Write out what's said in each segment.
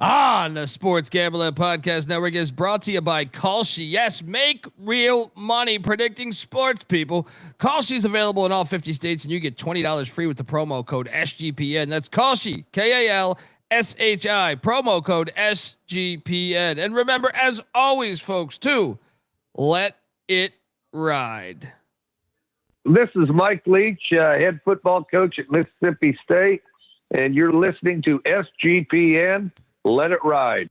on the Sports Gambling Podcast Network is brought to you by Kalshi. Yes, make real money predicting sports, people. Kalshi is available in all 50 states, and you get $20 free with the promo code SGPN. That's Kalshi, Kalshi, promo code SGPN. And remember, as always, folks, to let it ride. This is Mike Leach, head football coach at Mississippi State, and you're listening to SGPN. Let it ride.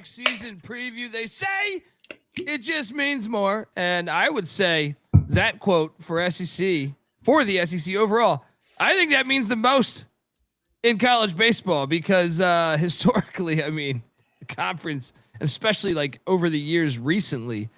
Season preview. They say it just means more, and I would say that quote for the SEC overall, I think that means the most in college baseball because historically, I mean, the conference, especially like over the years recently,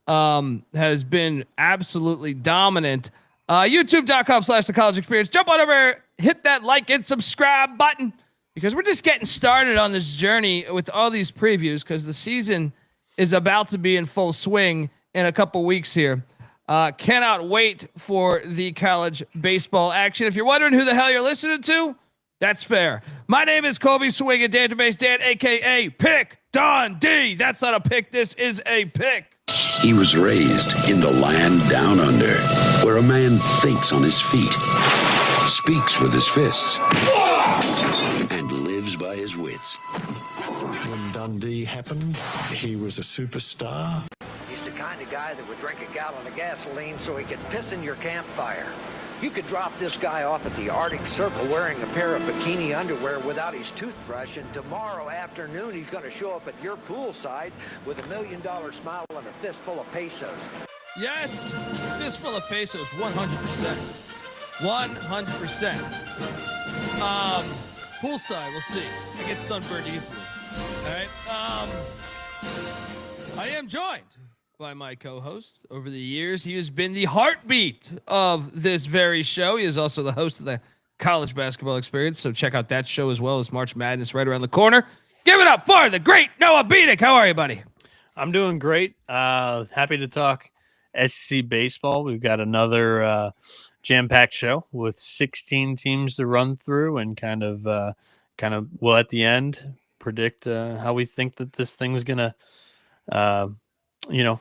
has been absolutely dominant. YouTube.com/the college experience. Jump on over, hit that like and subscribe button, because we're just getting started on this journey with all these previews, because the season is about to be in full swing in a couple weeks here. Cannot wait for the college baseball action. If you're wondering who the hell you're listening to, that's fair. My name is Colby Swing at Database Dan, a.k.a. Pick Dundee. That's not a pick. This is a pick. He was raised in the land down under, where a man thinks on his feet, speaks with his fists, and lives by his wits. When Dundee happened, he was a superstar. He's the kind of guy that would drink a gallon of gasoline so he could piss in your campfire. You could drop this guy off at the Arctic Circle wearing a pair of bikini underwear without his toothbrush, and tomorrow afternoon he's going to show up at your poolside with $1 million smile and a fistful of pesos. Yes, fistful of pesos, 100%. 100%. Poolside, we'll see. I get sunburned easily. All right. I am joined by my co-host. Over the years, he has been the heartbeat of this very show. He is also the host of the College Basketball Experience, so check out that show as well as March Madness right around the corner. Give it up for the great Noah Bieniek. How are you, buddy? I'm doing great. Happy to talk SEC baseball. We've got another jam-packed show with 16 teams to run through, and kind of will at the end predict how we think that this thing's gonna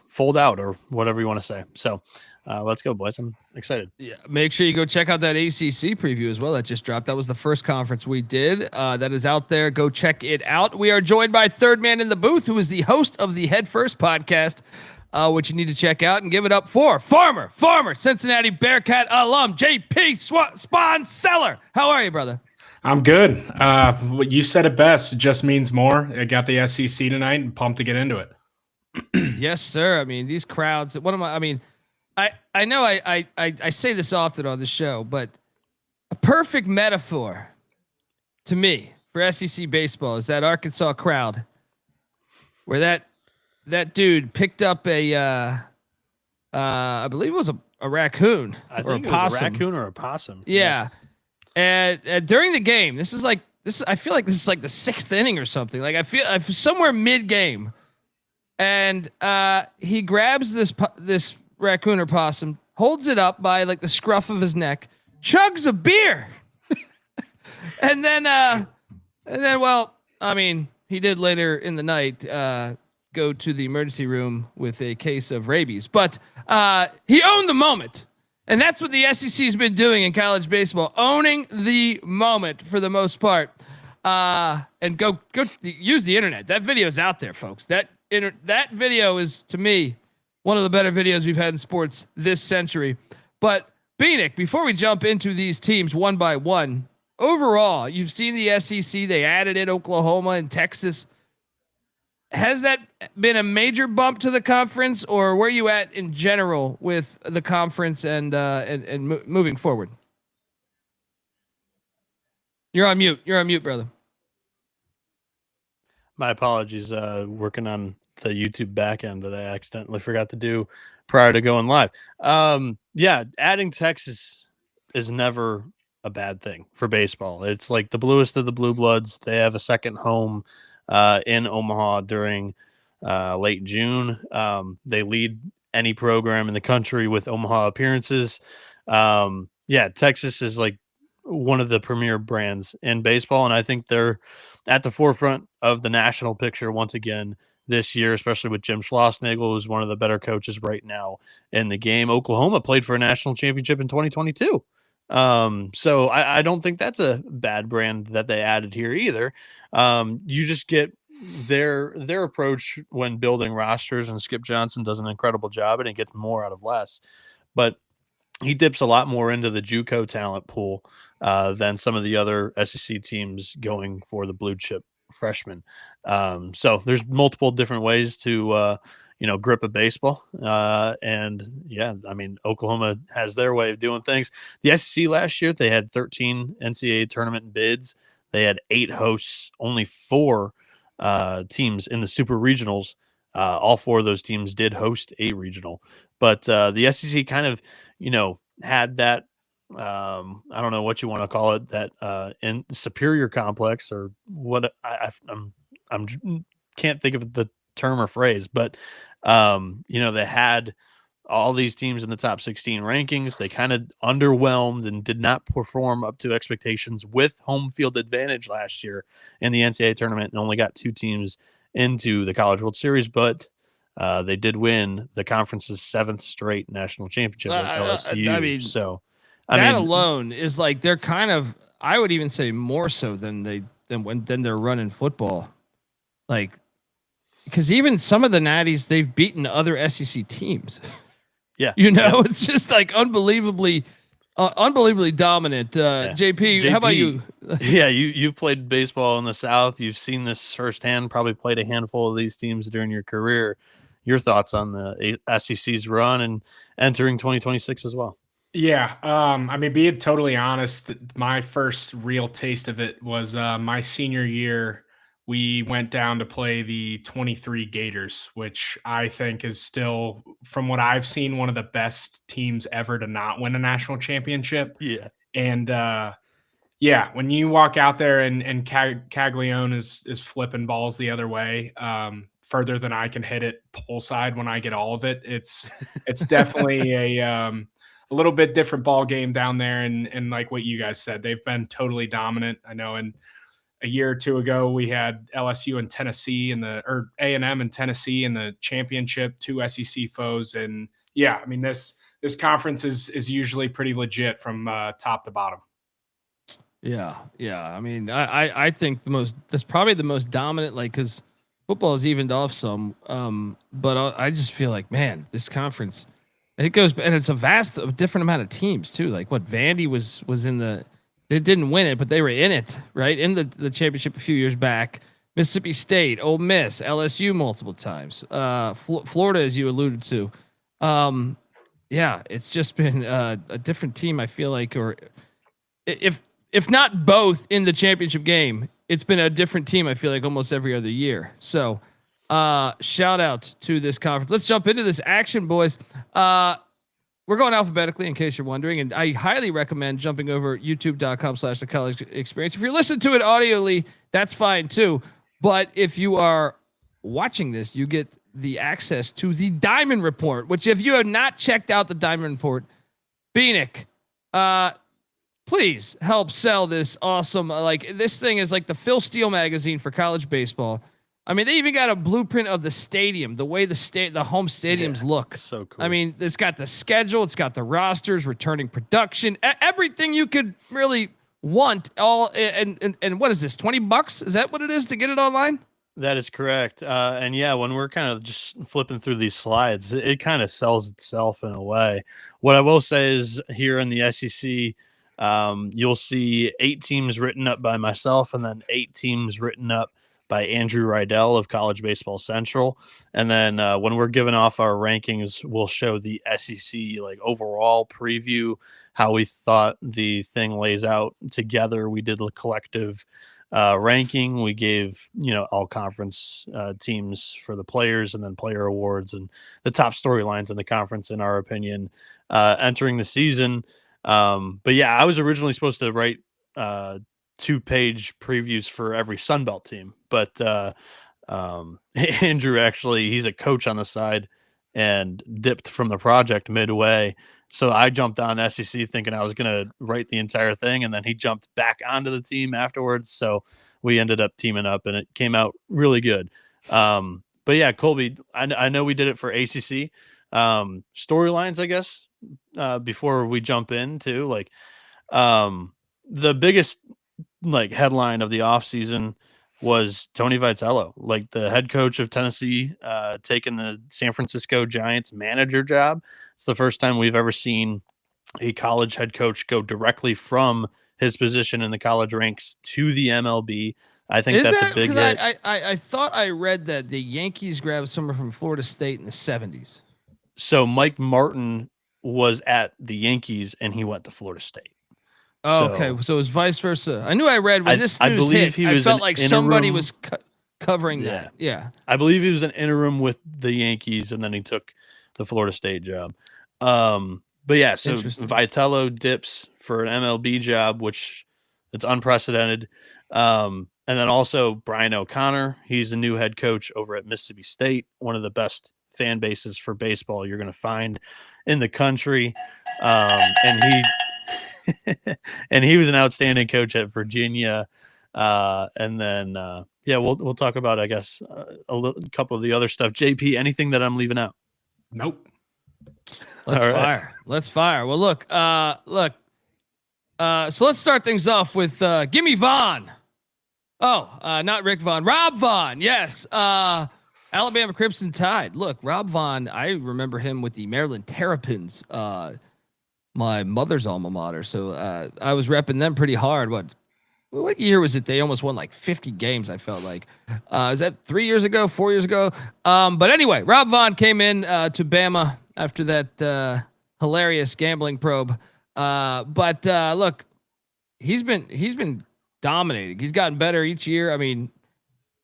fold out, or whatever you want to say. So let's go, boys. I'm excited. Yeah, make sure you go check out that ACC preview as well that just dropped. That was the first conference we did. That is out there. Go check it out. We are joined by third man in the booth, who is the host of the Head First podcast, which you need to check out, and give it up for former Cincinnati Bearcat alum, JP Sponseller. How are you, brother? I'm good. You said it best. It just means more. I got the SEC tonight and pumped to get into it. Yes, sir. I mean, these crowds, I know I say this often on the show, but a perfect metaphor to me for SEC baseball is that Arkansas crowd where that dude picked up I believe it was a raccoon or a possum. It was a raccoon or a possum. Yeah. And during the game, I feel like this is like the sixth inning or something. Like I feel somewhere mid game, and he grabs this raccoon or possum, holds it up by like the scruff of his neck, chugs a beer, and then well, I mean, he did later in the night go to the emergency room with a case of rabies, but he owned the moment. And that's what the SEC has been doing in college baseball, owning the moment for the most part. And go use the internet. That video is out there, folks. That video is, to me, one of the better videos we've had in sports this century. But Bieniek, before we jump into these teams one by one, overall, you've seen the SEC. They added in Oklahoma and Texas. has that been a major bump to the conference, or where are you at in general with the conference and moving forward? You're on mute. You're on mute, brother. My apologies. Working on the YouTube backend that I accidentally forgot to do prior to going live. Yeah, adding Texas is never a bad thing for baseball. It's like the bluest of the blue bloods. They have a second home in Omaha during late June. They lead any program in the country with Omaha appearances. Yeah, Texas is like one of the premier brands in baseball, and I think they're at the forefront of the national picture once again this year, especially with Jim Schlossnagle, who's one of the better coaches right now in the game. Oklahoma played for a national championship in 2022. So I don't think that's a bad brand that they added here either. You just get their approach when building rosters, and Skip Johnson does an incredible job, and it gets more out of less. But he dips a lot more into the JUCO talent pool than some of the other SEC teams going for the blue chip freshmen. So there's multiple different ways to grip a baseball. And yeah, I mean, Oklahoma has their way of doing things. The SEC last year, they had 13 NCAA tournament bids. They had 8 hosts, only 4 teams in the super regionals. All 4 of those teams did host a regional, but the SEC kind of, had that, I don't know what you want to call it, that in superior complex, or what I'm can't think of the term or phrase, but they had all these teams in the top 16 rankings. They kind of underwhelmed and did not perform up to expectations with home field advantage last year in the NCAA tournament, and only got 2 teams into the College World Series, but they did win the conference's 7th straight national championship at LSU. I mean, that alone is like, they're kind of, I would even say more so than they're running football. Like, because even some of the Natties, they've beaten other SEC teams. Yeah. It's just like unbelievably dominant. JP, how about you? Yeah, you've played baseball in the South. You've seen this firsthand, probably played a handful of these teams during your career. Your thoughts on the SEC's run and entering 2026 as well? Yeah. I mean, being totally honest, my first real taste of it was my senior year. We went down to play the 23 Gators, which I think is still, from what I've seen, one of the best teams ever to not win a national championship. Yeah. And yeah, when you walk out there and Caglione is flipping balls the other way, further than I can hit it pole side when I get all of it, it's definitely a little bit different ball game down there. And like what you guys said, they've been totally dominant. I know a year or 2 ago, we had LSU and Tennessee or A&M and Tennessee in the championship, 2 SEC foes. And yeah, I mean, this conference is usually pretty legit from top to bottom. Yeah. I mean, I think that's probably the most dominant, like, because football has evened off some. But I just feel like, man, this conference, it goes, and it's a different amount of teams too. Like what Vandy was in they didn't win it, but they were in it, right? In the championship a few years back. Mississippi State, Ole Miss, LSU multiple times. Florida, as you alluded to. Yeah, it's just been a different team, I feel like, or if not both in the championship game, it's been a different team, I feel like, almost every other year. So shout out to this conference. Let's jump into this action, boys. We're going alphabetically, in case you're wondering, and I highly recommend jumping over youtube.com/the college experience. If you're listening to it audioly, that's fine too. But if you are watching this, you get the access to the Diamond Report, which, if you have not checked out the Diamond Report, Bieniek, please help sell this awesome. Like, this thing is like the Phil Steele magazine for college baseball. I mean, they even got a blueprint of the stadium, the way the home stadiums look. So cool. I mean, it's got the schedule, it's got the rosters, returning production, everything you could really want. All and what is this? $20? Is that what it is to get it online? That is correct. And yeah, when we're kind of just flipping through these slides, it kind of sells itself in a way. What I will say is, here in the SEC, you'll see 8 teams written up by myself, and then 8 teams written up by Andrew Rydell of College Baseball Central. And then when we're giving off our rankings, we'll show the SEC like overall preview, how we thought the thing lays out together. We did a collective ranking. We gave, all conference teams for the players, and then player awards and the top storylines in the conference, in our opinion, entering the season. But yeah, I was originally supposed to write 2-page previews for every Sunbelt team, but Andrew, actually, he's a coach on the side and dipped from the project midway. So I jumped on SEC thinking I was going to write the entire thing, and then he jumped back onto the team afterwards. So we ended up teaming up, and it came out really good. But yeah, Colby, I know we did it for ACC. Storylines, I guess, before we jump into the biggest headline of the offseason was Tony Vitello, the head coach of Tennessee, taking the San Francisco Giants manager job. It's the first time we've ever seen a college head coach go directly from his position in the college ranks to the MLB. I think that's a big hit. I thought I read that the Yankees grabbed someone from Florida State in the 70s. So Mike Martin was at the Yankees and he went to Florida State. Oh, okay. So it was vice versa. I knew I read when this news hit, I felt like somebody was covering that. Yeah. I believe he was an interim with the Yankees, and then he took the Florida State job. But yeah, so Vitello dips for an MLB job, which it's unprecedented. And then also Brian O'Connor, he's a new head coach over at Mississippi State, one of the best fan bases for baseball you're going to find in the country. And he was an outstanding coach at Virginia. And then, we'll talk about, I guess, a couple of the other stuff. JP, anything that I'm leaving out? Nope. Let's fire. Well, look. So let's start things off with Gimme Vaughn. Oh, not Rick Vaughn. Rob Vaughn. Yes. Alabama Crimson Tide. Look, Rob Vaughn, I remember him with the Maryland Terrapins, my mother's alma mater. So I was repping them pretty hard. What year was it? They almost won 50 games, I felt like. Is that 3 years ago, 4 years ago? But anyway, Rob Vaughn came in to Bama after that hilarious gambling probe. But look, he's been dominating. He's gotten better each year. I mean,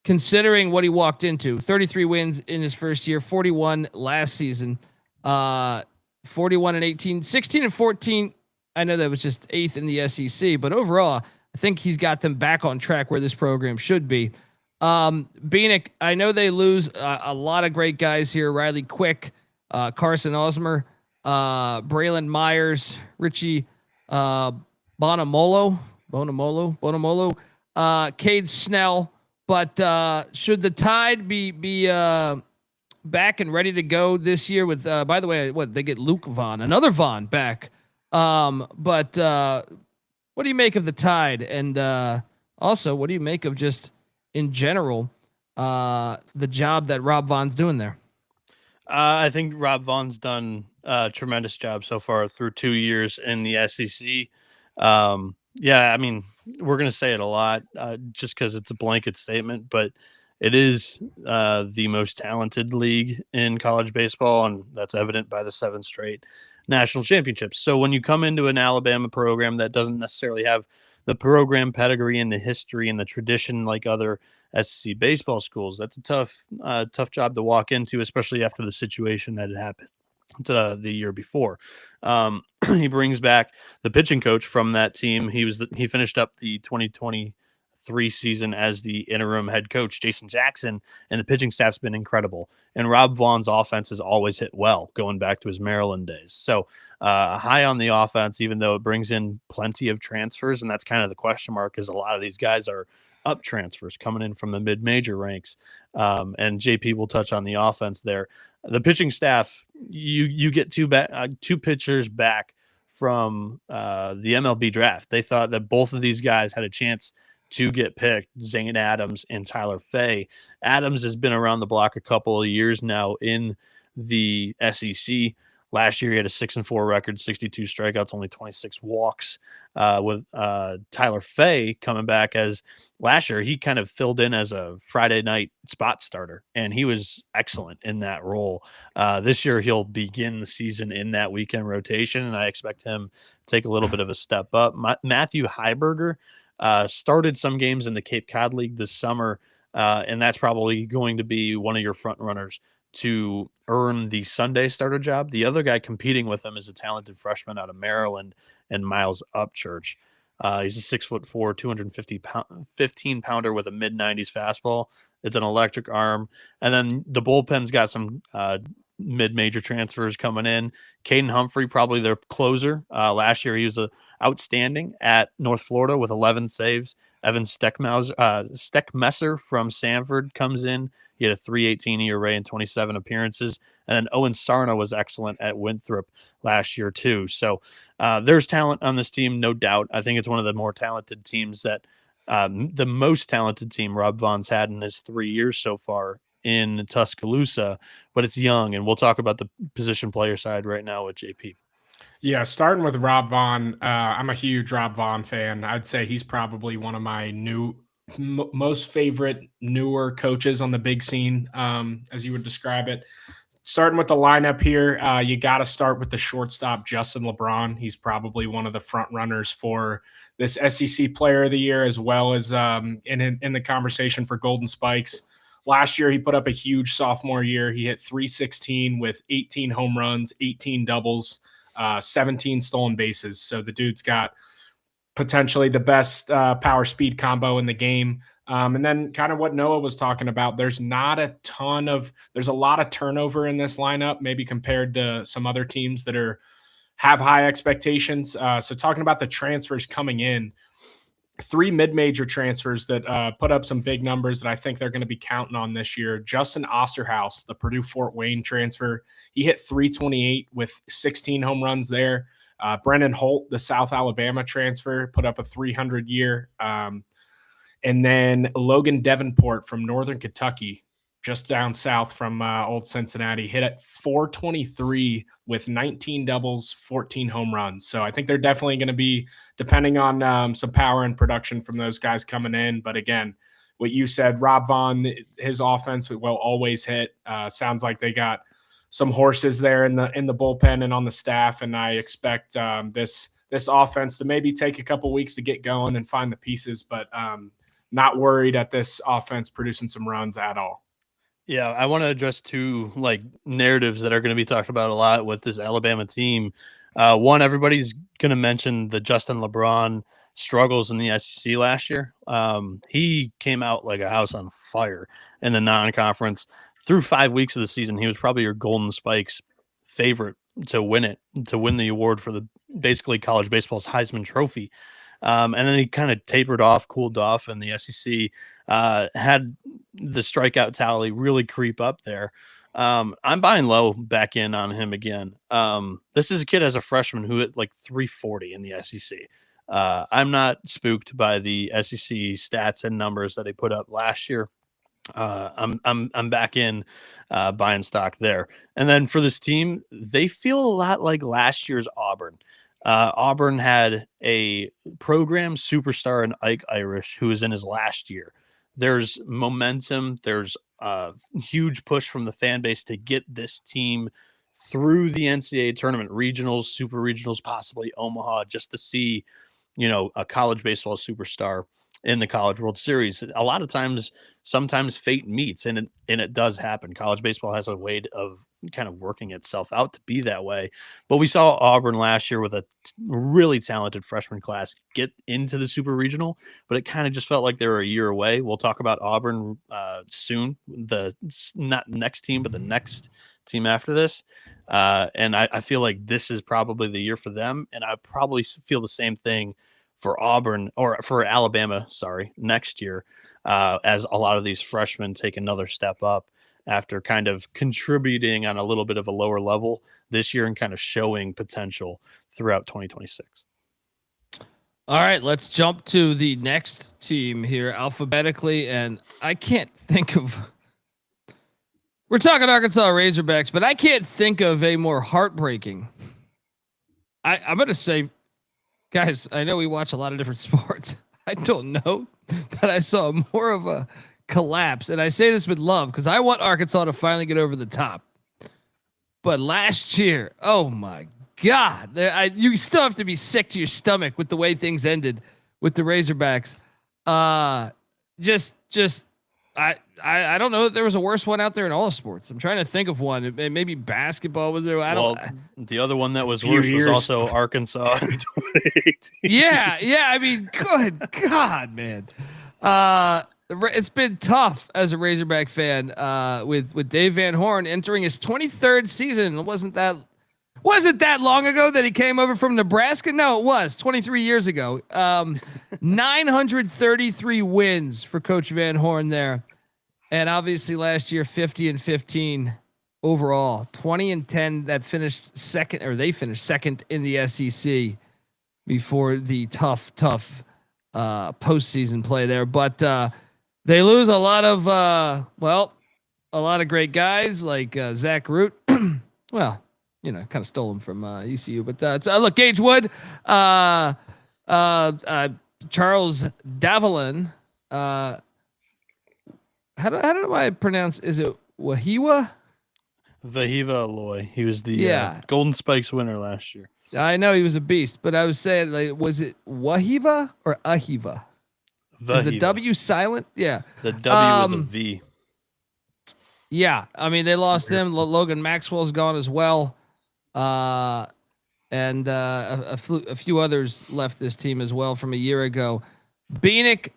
considering what he walked into, 33 wins in his first year, 41 last season, 41 and 18, 16 and 14. I know that was just 8th in the SEC, but overall, I think he's got them back on track where this program should be. Bieniek, I know they lose a lot of great guys here. Riley Quick, Carson Osmer, Braylon Myers, Richie Bonamolo, Cade Snell. But should the Tide be back and ready to go this year with, by the way, they get Luke Vaughn, another Vaughn back. But what do you make of the Tide? And also, what do you make of just in general the job that Rob Vaughn's doing there? I think Rob Vaughn's done a tremendous job so far through 2 years in the SEC. Yeah, I mean, we're going to say it a lot just because it's a blanket statement, but it is the most talented league in college baseball, and that's evident by the 7 straight national championships. So when you come into an Alabama program that doesn't necessarily have the program pedigree and the history and the tradition like other SEC baseball schools, that's a tough job to walk into, especially after the situation that had happened the year before. He brings back the pitching coach from that team. He finished up the 2023 season as the interim head coach, Jason Jackson, and the pitching staff's been incredible. And Rob Vaughn's offense has always hit well, going back to his Maryland days. So high on the offense, even though it brings in plenty of transfers, and that's kind of the question mark, because a lot of these guys are up transfers coming in from the mid-major ranks. And JP will touch on the offense there. The pitching staff, you get two pitchers back from the MLB draft. They thought that both of these guys had a chance to get picked, Zane Adams and Tyler Fay. Adams has been around the block a couple of years now in the SEC. Last year, he had a 6-4 record, 62 strikeouts, only 26 walks. With Tyler Fay coming back as last year, he kind of filled in as a Friday night spot starter, and he was excellent in that role. This year, he'll begin the season in that weekend rotation, and I expect him to take a little bit of a step up. Matthew Heiberger started some games in the Cape Cod League this summer, and that's probably going to be one of your front runners to earn the Sunday starter job. The other guy competing with him is a talented freshman out of Maryland, and Miles Upchurch. He's a 6'4", 215 pounder with a mid-90s fastball. It's an electric arm. And then the bullpen's got some mid-major transfers coming in. Caden Humphrey, probably their closer. Last year, he was outstanding at North Florida with 11 saves. Evan Steckmesser from Sanford comes in. He had a 3.18 ERA in 27 appearances. And then Owen Sarna was excellent at Winthrop last year, too. So there's talent on this team, no doubt. I think it's one of the more talented teams that the most talented team Rob Vaughn's had in his 3 years so far in Tuscaloosa, but it's young. And we'll talk about the position player side right now with JP. Yeah, starting with Rob Vaughn, I'm a huge Rob Vaughn fan. I'd say he's probably one of my most favorite newer coaches on the big scene, as you would describe it. Starting with the lineup here, you got to start with the shortstop, Justin LeBron. He's probably one of the front runners for this SEC Player of the Year, as well as in the conversation for Golden Spikes. Last year, he put up a huge sophomore year. He hit .316 with 18 home runs, 18 doubles, 17 stolen bases. So the dude's got potentially the best power speed combo in the game. And then kind of what Noah was talking about, there's a lot of turnover in this lineup, maybe compared to some other teams that have high expectations. So talking about the transfers coming in, 3 mid-major transfers that put up some big numbers that I think they're going to be counting on this year. Justin Osterhaus, the Purdue Fort Wayne transfer, he hit .328 with 16 home runs there. Brennan Holt, the South Alabama transfer, put up a .300 year. And then Logan Davenport from Northern Kentucky, just down south from old Cincinnati, hit at .423 with 19 doubles, 14 home runs. So I think they're definitely going to be depending on some power and production from those guys coming in. But again, what you said, Rob Vaughn, his offense will always hit. Sounds like they got some horses there in the bullpen and on the staff, and I expect this offense to maybe take a couple weeks to get going and find the pieces, but not worried at this offense producing some runs at all. Yeah, I want to address 2 narratives that are going to be talked about a lot with this Alabama team. One, everybody's going to mention the Justin LeBron struggles in the SEC last year. He came out like a house on fire in the non-conference. Through 5 weeks of the season, he was probably your Golden Spikes favorite to win the award for the basically college baseball's Heisman Trophy. And then he kind of tapered off, cooled off, and the SEC had the strikeout tally really creep up there. I'm buying low back in on him again. This is a kid as a freshman who hit like .340 in the SEC. I'm not spooked by the SEC stats and numbers that he put up last year. I'm back in buying stock there. And then for this team, they feel a lot like last year's Auburn. Auburn had a program superstar in Ike Irish who is in his last year. There's momentum. There's a huge push from the fan base to get this team through the NCAA tournament, regionals, super regionals, possibly Omaha, just to see, a college baseball superstar in the College World Series. A lot of times, sometimes fate meets, and it does happen. College baseball has a way of kind of working itself out to be that way. But we saw Auburn last year with a really talented freshman class get into the super regional, but it kind of just felt like they were a year away. We'll talk about Auburn soon, not next team, but the next team after this. And I feel like this is probably the year for them. And I probably feel the same thing for Auburn or for Alabama, next year, as a lot of these freshmen take another step up after kind of contributing on a little bit of a lower level this year and kind of showing potential throughout 2026. All right, let's jump to the next team here alphabetically. And I can't think of We're talking Arkansas Razorbacks, but I can't think of a more heartbreaking. I'm going to say, guys, I know we watch a lot of different sports. I don't know that I saw more of a collapse. And I say this with love because I want Arkansas to finally get over the top. But last year, oh my God, you still have to be sick to your stomach with the way things ended with the Razorbacks. I don't know that there was a worse one out there in all sports. I'm trying to think of one. Maybe basketball was there. The other one that was worse was also Arkansas in 2018. Yeah. I mean, good God, man. It's been tough as a Razorback fan. With Dave Van Horn entering his 23rd season. It wasn't that long ago that he came over from Nebraska? No, it was 23 years ago. 933 wins for Coach Van Horn there. And obviously last year, 50-15 overall, 20-10 that finished second, or they finished second in the SEC before the tough postseason play there. But they lose a lot of great guys like Zach Root. Well, kind of stole him from ECU, but look, Gage Wood, Charles Davalin, how do I pronounce? Is it Wahiwa? Vahiva Aloy. He was the Golden Spikes winner last year. I know he was a beast, but I was saying, like, was it Wahiva or Ahiva? Is the W silent? Yeah. The W is a V. Yeah. I mean, they lost him. Logan Maxwell's gone as well. And a few others left this team as well from a year ago. Bieniek,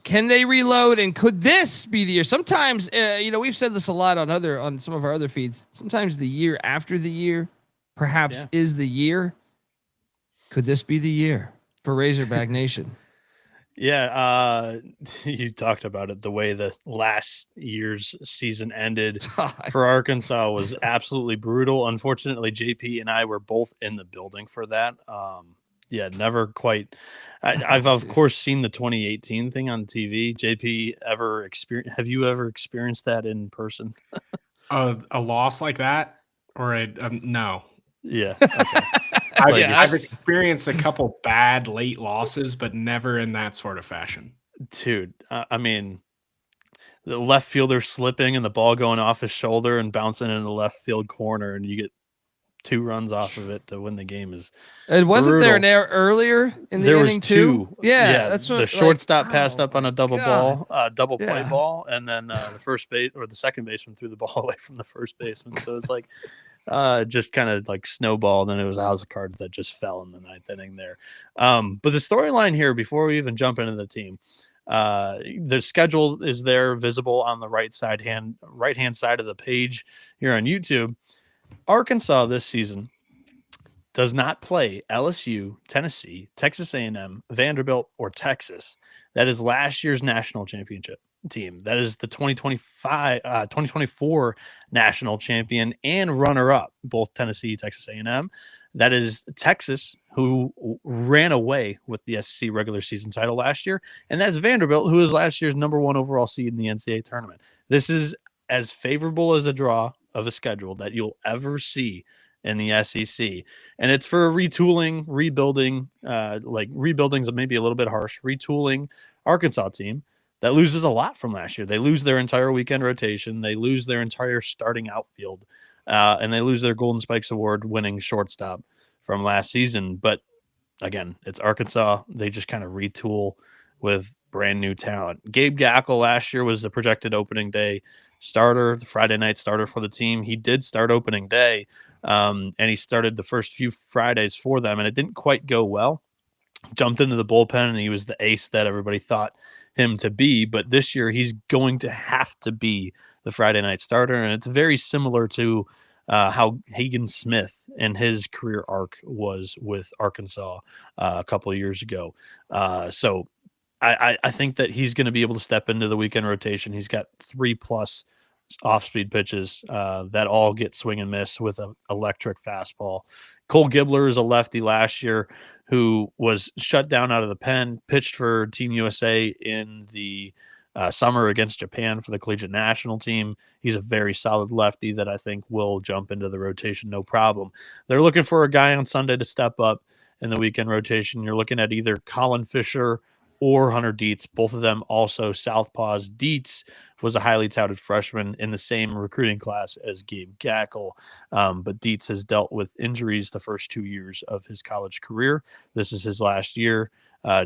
can they reload, and could this be the year? Sometimes, we've said this a lot on some of our other feeds. Sometimes the year after the year, perhaps is the year. Could this be the year for Razorback Nation? Yeah, you talked about it. The way the last year's season ended for Arkansas was absolutely brutal. Unfortunately, JP and I were both in the building for that. Never quite. I've of course seen the 2018 thing on TV. JP, have you ever experienced that in person? A loss like that, or no? Yeah. Okay. I've experienced a couple bad late losses, but never in that sort of fashion. Dude, I mean, the left fielder slipping and the ball going off his shoulder and bouncing in the left field corner, and you get 2 runs off of it to win the game is. And wasn't brutal. There an error earlier in the inning too? Yeah, that's what, the shortstop passed up on a double play ball, and then the first base or the second baseman threw the ball away from the first baseman. So it's like. Just kind of like snowballed, and it was a house of cards that just fell in the 9th inning there. But the storyline here, before we even jump into the team, the schedule is there visible on the right hand side of the page here on YouTube. Arkansas this season does not play LSU, Tennessee, Texas A&M, Vanderbilt, or Texas. That is last year's national championship team. That is the 2024 national champion and runner-up, both Tennessee, Texas A&M. That is Texas, who ran away with the SEC regular season title last year, and that's Vanderbilt, who is last year's #1 overall seed in the NCAA tournament. This is as favorable as a draw of a schedule that you'll ever see in the SEC, and it's for retooling, rebuilding. Rebuilding's maybe a little bit harsh. Retooling Arkansas team that loses a lot from last year. They lose their entire weekend rotation. They lose their entire starting outfield, and they lose their Golden Spikes Award winning shortstop from last season. But again, it's Arkansas. They just kind of retool with brand new talent. Gabe Gackle last year was the projected opening day starter, the Friday night starter for the team. He did start opening day, and he started the first few Fridays for them, and it didn't quite go well. Jumped into the bullpen, and he was the ace that everybody thought him to be. But this year, he's going to have to be the Friday night starter, and it's very similar to how Hagen Smith and his career arc was with Arkansas a couple of years ago. So I think that he's going to be able to step into the weekend rotation. He's got 3+ off-speed pitches that all get swing and miss with an electric fastball. Cole Gibbler is a lefty last year who was shut down out of the pen, pitched for Team USA in the summer against Japan for the collegiate national team. He's a very solid lefty that I think will jump into the rotation no problem. They're looking for a guy on Sunday to step up in the weekend rotation. You're looking at either Colin Fisher or Hunter Dietz, both of them also southpaws. Dietz was a highly touted freshman in the same recruiting class as Gabe Gackle, but Dietz has dealt with injuries the first 2 years of his college career. This is his last year,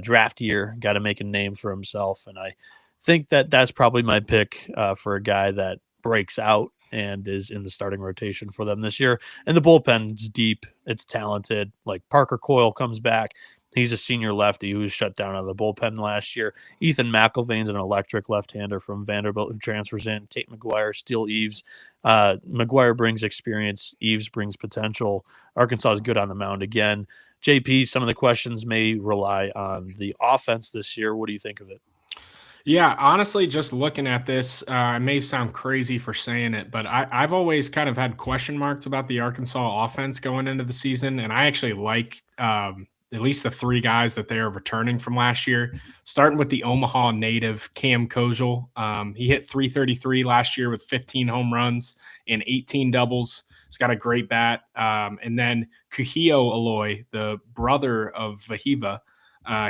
draft year, got to make a name for himself, and I think that that's probably my pick for a guy that breaks out and is in the starting rotation for them this year. And the bullpen's deep. It's talented. Like Parker Coyle comes back. He's a senior lefty who was shut down out of the bullpen last year. Ethan McIlvain's an electric left-hander from Vanderbilt who transfers in. Tate McGuire, Steele Eves. McGuire brings experience. Eves brings potential. Arkansas is good on the mound again. JP, some of the questions may rely on the offense this year. What do you think of it? Yeah, honestly, just looking at this, it may sound crazy for saying it, but I've always kind of had question marks about the Arkansas offense going into the season, and I actually like at least the three guys that they are returning from last year, starting with the Omaha native Cam Kozel. He hit .333 last year with 15 home runs and 18 doubles. He's got a great bat. And then Kuhio Aloy, the brother of Vahiva,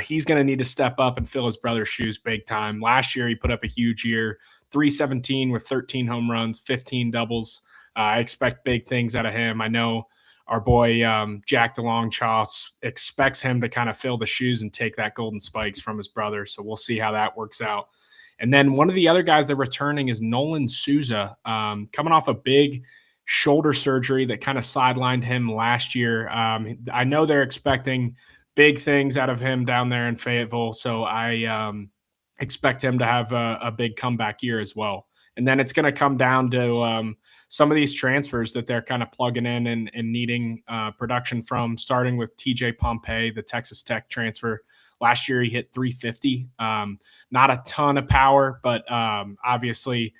he's going to need to step up and fill his brother's shoes big time. Last year, he put up a huge year, .317 with 13 home runs, 15 doubles. I expect big things out of him. I know our boy Jack DeLongchamp expects him to kind of fill the shoes and take that golden spikes from his brother. So we'll see how that works out. And then one of the other guys they're returning is Nolan Souza, coming off a big shoulder surgery that kind of sidelined him last year. I know they're expecting big things out of him down there in Fayetteville. So I expect him to have a big comeback year as well. And then it's going to come down to some of these transfers that they're kind of plugging in and needing production from, starting with TJ Pompey, the Texas Tech transfer. Last year, he hit .350. Not a ton of power, but obviously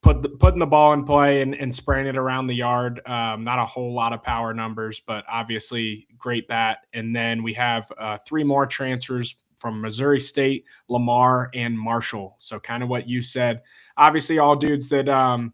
putting the ball in play and spraying it around the yard. Not a whole lot of power numbers, but obviously great bat. And then we have three more transfers from Missouri State, Lamar, and Marshall. So kind of what you said. Obviously, all dudes that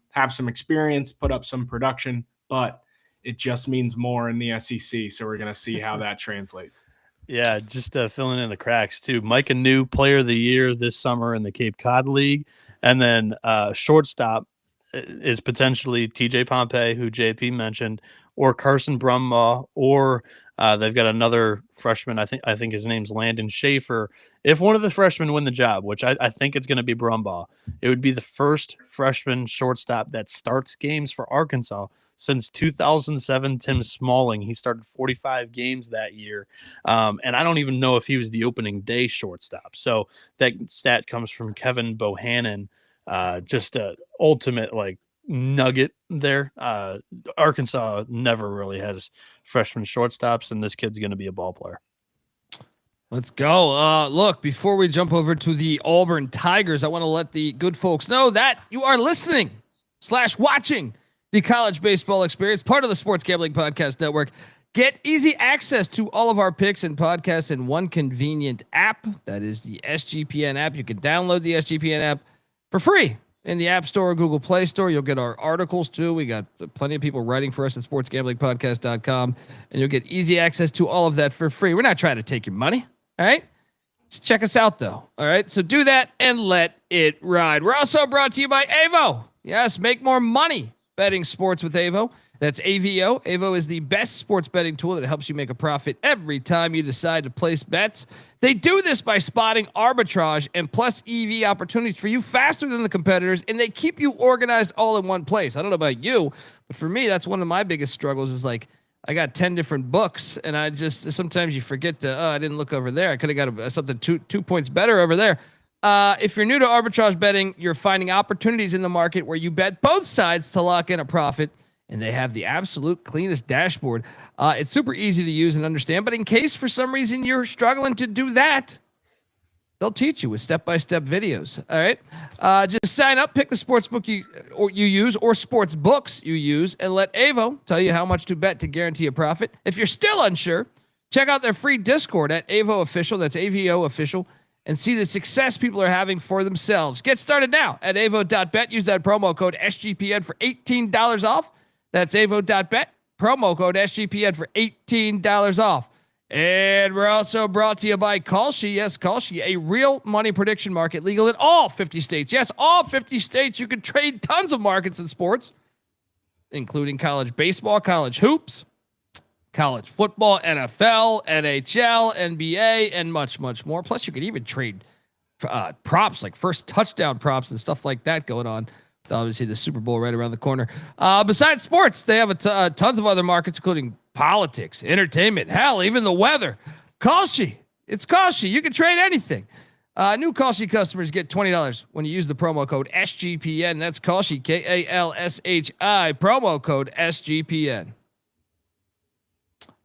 have some experience, put up some production, but it just means more in the SEC. So we're going to see how that translates. Yeah, just filling in the cracks, too. Micah New, Player of the Year this summer in the Cape Cod League. And then shortstop is potentially TJ Pompey, who JP mentioned, or Carson Brumbaugh, or they've got another freshman. I think his name's Landon Schaefer. If one of the freshmen win the job, which I think it's going to be Brumbaugh, it would be the first freshman shortstop that starts games for Arkansas since 2007. Tim Smalling, he started 45 games that year, and I don't even know if he was the opening day shortstop. So that stat comes from Kevin Bohannon. Just a ultimate like nugget there. Arkansas never really has freshman shortstops, and this kid's going to be a ball player. Let's go. Look, before we jump over to the Auburn Tigers, I want to let the good folks know that you are listening/watching the College Baseball Experience, part of the Sports Gambling Podcast Network. Get easy access to all of our picks and podcasts in one convenient app. That is the SGPN app. You can download the SGPN app for free in the App Store or Google Play Store. You'll get our articles too. We got plenty of people writing for us at sportsgamblingpodcast.com, and you'll get easy access to all of that for free. We're not trying to take your money. All right. Just check us out though. All right. So do that and let it ride. We're also brought to you by Avo. Yes. Make more money betting sports with Avo. That's AVO. Avo is the best sports betting tool that helps you make a profit every time you decide to place bets. They do this by spotting arbitrage and plus EV opportunities for you faster than the competitors, and they keep you organized all in one place. I don't know about you, but for me, that's one of my biggest struggles is like, I got 10 different books, and I just, sometimes you forget to, I didn't look over there. I could have got something two points better over there. If you're new to arbitrage betting, you're finding opportunities in the market where you bet both sides to lock in a profit, and they have the absolute cleanest dashboard. It's super easy to use and understand, but in case for some reason you're struggling to do that, they'll teach you with step-by-step videos. All right. Just sign up, pick the sports book you use or sports books you use, and let Avo tell you how much to bet to guarantee a profit. If you're still unsure, check out their free Discord at Avo Official. That's AVO Official. and see the success people are having for themselves. Get started now at avo.bet. Use that promo code SGPN for $18 off. That's avo.bet. Promo code SGPN for $18 off. And we're also brought to you by Kalshi. Yes, Kalshi, a real money prediction market legal in all 50 states. Yes, all 50 states. You can trade tons of markets in sports, including college baseball, college hoops, college football, NFL, NHL, NBA, and much, much more. Plus, you could even trade props like first touchdown props and stuff like that going on. Obviously, the Super Bowl right around the corner. Besides sports, they have tons of other markets, including politics, entertainment, hell, even the weather. Kalshi. It's Kalshi. You can trade anything. New Kalshi customers get $20 when you use the promo code SGPN. That's Kalshi, Kalshi, promo code SGPN.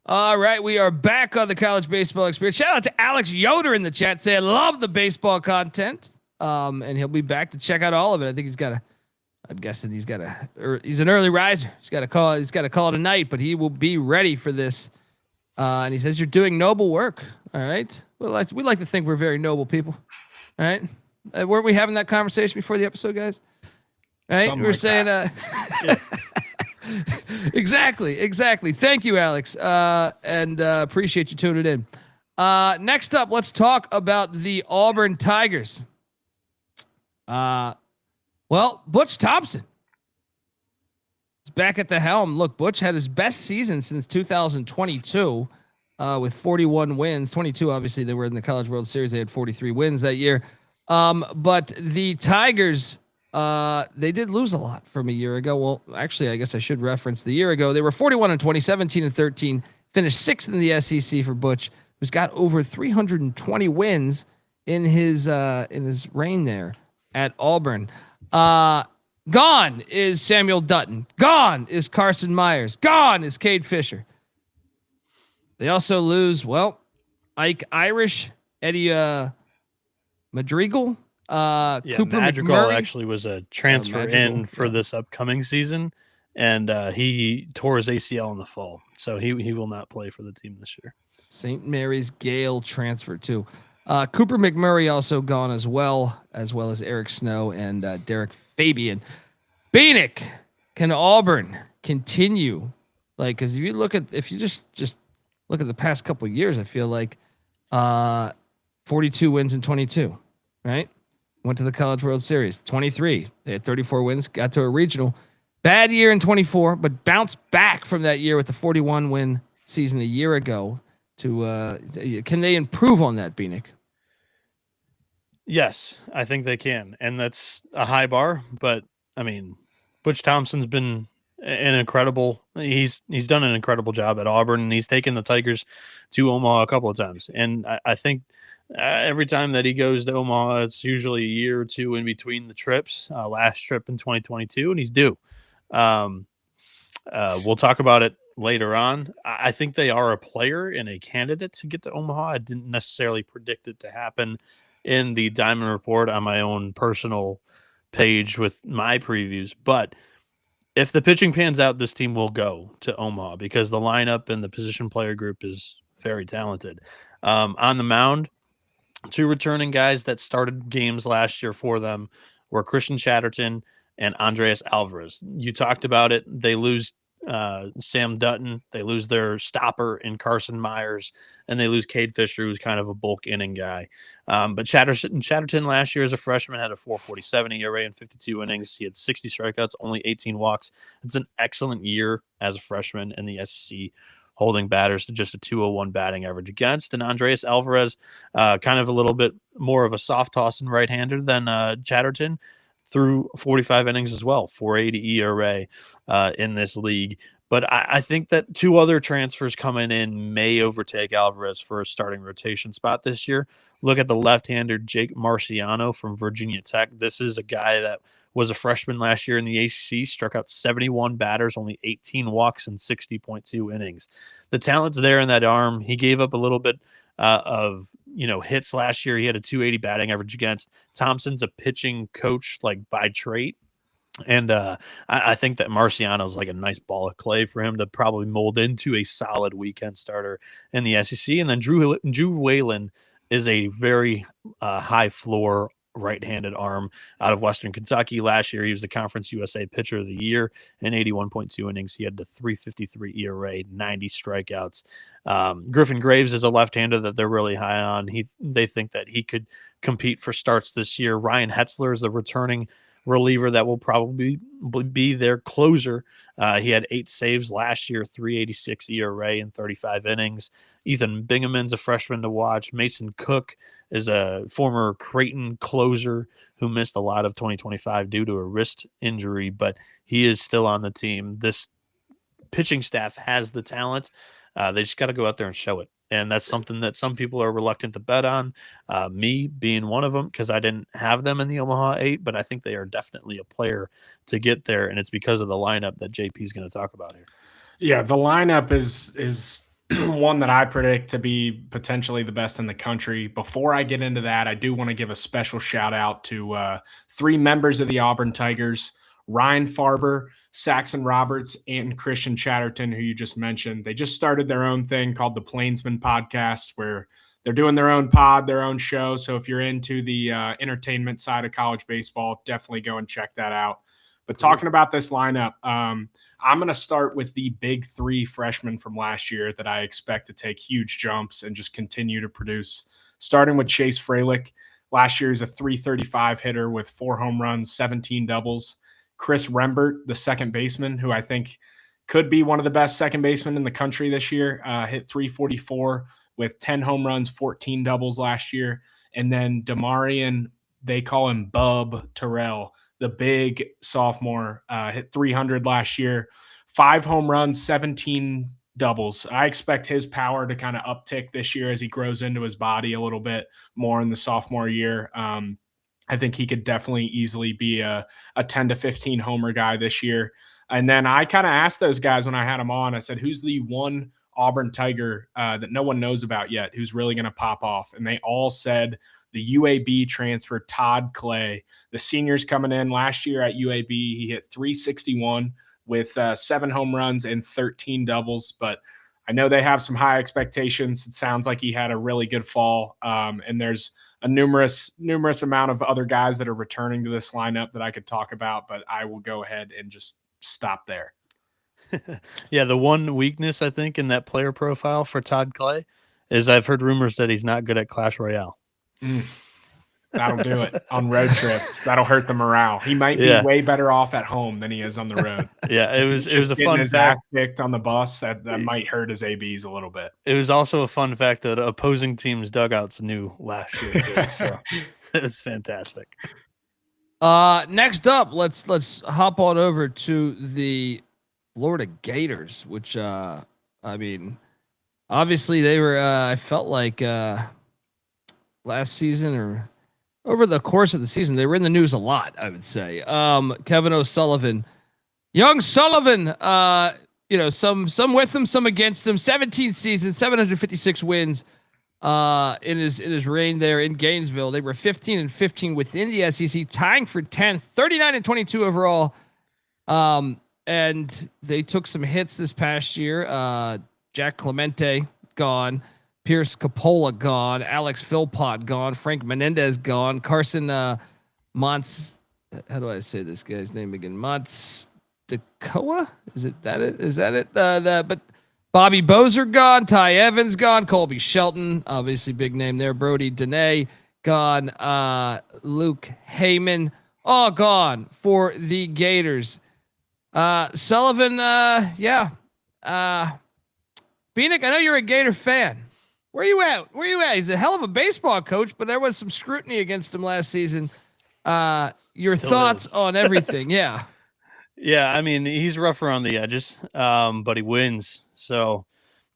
All right, we are back on the college baseball experience. Shout out to Alex Yoder in the chat saying, love the baseball content. And he'll be back to check out all of it. I think he's an early riser. He's got to call tonight, but he will be ready for this. And he says, you're doing noble work. All right. Well, we like to think we're very noble people. All right. Weren't we having that conversation before the episode, guys? All right. We're saying, exactly. Thank you, Alex. And appreciate you tuning in. Next up, let's talk about the Auburn Tigers. Well, Butch Thompson is back at the helm. Look, Butch had his best season since 2022 with 41 wins. 22, obviously, they were in the College World Series. They had 43 wins that year. But the Tigers, they did lose a lot from a year ago. Well, actually, I guess I should reference the year ago. They were 41-20, 17-13, finished sixth in the SEC for Butch, who's got over 320 wins in his reign there at Auburn. Gone is Samuel Dutton. Gone is Carson Myers. Gone is Cade Fisher. They also lose, Ike Irish, Eddie Madrigal. Cooper Madrigal McMurray actually was a transfer for this upcoming season, and he tore his ACL in the fall, so he will not play for the team this year. St. Mary's Gale transfer too. Cooper McMurray also gone as well as Eric Snow and Derek Fabian. Bieniek, can Auburn continue? Because if you just look at the past couple of years, I feel like 42 wins in 22, right? Went to the College World Series. 23, they had 34 wins, got to a regional. Bad year in 24, but bounced back from that year with the 41 win season a year ago. Can they improve on that, Bieniek? Yes, I think they can, and that's a high bar. But I mean, Butch Thompson's been an incredible. He's done an incredible job at Auburn, and he's taken the Tigers to Omaha a couple of times. And I think every time that he goes to Omaha, it's usually a year or two in between the trips. Last trip in 2022, and he's due. We'll talk about it later on. I think they are a player and a candidate to get to Omaha. I didn't necessarily predict it to happen in the Diamond Report on my own personal page with my previews. But if the pitching pans out, this team will go to Omaha because the lineup and the position player group is very talented. On the mound, two returning guys that started games last year for them were Christian Chatterton and Andreas Alvarez. You talked about it. They lose Sam Dutton. They lose their stopper in Carson Myers, and they lose Cade Fisher, who's kind of a bulk inning guy. But Chatterton last year as a freshman had a 4.47 ERA in 52 innings. He had 60 strikeouts, only 18 walks. It's an excellent year as a freshman in the SEC, holding batters to just a 201 batting average against. And Andreas Alvarez, kind of a little bit more of a soft tossing right-hander than Chatterton, through 45 innings as well, 4.80 ERA in this league. But I think that two other transfers coming in may overtake Alvarez for a starting rotation spot this year. Look at the left-hander Jake Marciano from Virginia Tech. This is a guy that was a freshman last year in the ACC, struck out 71 batters, only 18 walks and 60.2 innings. The talent's there in that arm. He gave up a little bit of hits last year. He had a 280 batting average against. Thompson's a pitching coach by trade. And I think that Marciano's like a nice ball of clay for him to probably mold into a solid weekend starter in the SEC. And then Drew Whalen is a very high floor right-handed arm out of Western Kentucky. Last year, he was the Conference USA Pitcher of the Year in 81.2 innings. He had the 3.53 ERA, 90 strikeouts. Griffin Graves is a left-hander that they're really high on. They think that he could compete for starts this year. Ryan Hetzler is the returning reliever that will probably be their closer. He had 8 saves last year, 3.86 ERA in 35 innings. Ethan Bingham's a freshman to watch. Mason Cook is a former Creighton closer who missed a lot of 2025 due to a wrist injury, but he is still on the team. This pitching staff has the talent. They just got to go out there and show it. And that's something that some people are reluctant to bet on, me being one of them, because I didn't have them in the Omaha 8, but I think they are definitely a player to get there, and it's because of the lineup that JP is going to talk about here. Yeah, the lineup is one that I predict to be potentially the best in the country. Before I get into that, I do want to give a special shout out to 3 members of the Auburn Tigers, Ryan Farber, Saxon Roberts, and Christian Chatterton, who you just mentioned. They just started their own thing called the Plainsman Podcast, where they're doing their own pod, their own show. So if you're into the entertainment side of college baseball, definitely go and check that out. But talking about this lineup, I'm going to start with the big 3 freshmen from last year that I expect to take huge jumps and just continue to produce, starting with Chase Fralick. Last year, he's a 335 hitter with 4 home runs, 17 doubles. Chris Rembert, the second baseman, who I think could be one of the best second basemen in the country this year, hit 344 with 10 home runs, 14 doubles last year. And then Damarian, they call him Bub Terrell, the big sophomore, hit 300 last year, 5 home runs, 17 doubles. I expect his power to kind of uptick this year as he grows into his body a little bit more in the sophomore year. I think he could definitely easily be a 10 to 15 homer guy this year. And then I kind of asked those guys when I had them on, I said, who's the one Auburn Tiger that no one knows about yet who's really going to pop off? And they all said the UAB transfer, Todd Clay. The senior's coming in last year at UAB. He hit 361 with 7 home runs and 13 doubles. But I know they have some high expectations. It sounds like he had a really good fall. And there's a numerous amount of other guys that are returning to this lineup that I could talk about, but I will go ahead and just stop there. Yeah, the one weakness I think in that player profile for Todd Clay is I've heard rumors that he's not good at Clash Royale. That'll do it on road trips. That'll hurt the morale. He might be way better off at home than he is on the road. Yeah, it was a fun his fact. Ass kicked on the bus that might hurt his ABs a little bit. It was also a fun fact that opposing teams' dugouts knew last year too, so it was fantastic. Next up, let's hop on over to the Florida Gators, which I mean, obviously they were. I felt like last season or over the course of the season, they were in the news a lot, I would say. Kevin O'Sullivan, young Sullivan, some with him, some against him. 17th season, 756 wins in his reign there in Gainesville. They were 15-15 within the SEC, tying for 10th, 39-22 overall. And they took some hits this past year. Jack Clemente gone. Pierce Capola gone, Alex Philpott gone, Frank Menendez gone, Carson Monts. How do I say this guy's name again? Montstecoa? Is that it? But Bobby Bozer gone, Ty Evans gone, Colby Shelton, obviously big name there. Brody Dene gone, Luke Heyman, all gone for the Gators. Sullivan, Bieniek, I know you're a Gator fan. Where you at? He's a hell of a baseball coach, but there was some scrutiny against him last season. Your thoughts on everything? Yeah. Yeah, I mean, he's rough around the edges, but he wins. So,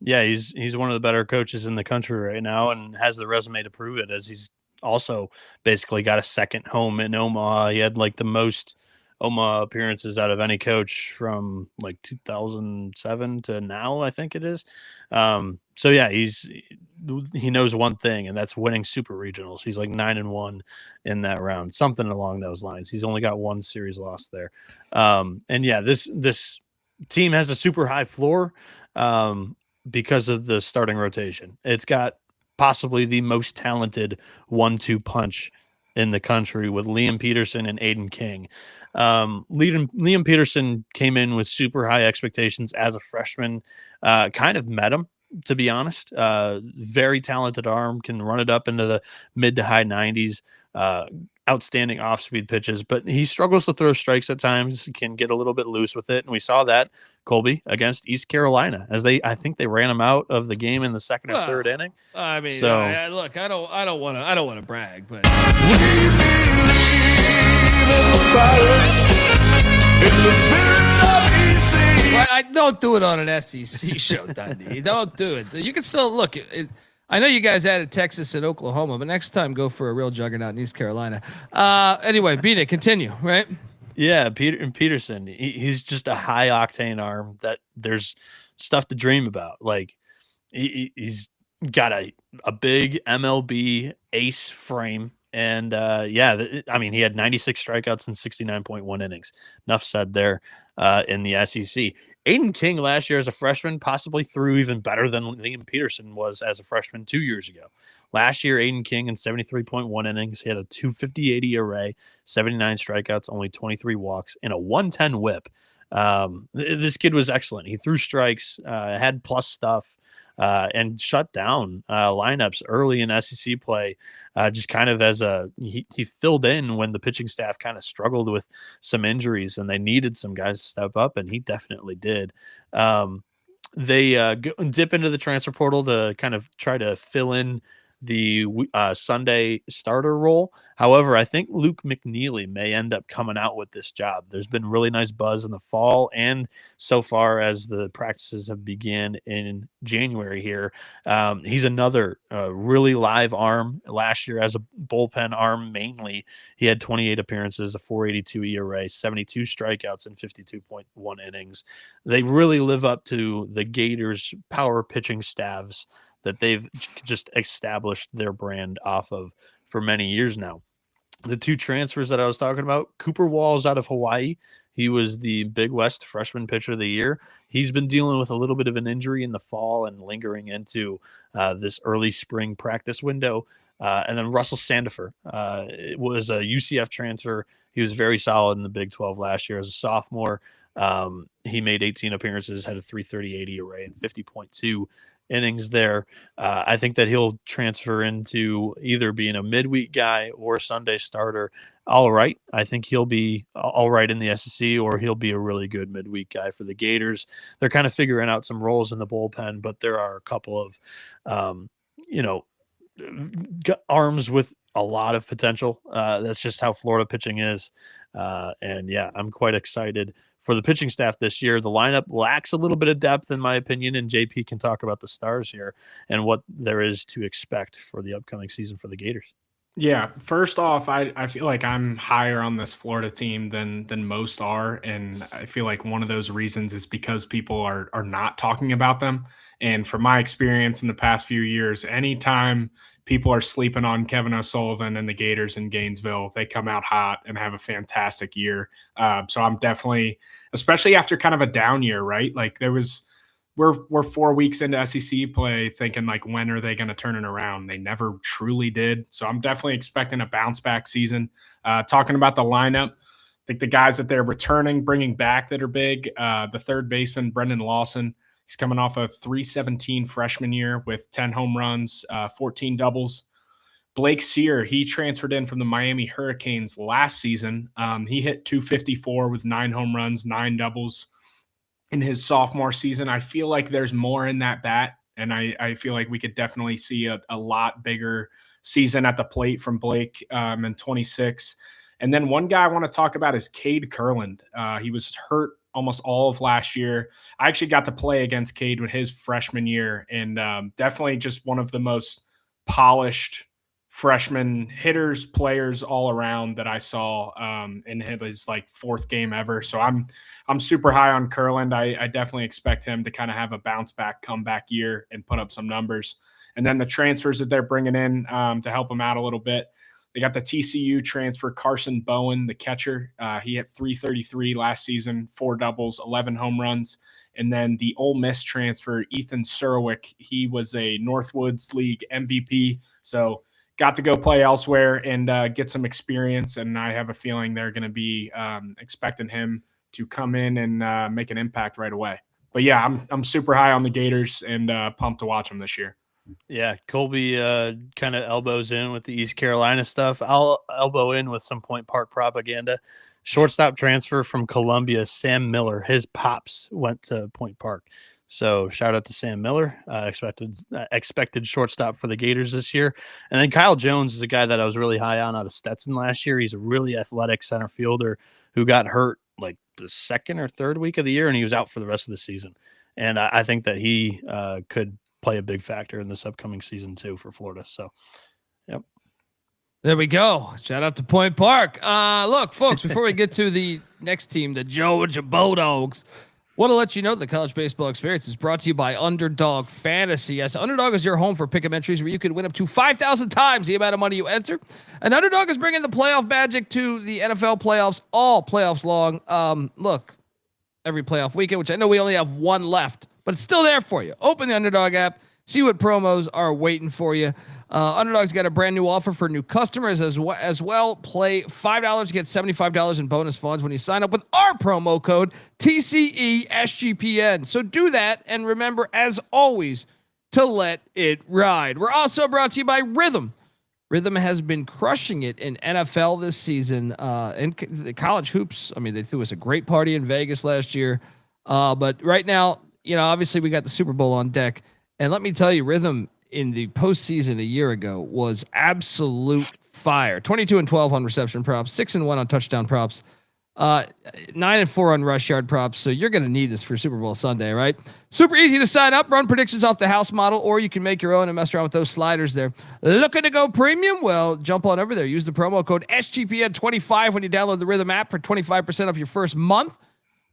yeah, he's one of the better coaches in the country right now and has the resume to prove it, as he's also basically got a second home in Omaha. He had like the most Omaha appearances out of any coach from like 2007 to now, I think it is. So yeah, he knows one thing, and that's winning super regionals. He's like 9-1 in that round, something along those lines. He's only got 1 series loss there. And yeah, this team has a super high floor because of the starting rotation. It's got possibly the most talented 1-2 punch in the country with Liam Peterson and Aiden King. Liam Peterson came in with super high expectations as a freshman, kind of met him, to be honest. Very talented arm, can run it up into the mid to high 90s. Outstanding off-speed pitches, but he struggles to throw strikes at times. He can get a little bit loose with it, and we saw that, Colby, against East Carolina, as I think they ran him out of the game in the second or third inning. I mean, So look, I don't want to brag, but I don't do it on an SEC show, Dundee. Don't do it. You can still look. I know you guys added Texas and Oklahoma, but next time go for a real juggernaut in East Carolina. Anyway, Bieniek, continue, right? yeah, Peterson, he's just a high octane arm that there's stuff to dream about. Like he's got a big MLB ace frame. And I mean, he had 96 strikeouts and 69.1 innings. Enough said there in the SEC. Aiden King last year as a freshman possibly threw even better than Liam Peterson was as a freshman 2 years ago. Last year, Aiden King in 73.1 innings. He had a 258 ERA, 79 strikeouts, only 23 walks, and a 110 whip. This kid was excellent. He threw strikes, had plus stuff. And shut down lineups early in SEC play, just kind of as he filled in when the pitching staff kind of struggled with some injuries and they needed some guys to step up, and he definitely did. They dip into the transfer portal to kind of try to fill in the Sunday starter role. However, I think Luke McNeely may end up coming out with this job. There's been really nice buzz in the fall and so far as the practices have began in January here. He's another really live arm. Last year as a bullpen arm mainly, he had 28 appearances, a 4.82 ERA, 72 strikeouts, and 52.1 innings. They really live up to the Gators' power pitching staffs that they've just established their brand off of for many years now. The two transfers that I was talking about, Cooper Walls out of Hawaii. He was the Big West freshman pitcher of the year. He's been dealing with a little bit of an injury in the fall and lingering into this early spring practice window. And then Russell Sandifer was a UCF transfer. He was very solid in the Big 12 last year as a sophomore. He made 18 appearances, had a 338 ERA and 50.2 innings there. I think that he'll transfer into either being a midweek guy or Sunday starter. All right. I think he'll be all right in the SEC, or he'll be a really good midweek guy for the Gators. They're kind of figuring out some roles in the bullpen, but there are a couple of, arms with a lot of potential. That's just how Florida pitching is. I'm quite excited for the pitching staff this year. The lineup lacks a little bit of depth, in my opinion, and JP can talk about the stars here and what there is to expect for the upcoming season for the Gators. Yeah, first off, I feel like I'm higher on this Florida team than most are, and I feel like one of those reasons is because people are not talking about them. And from my experience in the past few years, anytime people are sleeping on Kevin O'Sullivan and the Gators in Gainesville, they come out hot and have a fantastic year. So I'm definitely, especially after kind of a down year, right? Like we're 4 weeks into SEC play thinking like, when are they going to turn it around? They never truly did. So I'm definitely expecting a bounce back season. Talking about the lineup, I think the guys that they're bringing back that are big, the third baseman, Brendan Lawson, he's coming off a 317 freshman year with 10 home runs, 14 doubles. Blake Sear, he transferred in from the Miami Hurricanes last season. He hit 254 with 9 home runs, 9 doubles in his sophomore season. I feel like there's more in that bat, and I feel like we could definitely see a lot bigger season at the plate from Blake in 26. And then one guy I want to talk about is Cade Kurland. He was hurt almost all of last year. I actually got to play against Cade with his freshman year, and definitely just one of the most polished freshman hitters, players all around that I saw in his like 4th game ever. So I'm super high on Kurland. I definitely expect him to kind of have a bounce back, comeback year and put up some numbers. And then the transfers that they're bringing in to help him out a little bit. They got the TCU transfer, Carson Bowen, the catcher. He hit 333 last season, 4 doubles, 11 home runs. And then the Ole Miss transfer, Ethan Surwick, he was a Northwoods League MVP. So got to go play elsewhere and get some experience. And I have a feeling they're going to be expecting him to come in and make an impact right away. But yeah, I'm super high on the Gators and pumped to watch them this year. Yeah, Colby kind of elbows in with the East Carolina stuff. I'll elbow in with some Point Park propaganda. Shortstop transfer from Columbia, Sam Miller. His pops went to Point Park. So shout out to Sam Miller. Expected shortstop for the Gators this year. And then Kyle Jones is a guy that I was really high on out of Stetson last year. He's a really athletic center fielder who got hurt like the second or third week of the year, and he was out for the rest of the season. And I think that he could play a big factor in this upcoming season too for Florida. So, yep. There we go. Shout out to Point Park. Look, folks, before we get to the next team, the Georgia Bulldogs, want to let you know the college baseball experience is brought to you by Underdog Fantasy. Yes, Underdog is your home for pick'em entries where you can win up to 5,000 times the amount of money you enter. And Underdog is bringing the playoff magic to the NFL playoffs, all playoffs long. Look, every playoff weekend, which I know we only have one left, but it's still there for you. Open the Underdog app, see what promos are waiting for you. Underdog's got a brand new offer for new customers as well. Play $5 to get $75 in bonus funds when you sign up with our promo code TCESGPN. So do that, and remember, as always, to let it ride. We're also brought to you by Rhythm. Rhythm has been crushing it in NFL this season. In the college hoops, I mean, they threw us a great party in Vegas last year. But right now, obviously we got the Super Bowl on deck. And let me tell you, Rhythm in the postseason a year ago was absolute fire. 22-12 on reception props, 6-1 on touchdown props, 9-4 on rush yard props. So you're going to need this for Super Bowl Sunday, right? Super easy to sign up, run predictions off the house model, or you can make your own and mess around with those sliders there. Looking to go premium? Well, jump on over there. Use the promo code SGPN25 when you download the Rhythm app for 25% off your first month.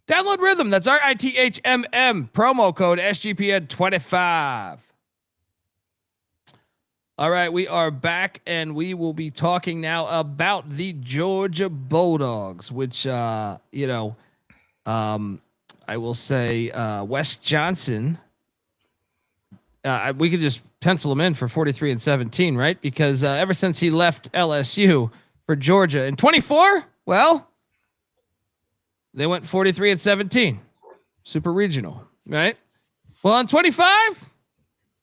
Download Rhythm. That's RITHMM. Promo code SGPN25. All right, we are back, and we will be talking now about the Georgia Bulldogs, which, I will say Wes Johnson, we could just pencil him in for 43-17, right? Because ever since he left LSU for Georgia in 24, well, they went 43-17, super regional, right? Well, on 25,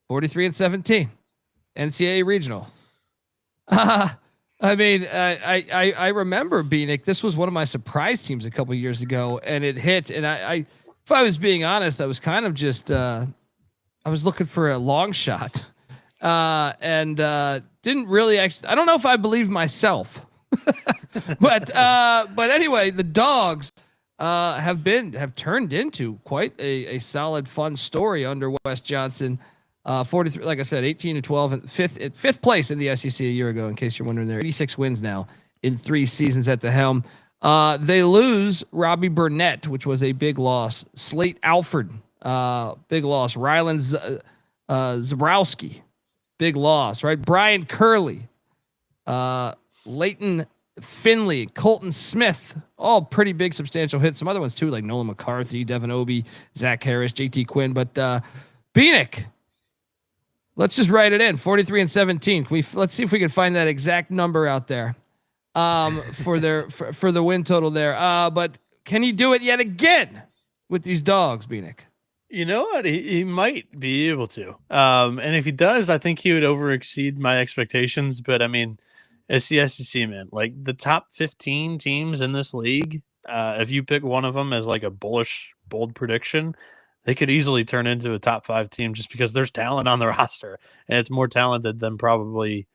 43-17. NCAA regional. I mean, I remember Bieniek. This was one of my surprise teams a couple of years ago, and it hit. And I, if I was being honest, I was kind of just, I was looking for a long shot, and didn't really actually. I don't know if I believe myself, but anyway, the Dogs have turned into quite a solid, fun story under Wes Johnson. 43, like I said, 18-12, and fifth place in the SEC a year ago. In case you're wondering, there 86 wins now in 3 seasons at the helm. They lose Robbie Burnett, which was a big loss. Slate Alford, big loss. Rylan Zabrowski, big loss. Right, Brian Curley, Leighton Finley, Colton Smith, all pretty big, substantial hits. Some other ones too, like Nolan McCarthy, Devin Obie, Zach Harris, JT Quinn. But Bieniek, let's just write it in 43-17. Let's see if we can find that exact number out there for the win total there. But can he do it yet again with these Dogs, Bieniek? You know what? He might be able to. And if he does, I think he would overexceed my expectations. But I mean, it's the SEC, man. Like the top 15 teams in this league, if you pick one of them as like a bullish, bold prediction, they could easily turn into a top 5 team just because there's talent on the roster, and it's more talented than probably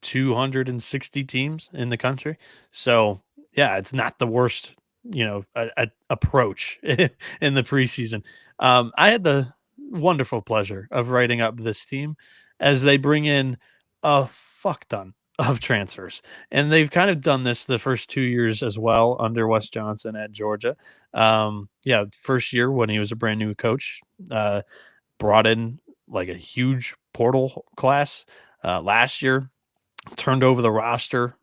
260 teams in the country. So yeah, it's not the worst, approach in the preseason. I had the wonderful pleasure of writing up this team as they bring in a fuck ton of transfers, and they've kind of done this the first 2 years as well under Wes Johnson at Georgia. First year when he was a brand new coach, brought in like a huge portal class. Last year turned over the roster,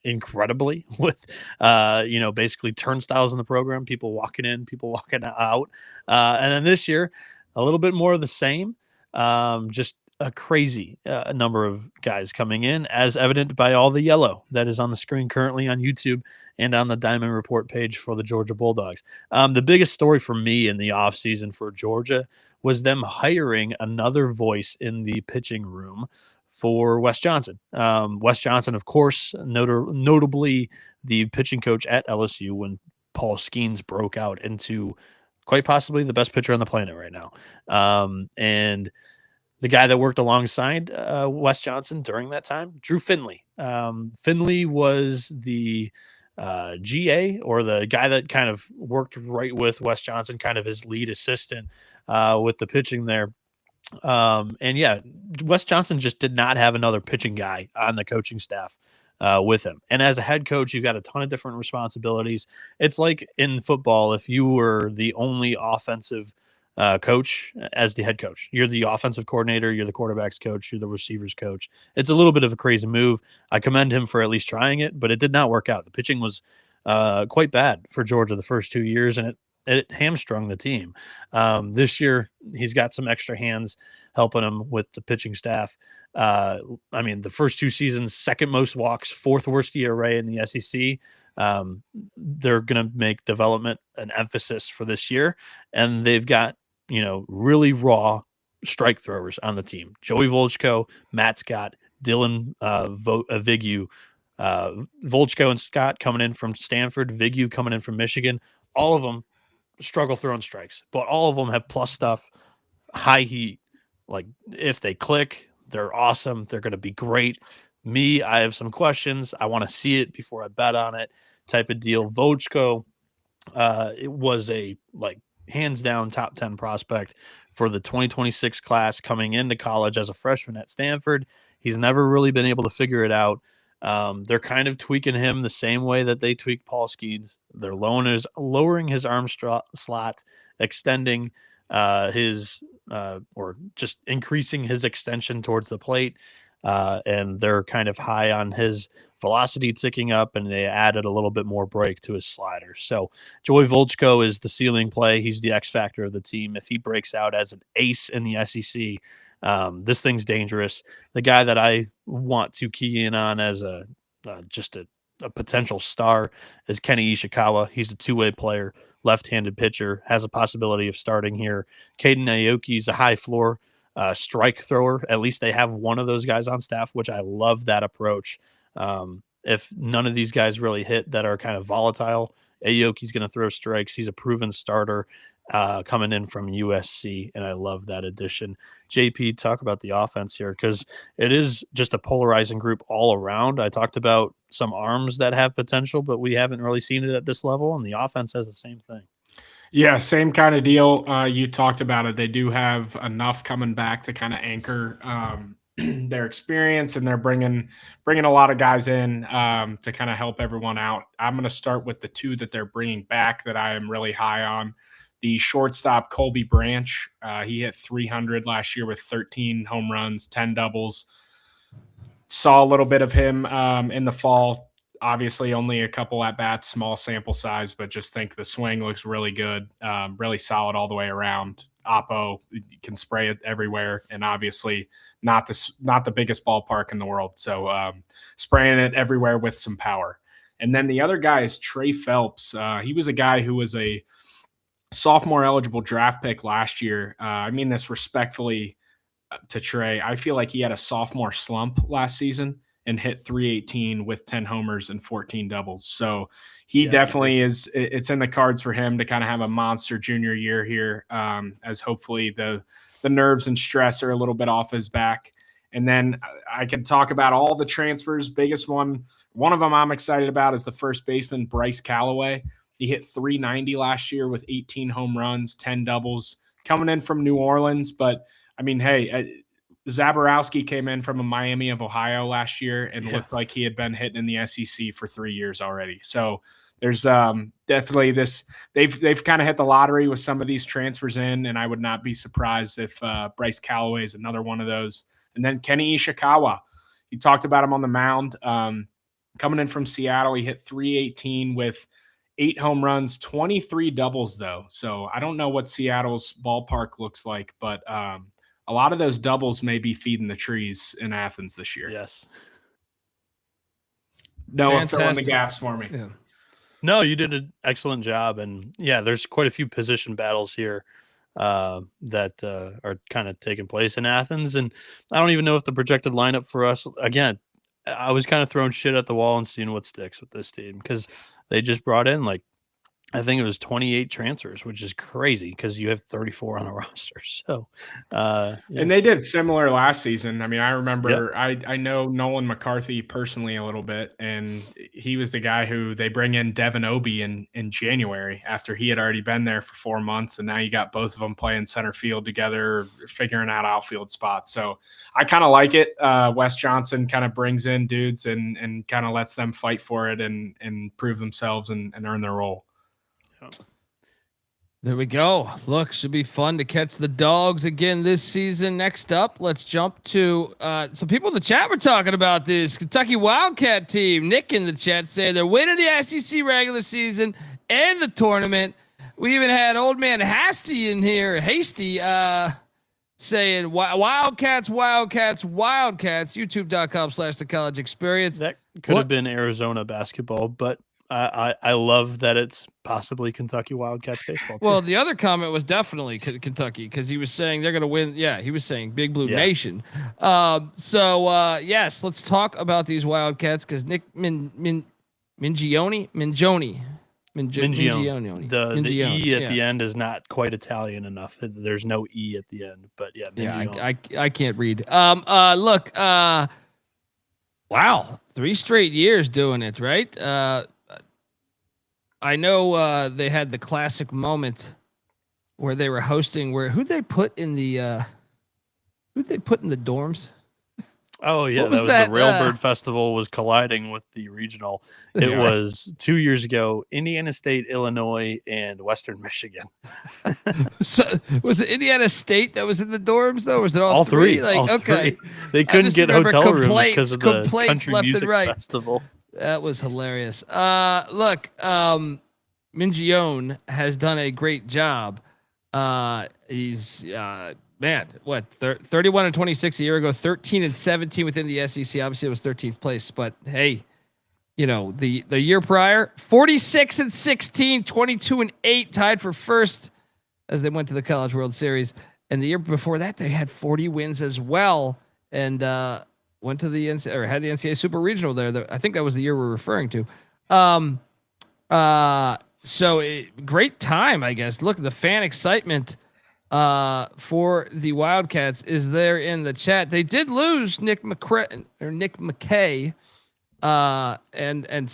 incredibly with, basically turnstiles in the program, people walking in, people walking out. And then this year, a little bit more of the same, just a crazy number of guys coming in, as evident by all the yellow that is on the screen currently on YouTube and on the Diamond Report page for the Georgia Bulldogs. The biggest story for me in the offseason for Georgia was them hiring another voice in the pitching room for Wes Johnson. Wes Johnson, of course, notably the pitching coach at LSU when Paul Skeens broke out into quite possibly the best pitcher on the planet right now. And the guy that worked alongside Wes Johnson during that time, Drew Finley. Finley was the GA, or the guy that kind of worked right with Wes Johnson, kind of his lead assistant with the pitching there. And yeah, Wes Johnson just did not have another pitching guy on the coaching staff with him. And as a head coach, you got a ton of different responsibilities. It's like in football, if you were the only offensive coach as the head coach, you're the offensive coordinator, you're the quarterback's coach, you're the receivers coach. It's a little bit of a crazy move. I commend him for at least trying it, but it did not work out. The pitching was quite bad for Georgia the first 2 years, and it hamstrung the team. This year, he's got some extra hands helping him with the pitching staff. The first 2 seasons, second most walks, fourth worst ERA in the SEC. They're going to make development an emphasis for this year, and they've got really raw strike throwers on the team. Joey Volchko, Matt Scott, Dylan Vigue, Volchko and Scott coming in from Stanford, Vigue coming in from Michigan. All of them struggle throwing strikes, but all of them have plus stuff, high heat. Like, if they click, they're awesome. They're going to be great. Me, I have some questions. I want to see it before I bet on it, type of deal. Volchko, it was a hands down top 10 prospect for the 2026 class coming into college as a freshman at Stanford. He's never really been able to figure it out. They're kind of tweaking him the same way that they tweak Paul Skeens. They're lowering his arm slot, extending or just increasing his extension towards the plate. And they're kind of high on his velocity ticking up, and they added a little bit more break to his slider. So Joey Volchko is the ceiling play. He's the X factor of the team. If he breaks out as an ace in the SEC, this thing's dangerous. The guy that I want to key in on as a potential star is Kenny Ishikawa. He's a two-way player, left-handed pitcher, has a possibility of starting here. Caden Aoki is a high floor strike thrower. At least they have one of those guys on staff, which I love that approach. If none of these guys really hit that are kind of volatile, Aoki's going to throw strikes. He's a proven starter coming in from USC, and I love that addition. JP, talk about the offense here, because it is just a polarizing group all around. I talked about some arms that have potential, but we haven't really seen it at this level, and the offense has the same thing. Yeah, same kind of deal. You talked about it. They do have enough coming back to kind of anchor their experience, and they're bringing a lot of guys in to kind of help everyone out. I'm going to start with the two that they're bringing back that I am really high on. The shortstop, Colby Branch. He hit 300 last year with 13 home runs, 10 doubles. Saw a little bit of him in the fall. Obviously, only a couple at bats, small sample size, but just think the swing looks really good, really solid all the way around. Oppo can spray it everywhere, and obviously not the biggest ballpark in the world, so spraying it everywhere with some power. And then the other guy is Trey Phelps. He was a guy who was a sophomore eligible draft pick last year. I mean this respectfully to Trey. I feel like he had a sophomore slump last season and hit 318 with 10 homers and 14 doubles. So he definitely is. It's in the cards for him to kind of have a monster junior year here, as hopefully the nerves and stress are a little bit off his back. And then I can talk about all the transfers. Biggest one of them I'm excited about is the first baseman, Bryce Callaway. He hit 390 last year with 18 home runs, 10 doubles, coming in from New Orleans. But I mean, hey, Zaborowski came in from Miami of Ohio last year and looked like he had been hitting in the SEC for 3 years already. So there's definitely this. They've kind of hit the lottery with some of these transfers in, and I would not be surprised if Bryce Callaway is another one of those. And then Kenny Ishikawa, You talked about him on the mound. Coming in from Seattle, he hit .318 with 8 home runs, 23 doubles, though. So I don't know what Seattle's ballpark looks like, but a lot of those doubles may be feeding the trees in Athens this year. Yes. Noah, fill in the gaps for me. Yeah. No, you did an excellent job. And yeah, there's quite a few position battles here that are kind of taking place in Athens. And I don't even know if the projected lineup for us, again, I was kind of throwing shit at the wall and seeing what sticks with this team because they just brought in I think it was 28 transfers, which is crazy because you have 34 on a roster. So, yeah. And they did similar last season. I mean, I remember I know Nolan McCarthy personally a little bit, and he was the guy who they bring in Devin Obie in January after he had already been there for 4 months. And now you got both of them playing center field together, figuring out outfield spots. So I kind of like it. Wes Johnson kind of brings in dudes and kind of lets them fight for it and prove themselves and earn their role. There we go. Look, should be fun to catch the dogs again this season. Next up, let's jump to some people in the chat were talking about this Kentucky Wildcat team. Nick in the chat saying they're winning the SEC regular season and the tournament. We even had old man Hasty in here, saying Wildcats, YouTube.com/the college experience. That could have been Arizona basketball, but I love that it's possibly Kentucky Wildcats baseball. Well, the other comment was definitely Kentucky because he was saying they're going to win. Yeah, he was saying Big Blue Nation. Yes, let's talk about these Wildcats because Nick Mingione. The E at the end is not quite Italian enough. There's no E at the end, but I can't read. Look, wow, 3 straight years doing it, right? I know they had the classic moment where they were hosting. Who'd they put in the dorms? Oh yeah, that was the Railbird Festival was colliding with the regional. It was 2 years ago. Indiana State, Illinois, and Western Michigan. So was it Indiana State that was in the dorms though? Or was it all three? Like all okay, three. They couldn't get hotel rooms because of the country left music and right. festival. That was hilarious. Look, Mingione has done a great job. He's 31-26 a year ago, 13-17 within the SEC. Obviously, it was 13th place, but hey, the year prior, 46-16, 22-8, tied for first as they went to the College World Series. And the year before that, they had 40 wins as well, and went to the had the NCAA Super Regional there. I think that was the year we're referring to. Great time, I guess. Look, the fan excitement for the Wildcats is there in the chat. They did lose Nick McKay, and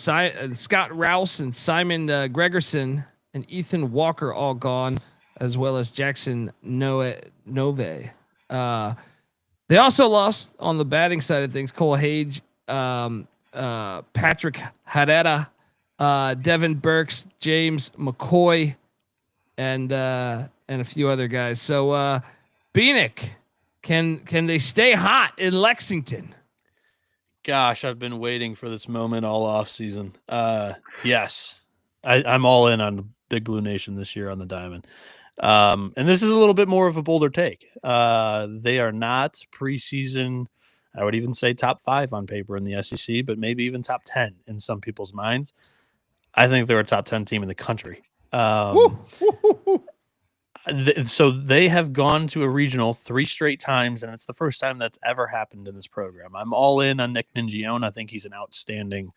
Scott Rouse and Simon Gregerson and Ethan Walker all gone, as well as Jackson Nove. They also lost on the batting side of things. Cole Hage, Patrick Herrera, Devin Burks, James McCoy, and a few other guys. So Bieniek, can they stay hot in Lexington? Gosh, I've been waiting for this moment all off season. Yes, I'm all in on the Big Blue Nation this year on the Diamond. And this is a little bit more of a bolder take. They are not preseason. I would even say top 5 on paper in the SEC, but maybe even top 10 in some people's minds. I think they're a top 10 team in the country. So they have gone to a regional 3 straight times, and it's the first time that's ever happened in this program. I'm all in on Nick Mingione. I think he's an outstanding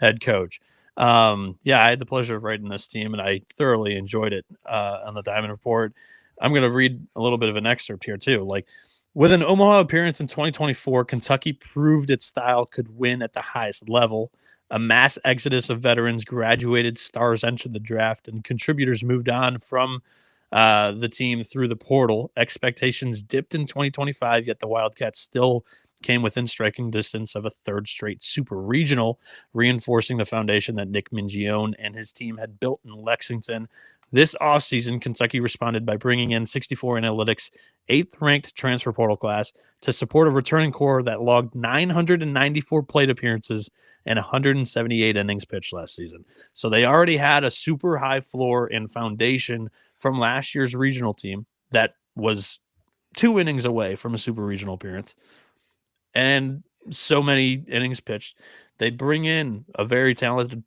head coach. I had the pleasure of writing this team, and I thoroughly enjoyed it on the Diamond Report. I'm going to read a little bit of an excerpt here too. Like, with an Omaha appearance in 2024, Kentucky proved its style could win at the highest level. A mass exodus of veterans graduated, stars entered the draft, and contributors moved on from the team through the portal. Expectations dipped in 2025, yet the Wildcats still came within striking distance of a 3rd straight super regional, reinforcing the foundation that Nick Mingione and his team had built in Lexington. This offseason, Kentucky responded by bringing in 64 Analytics, 8th-ranked transfer portal class to support a returning core that logged 994 plate appearances and 178 innings pitched last season. So they already had a super high floor and foundation from last year's regional team that was 2 innings away from a super regional appearance and so many innings pitched. They bring in a very talented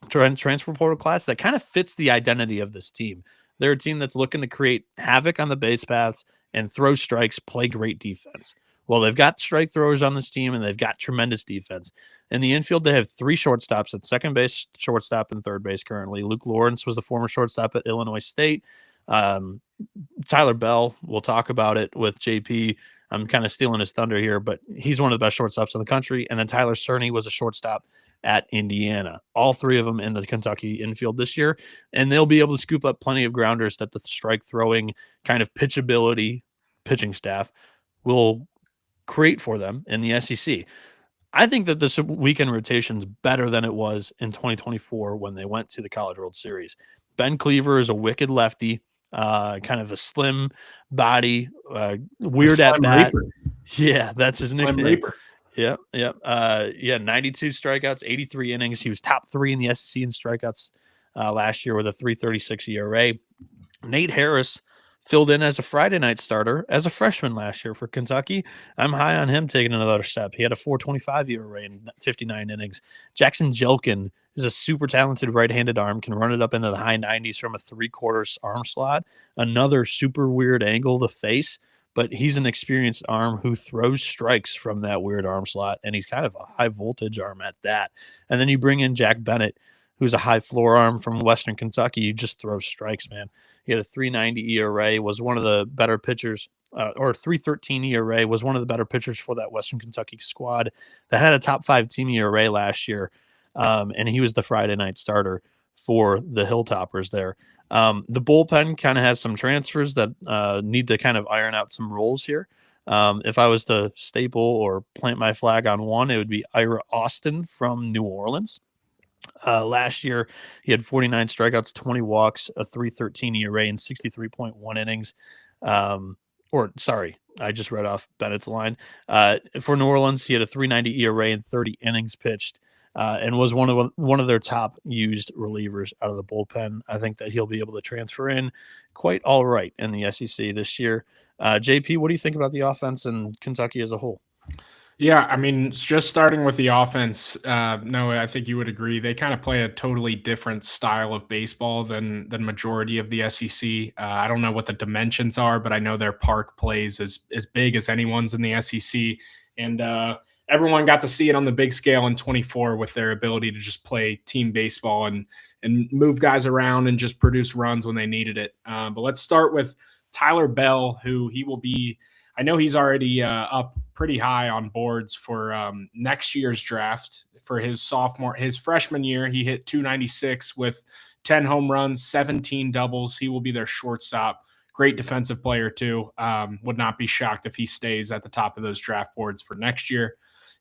transfer portal class that kind of fits the identity of this team. They're a team that's looking to create havoc on the base paths and throw strikes, play great defense. Well, they've got strike throwers on this team, and they've got tremendous defense. In the infield, they have 3 shortstops at second base, shortstop, and third base currently. Luke Lawrence was the former shortstop at Illinois State. Tyler Bell, we'll talk about it with JP. I'm kind of stealing his thunder here, but he's one of the best shortstops in the country. And then Tyler Cerny was a shortstop at Indiana. All 3 of them in the Kentucky infield this year, and they'll be able to scoop up plenty of grounders that the strike throwing kind of pitchability pitching staff will create for them in the SEC. I think that this weekend rotation is better than it was in 2024 when they went to the College World Series. Ben Cleaver is a wicked lefty, kind of a slim body, weird at bat. Yeah, that's his nickname. Reaper. Yep. 92 strikeouts, 83 innings. He was top 3 in the SEC in strikeouts last year with a 3.36 ERA. Nate Harris filled in as a Friday night starter as a freshman last year for Kentucky. I'm high on him taking another step. He had a 4.25 ERA in 59 innings. Jackson Jelkin is a super talented right-handed arm, can run it up into the high 90s from a 3/4 arm slot. Another super weird angle to face, but he's an experienced arm who throws strikes from that weird arm slot, and he's kind of a high-voltage arm at that. And then you bring in Jack Bennett, who's a high-floor arm from Western Kentucky. You just throw strikes, man. He had a 3.90 ERA, was one of the better pitchers, or 3.13 ERA, was one of the better pitchers for that Western Kentucky squad that had a top 5 team ERA last year, and he was the Friday night starter for the Hilltoppers there. The bullpen kind of has some transfers that need to kind of iron out some roles here. If I was to staple or plant my flag on one, it would be Ira Austin from New Orleans. Last year, he had 49 strikeouts, 20 walks, a 3.13 ERA, and 63.1 innings. I just read off Bennett's line. For New Orleans, he had a 3.90 ERA and 30 innings pitched. And was one of their top used relievers out of the bullpen. I think that he'll be able to transfer in quite all right in the SEC this year. JP, what do you think about the offense and Kentucky as a whole? Yeah, I mean, just starting with the offense, no, I think you would agree. They kind of play a totally different style of baseball than majority of the SEC. I don't know what the dimensions are, but I know their park plays as big as anyone's in the SEC. And everyone got to see it on the big scale in 24 with their ability to just play team baseball and move guys around and just produce runs when they needed it. But let's start with Tyler Bell, who he will be – I know he's already up pretty high on boards for next year's draft. For his freshman year, he hit 296 with 10 home runs, 17 doubles. He will be their shortstop. Great defensive player too. Would not be shocked if he stays at the top of those draft boards for next year.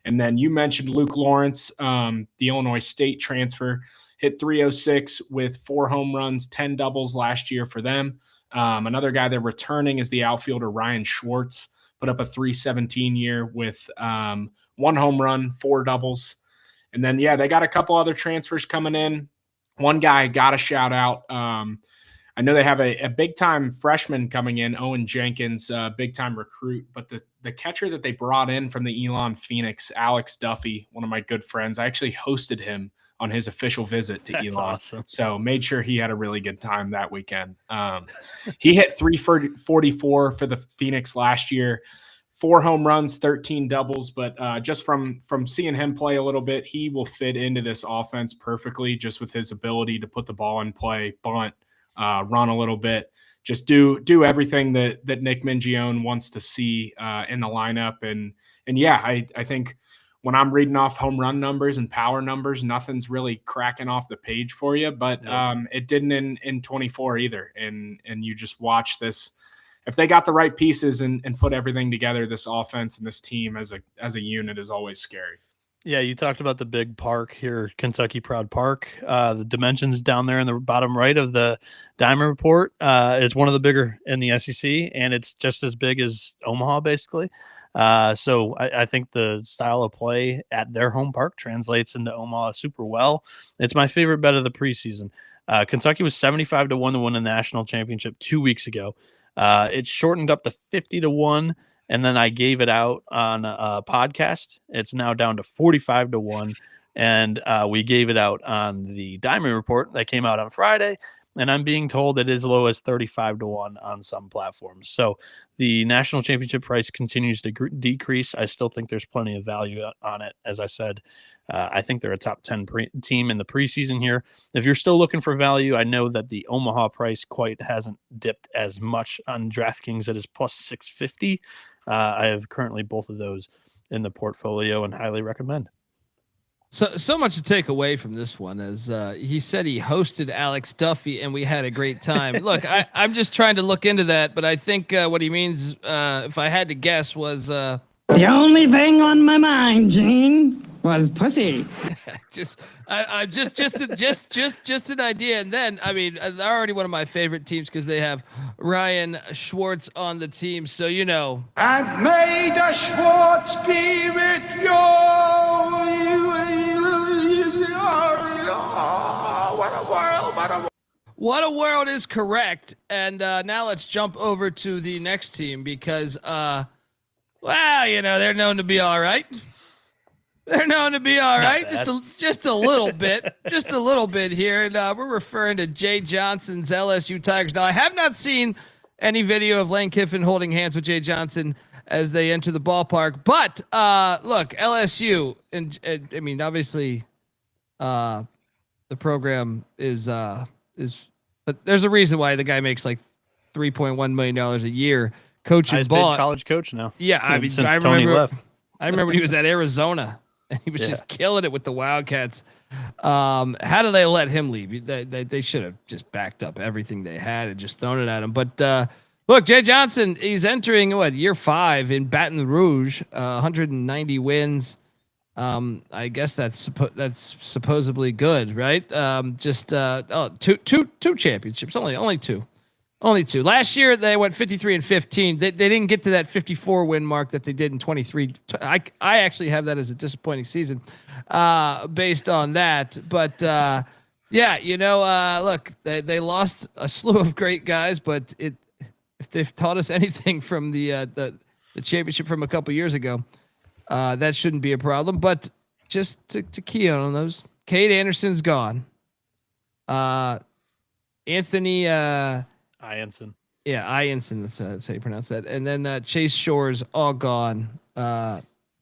And then you mentioned Luke Lawrence, the Illinois State transfer, hit 306 with 4 home runs, 10 doubles last year for them. Another guy they're returning is the outfielder Ryan Schwartz, put up a 3.17 year with 1 home run, 4 doubles. And then, they got a couple other transfers coming in. One guy I got to shout out. I know they have a big-time freshman coming in, Owen Jenkins, big-time recruit. But the catcher that they brought in from the Elon Phoenix, Alex Duffy, one of my good friends, I actually hosted him on his official visit to Elon. Awesome. So made sure he had a really good time that weekend. He hit 344 for the Phoenix last year, 4 home runs, 13 doubles. But just from seeing him play a little bit, he will fit into this offense perfectly just with his ability to put the ball in play, bunt, run a little bit, just do everything that Nick Mingione wants to see in the lineup. And I think when I'm reading off home run numbers and power numbers, nothing's really cracking off the page for you, but it didn't in 24 either. And you just watch this. If they got the right pieces and put everything together, this offense and this team as a unit is always scary. Yeah, you talked about the big park here, Kentucky Proud Park. The dimensions down there in the bottom right of the Diamond Report is one of the bigger in the SEC, and it's just as big as Omaha, basically. So I think the style of play at their home park translates into Omaha super well. It's my favorite bet of the preseason. Kentucky was 75 to 1 to win the national championship 2 weeks ago. It shortened up to 50 to 1. And then I gave it out on a podcast. It's now down to 45 to 1. And we gave it out on the Diamond Report that came out on Friday. And I'm being told it is as low as 35 to 1 on some platforms. So the national championship price continues to decrease. I still think there's plenty of value on it. As I said, I think they're a top 10 team in the preseason here. If you're still looking for value, I know that the Omaha price quite hasn't dipped as much on DraftKings. It is plus 650. I have currently both of those in the portfolio and highly recommend. So much to take away from this one, as he said he hosted Alex Duffy and we had a great time. Look, I'm just trying to look into that, but I think what he means, if I had to guess, was the only thing on my mind, Gene, was pussy. just an idea. And then, I mean, they're already one of my favorite teams because they have Ryan Schwartz on the team. So, you know. And may the Schwartz be with you. What a world. What a world is correct. And now let's jump over to the next team because, well, you know, they're known to be all right. They're known to be all right, just a little bit here, and we're referring to Jay Johnson's LSU Tigers. Now, I have not seen any video of Lane Kiffin holding hands with Jay Johnson as they enter the ballpark, but look, LSU, and I mean, obviously, the program is, but there's a reason why the guy makes like $3.1 million a year coaching ball. College coach now. Yeah, I mean, since Tony left. I remember when he was at Arizona. And he was just killing it with the Wildcats. How do they let him leave? They should have just backed up everything they had and just thrown it at him. But look, Jay Johnson, he's entering year 5 in Baton Rouge, 190 wins. I guess that's supposedly good, right? Two championships, only two. Only 2. Last year they went 53-15. They didn't get to that 54 win mark that they did in 23. I actually have that as a disappointing season, based on that. But yeah, you know, look, they lost a slew of great guys, but if they've taught us anything from the championship from a couple years ago, that shouldn't be a problem. But just to key on those, Cade Anderson's gone. Anthony. Ianson. Yeah, Ianson. That's how you pronounce that. And then Chase Shore's all gone.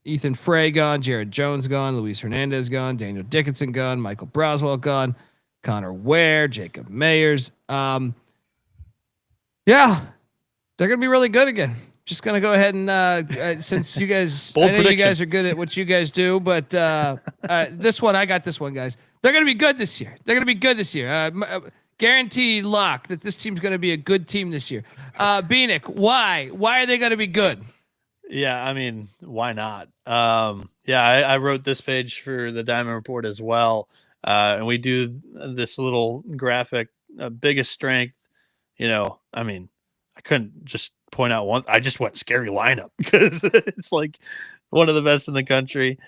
Ethan Frey gone. Jared Jones gone. Luis Hernandez gone. Daniel Dickinson gone. Michael Braswell gone. Connor Ware. Jacob Mayers. Yeah, they're gonna be really good again. Just gonna go ahead and since you guys, I know you guys are good at what you guys do, but this one, I got this one, guys. They're gonna be good this year. Guaranteed lock that this team's going to be a good team this year. Bieniek, why are they going to be good? Yeah, I mean, why not? Yeah, I wrote this page for the Diamond Report as well, and we do this little graphic, biggest strength. You know, I mean, I couldn't just point out one. I just went scary lineup because it's like one of the best in the country.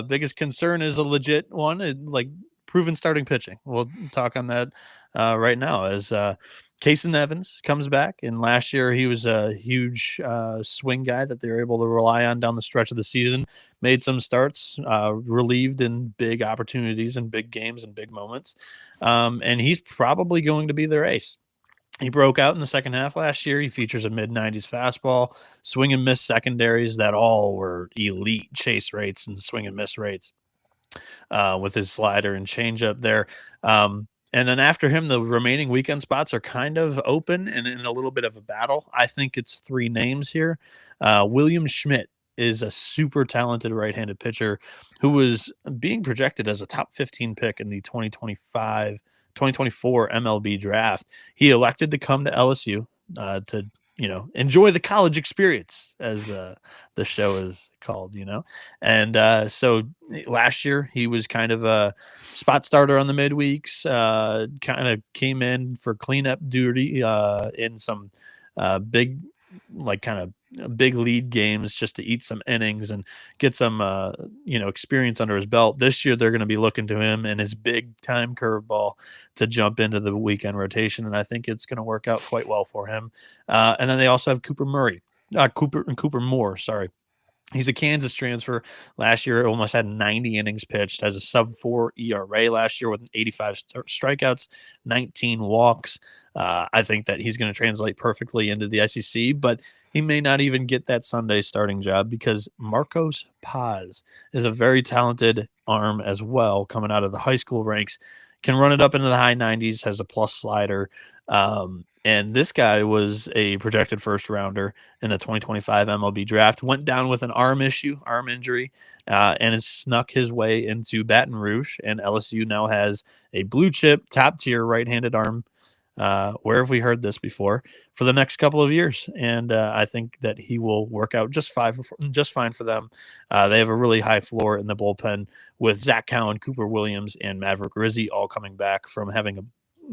Biggest concern is a legit one, like proven starting pitching. We'll talk on that right now as Kason Evans comes back. And last year he was a huge swing guy that they were able to rely on down the stretch of the season, made some starts, relieved in big opportunities and big games and big moments. And he's probably going to be their ace. He broke out in the second half last year. He features a mid-90s fastball, swing and miss secondaries that all were elite chase rates and swing and miss rates, with his slider and changeup there. And then after him, the remaining weekend spots are kind of open and in a little bit of a battle. I think it's 3 names here. William Schmidt is a super talented right-handed pitcher who was being projected as a top 15 pick in the 2024 MLB draft. He elected to come to LSU to enjoy the college experience, as the show is called, And so last year he was kind of a spot starter on the midweeks, kind of came in for cleanup duty in some big, kind of big lead games just to eat some innings and get some, experience under his belt. This year they're going to be looking to him and his big time curveball to jump into the weekend rotation, and I think it's going to work out quite well for him. And then they also have Cooper Moore. Sorry. He's a Kansas transfer. Last year, almost had 90 innings pitched, has a sub-4 ERA last year with 85 strikeouts, 19 walks. I think that he's going to translate perfectly into the SEC, but he may not even get that Sunday starting job because Marcos Paz is a very talented arm as well, coming out of the high school ranks, can run it up into the high 90s, has a plus slider. And this guy was a projected first rounder in the 2025 MLB draft, went down with an arm injury, and has snuck his way into Baton Rouge. And LSU now has a blue chip, top tier right-handed arm. Where have we heard this before? For the next couple of years. And I think that he will work out just fine for them. They have a really high floor in the bullpen with Zach Cowan, Cooper Williams, and Maverick Rizzi all coming back from having a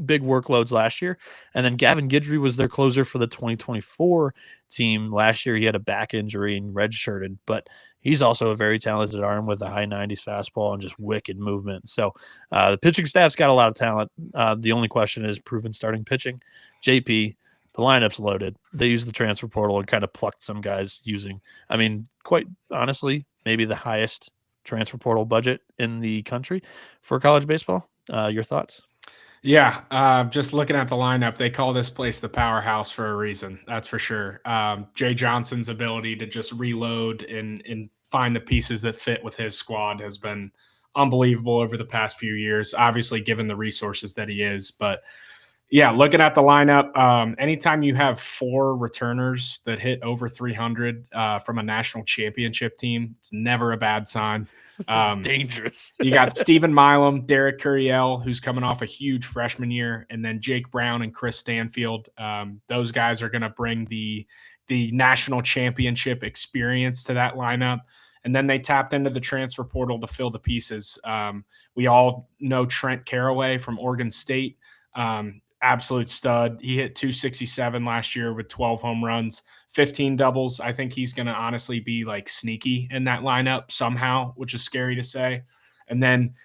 big workloads last year. And then Gavin Guidry was their closer for the 2024 team. Last year he had a back injury and redshirted, but he's also a very talented arm with a high 90s fastball and just wicked movement. So the pitching staff's got a lot of talent. The only question is proven starting pitching. JP, the lineup's loaded. They used the transfer portal and kind of plucked some guys quite honestly, maybe the highest transfer portal budget in the country for college baseball. Your thoughts? Yeah, just looking at the lineup, they call this place the powerhouse for a reason. That's for sure. Jay Johnson's ability to just reload and find the pieces that fit with his squad has been unbelievable over the past few years, obviously given the resources that he is. But yeah, looking at the lineup, anytime you have 4 returners that hit over 300 from a national championship team, it's never a bad sign. It's dangerous. You got Stephen Milam, Derek Curiel, who's coming off a huge freshman year, and then Jake Brown and Chris Stanfield. Those guys are going to bring the national championship experience to that lineup. And then they tapped into the transfer portal to fill the pieces. We all know Trent Caraway from Oregon State. Absolute stud. He hit 267 last year with 12 home runs, 15 doubles. I think he's going to honestly be like sneaky in that lineup somehow, which is scary to say. And then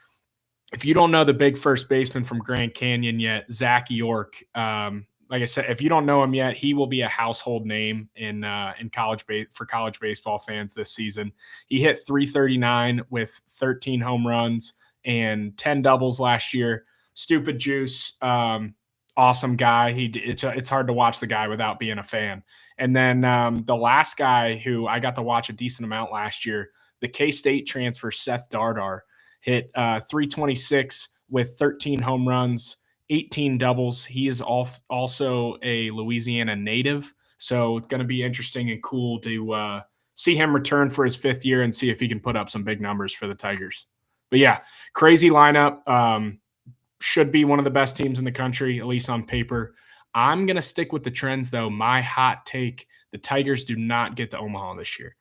if you don't know the big first baseman from Grand Canyon yet, Zach York, like I said, if you don't know him yet, he will be a household name in for college baseball fans this season. He hit 339 with 13 home runs and 10 doubles last year. Stupid juice. Awesome guy. It's hard to watch the guy without being a fan. And then the last guy who I got to watch a decent amount last year, the K-State transfer Seth Dardar, hit 326 with 13 home runs, 18 doubles. He is also a Louisiana native, so it's going to be interesting and cool to see him return for his 5th year and see if he can put up some big numbers for the Tigers. But yeah, crazy lineup. Should be one of the best teams in the country, at least on paper. I'm going to stick with the trends, though. My hot take, the Tigers do not get to Omaha this year.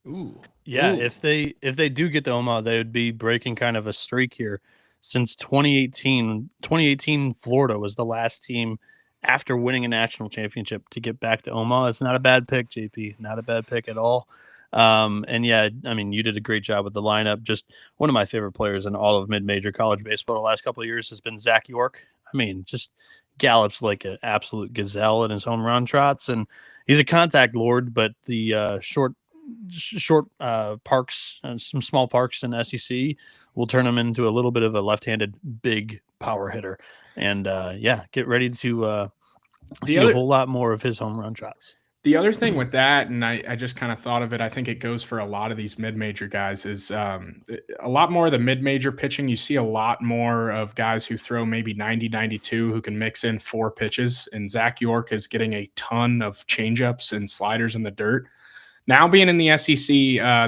Ooh. Yeah, Ooh. if they do get to Omaha, they would be breaking kind of a streak here. Since 2018, Florida was the last team after winning a national championship to get back to Omaha. It's not a bad pick, JP. Not a bad pick at all. And yeah, you did a great job with the lineup. Just one of my favorite players in all of mid-major college baseball the last couple of years has been Zach York. Just gallops like an absolute gazelle in his home run trots, and he's a contact lord. But the short parks and some small parks in SEC will turn him into a little bit of a left-handed big power hitter. And get ready to see a whole lot more of his home run trots. The other thing with that, and I just kind of thought of it, I think it goes for a lot of these mid-major guys, is a lot more of the mid-major pitching. You see a lot more of guys who throw maybe 90, 92 who can mix in 4 pitches. And Zach York is getting a ton of changeups and sliders in the dirt. Now being in the SEC,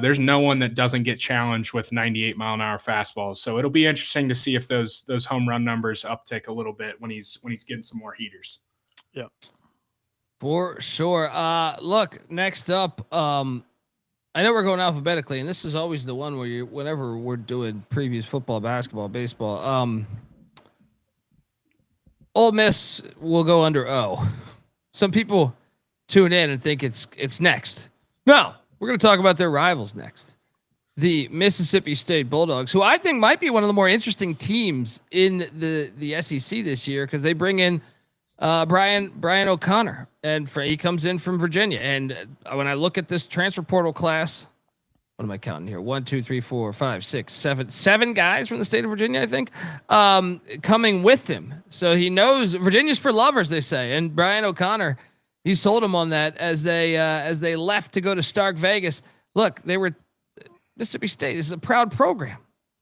there's no one that doesn't get challenged with 98-mile-an-hour fastballs. So it'll be interesting to see if those home run numbers uptick a little bit when he's getting some more heaters. Yeah. For sure. Look, next up, I know we're going alphabetically, and this is always the one where whenever we're doing previews, football, basketball, baseball, Ole Miss will go under O. Some people tune in and think it's next. No, we're going to talk about their rivals next. The Mississippi State Bulldogs, who I think might be one of the more interesting teams in the SEC this year, because they bring in Brian O'Connor, and he comes in from Virginia. And when I look at this transfer portal class, what am I counting here? 1, 2, 3, 4, 5, 6, 7 guys from the state of Virginia, I think, coming with him. So he knows Virginia's for lovers, they say. And Brian O'Connor, he sold him on that as they left to go to Stark Vegas. Look, they were Mississippi State. This is a proud program.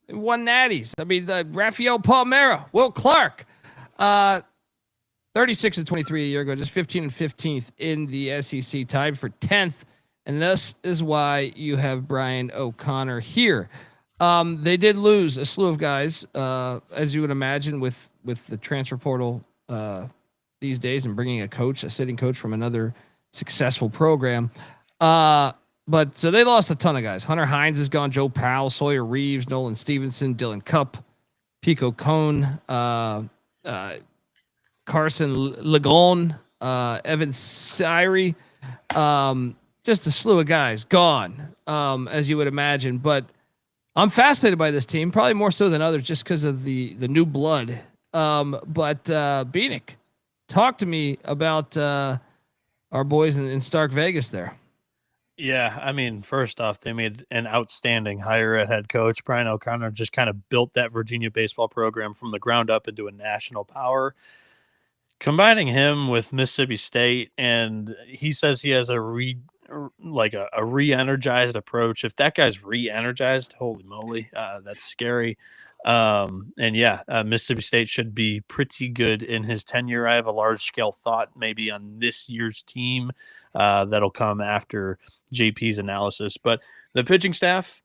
They won natties. I mean, Rafael Palmeiro, Will Clark, 36-23 a year ago, just 15 and 15th in the SEC, tied for 10th. And this is why you have Brian O'Connor here. They did lose a slew of guys, as you would imagine, with the transfer portal these days, and bringing a sitting coach from another successful program. But so they lost a ton of guys. Hunter Hines is gone. Joe Powell, Sawyer Reeves, Nolan Stevenson, Dylan Cupp, Pico Cone, Carson Lagon, Evan Syrie, just a slew of guys gone, as you would imagine. But I'm fascinated by this team, probably more so than others, just because of the new blood. But Bieniek, talk to me about our boys in Stark Vegas there. Yeah, I mean, first off, they made an outstanding hire at head coach. Brian O'Connor just kind of built that Virginia baseball program from the ground up into a national power. Combining him with Mississippi State, and he says he has a re-energized approach. If that guy's re-energized, holy moly, that's scary. Mississippi State should be pretty good in his tenure. I have a large-scale thought maybe on this year's team that'll come after JP's analysis. But the pitching staff,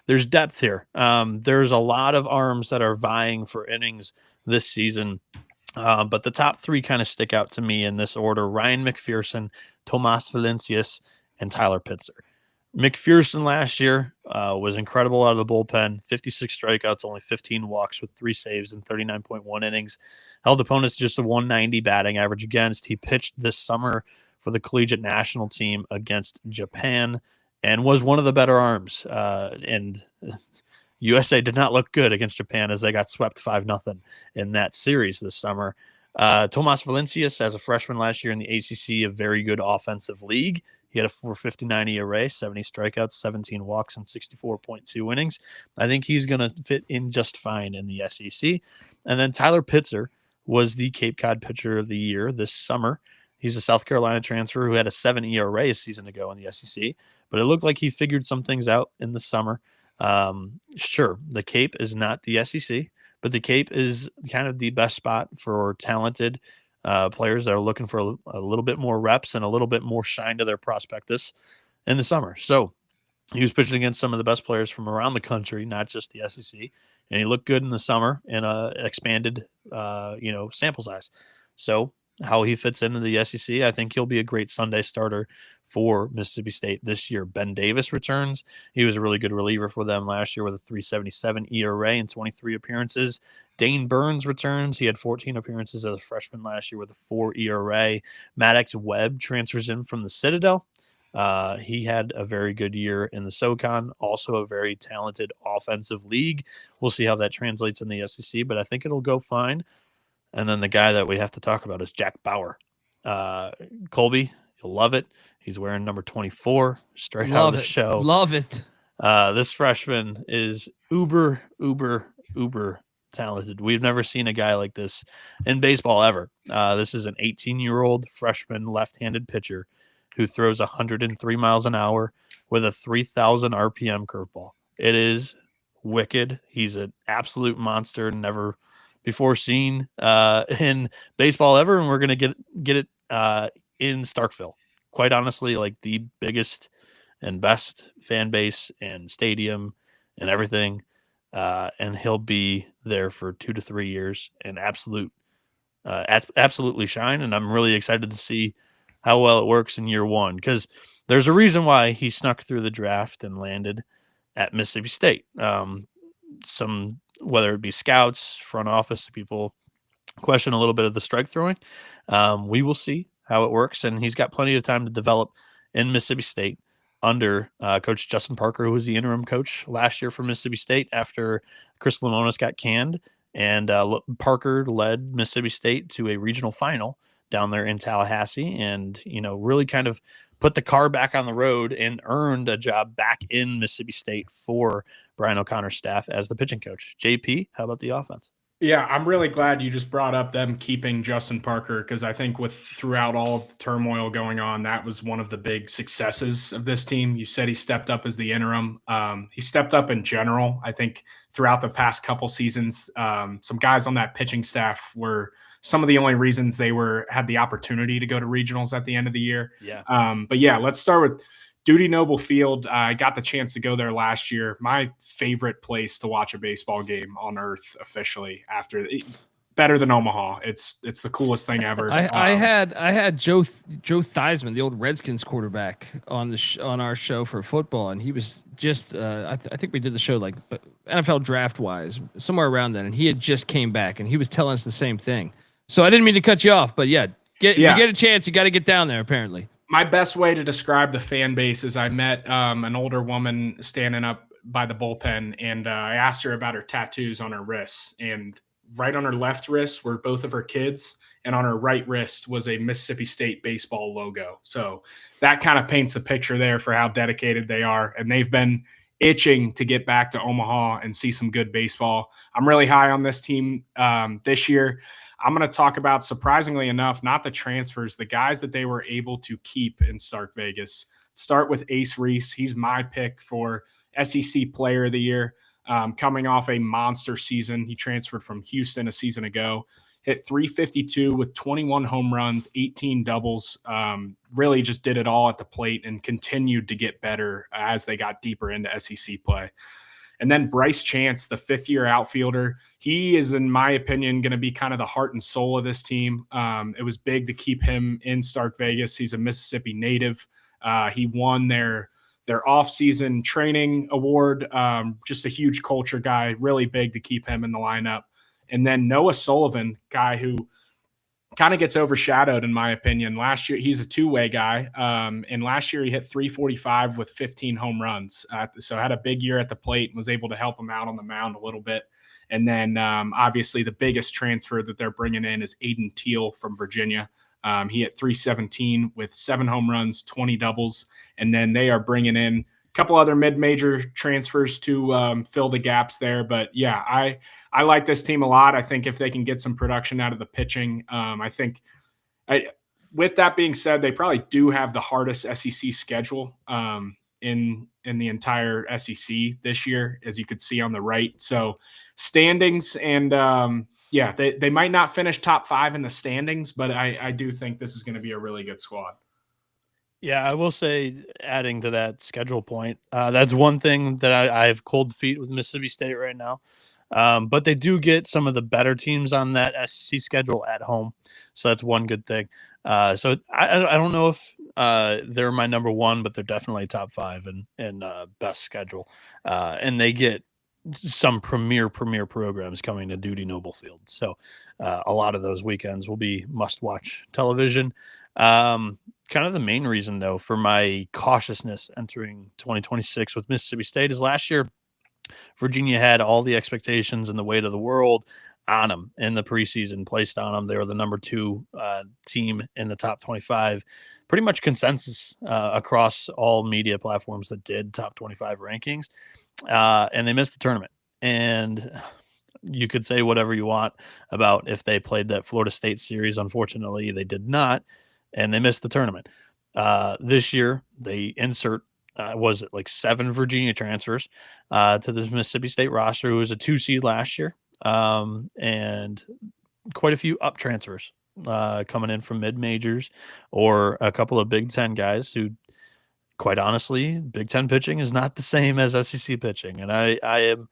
there's depth here. There's a lot of arms that are vying for innings this season. But the top three kind of stick out to me in this order: Ryan McPherson, Tomas Valencius, and Tyler Pitzer. McPherson last year was incredible out of the bullpen, 56 strikeouts, only 15 walks with 3 saves and 39.1 innings. Held opponents to just a 190 batting average against. He pitched this summer for the collegiate national team against Japan and was one of the better arms. And USA did not look good against Japan as they got swept 5-0 in that series this summer. Tomas Valencius, as a freshman last year in the ACC, a very good offensive league. He had a 4.59 ERA, 70 strikeouts, 17 walks, and 64.2 innings. I think he's going to fit in just fine in the SEC. And then Tyler Pitzer was the Cape Cod pitcher of the year this summer. He's a South Carolina transfer who had a 7 ERA a season ago in the SEC, but it looked like he figured some things out in the summer. Sure, the Cape is not the SEC, but the Cape is kind of the best spot for talented players that are looking for a little bit more reps and a little bit more shine to their prospectus in the summer. So he was pitching against some of the best players from around the country, not just the SEC, and he looked good in the summer in a expanded, sample size. So how he fits into the SEC, I think he'll be a great Sunday starter for Mississippi State this year. Ben Davis returns. He was a really good reliever for them last year with a 3.77 ERA in 23 appearances. Dane Burns returns. He had 14 appearances as a freshman last year with a 4 ERA. Maddox Webb transfers in from the Citadel. He had a very good year in the SoCon, also a very talented offensive league. We'll see how that translates in the SEC, but I think it'll go fine. And then the guy that we have to talk about is Jack Bauer. Colby, you'll love it. He's wearing number 24 straight out of the show. Love it. This freshman is uber talented. We've never seen a guy like this in baseball ever. This is an 18-year-old freshman left-handed pitcher who throws 103 miles an hour with a 3,000 RPM curveball. It is wicked. He's an absolute monster, never before seen in baseball ever, and we're going to get it in Starkville. Quite honestly, like the biggest and best fan base and stadium and everything, and he'll be there for 2 to 3 years. An absolute absolutely shine, and I'm really excited to see how well it works in year one, because there's a reason why he snuck through the draft and landed at Mississippi State. Some, whether it be scouts, front office people, question a little bit of the strike throwing. We will see how it works, and he's got plenty of time to develop in Mississippi State under Coach Justin Parker, who was the interim coach last year for Mississippi State after Chris Lemonis got canned. And Parker led Mississippi State to a regional final down there in Tallahassee, and really kind of put the car back on the road and earned a job back in Mississippi State for Brian O'Connor's staff as the pitching coach. JP, how about the offense? Yeah, I'm really glad you just brought up them keeping Justin Parker, because I think throughout all of the turmoil going on, that was one of the big successes of this team. You said he stepped up as the interim. He stepped up in general. I think throughout the past couple seasons, some guys on that pitching staff were some of the only reasons they had the opportunity to go to regionals at the end of the year. Yeah. But yeah, let's start with Dudy Noble Field. I got the chance to go there last year. My favorite place to watch a baseball game on earth, officially, better than Omaha. It's the coolest thing ever. I had Joe Theismann, the old Redskins quarterback, on on our show for football, and he was just I think we did the show like NFL draft wise, somewhere around then, and he had just came back, and he was telling us the same thing. So I didn't mean to cut you off, but if you get a chance, you got to get down there. Apparently. My best way to describe the fan base is I met an older woman standing up by the bullpen, and I asked her about her tattoos on her wrists. And right on her left wrist were both of her kids, and on her right wrist was a Mississippi State baseball logo. So that kind of paints the picture there for how dedicated they are. And they've been itching to get back to Omaha and see some good baseball. I'm really high on this team this year. I'm going to talk about, surprisingly enough, not the transfers, the guys that they were able to keep in Stark Vegas. Start with Ace Reese. He's my pick for SEC Player of the Year, coming off a monster season. He transferred from Houston a season ago, hit .352 with 21 home runs, 18 doubles, really just did it all at the plate and continued to get better as they got deeper into SEC play. And then Bryce Chance, the fifth-year outfielder, he is, in my opinion, going to be kind of the heart and soul of this team. It was big to keep him in Stark Vegas. He's a Mississippi native. He won their off-season training award. Just a huge culture guy, really big to keep him in the lineup. And then Noah Sullivan, guy who kind of gets overshadowed, in my opinion. Last year, he's a two-way guy. And last year he hit .345 with 15 home runs. So had a big year at the plate and was able to help him out on the mound a little bit. And then obviously the biggest transfer that they're bringing in is Aiden Teal from Virginia. He hit .317 with 7 home runs, 20 doubles. And then they are bringing in a couple other mid-major transfers to fill the gaps there. But yeah, I like this team a lot. I think if they can get some production out of the pitching, with that being said, they probably do have the hardest SEC schedule in the entire SEC this year, as you could see on the right. So standings and they might not finish top 5 in the standings, but I do think this is going to be a really good squad. Yeah, I will say, adding to that schedule point, that's one thing that I have cold feet with Mississippi State right now. But they do get some of the better teams on that SEC schedule at home. So that's one good thing. So I don't know if they're my number one, but they're definitely top 5 in best schedule. And they get some premier programs coming to Dudy Noble Field. So a lot of those weekends will be must-watch television. Kind of the main reason, though, for my cautiousness entering 2026 with Mississippi State is last year Virginia had all the expectations and the weight of the world on them in the preseason, placed on them. They were the number 2 team in the top 25, pretty much consensus across all media platforms that did top 25 rankings. And they missed the tournament. And you could say whatever you want about if they played that Florida State series. Unfortunately, they did not, and they missed the tournament. This year, they insert was it like 7 Virginia transfers to the Mississippi State roster, who was a 2 seed last year, and quite a few up transfers coming in from mid majors or a couple of Big Ten guys who, quite honestly, Big Ten pitching is not the same as SEC pitching, and I am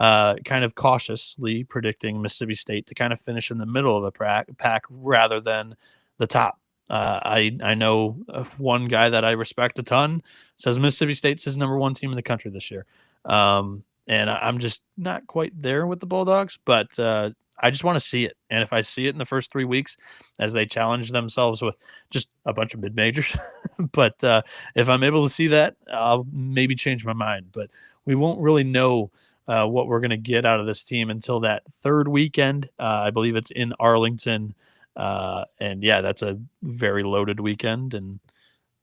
kind of cautiously predicting Mississippi State to kind of finish in the middle of the pack rather than the top. I know one guy that I respect a ton says Mississippi State's his number 1 team in the country this year. And I'm just not quite there with the Bulldogs, but I just want to see it. And if I see it in the first 3 weeks as they challenge themselves with just a bunch of mid-majors, but if I'm able to see that, I'll maybe change my mind. But we won't really know what we're going to get out of this team until that third weekend. I believe it's in Arlington. And yeah, that's a very loaded weekend. And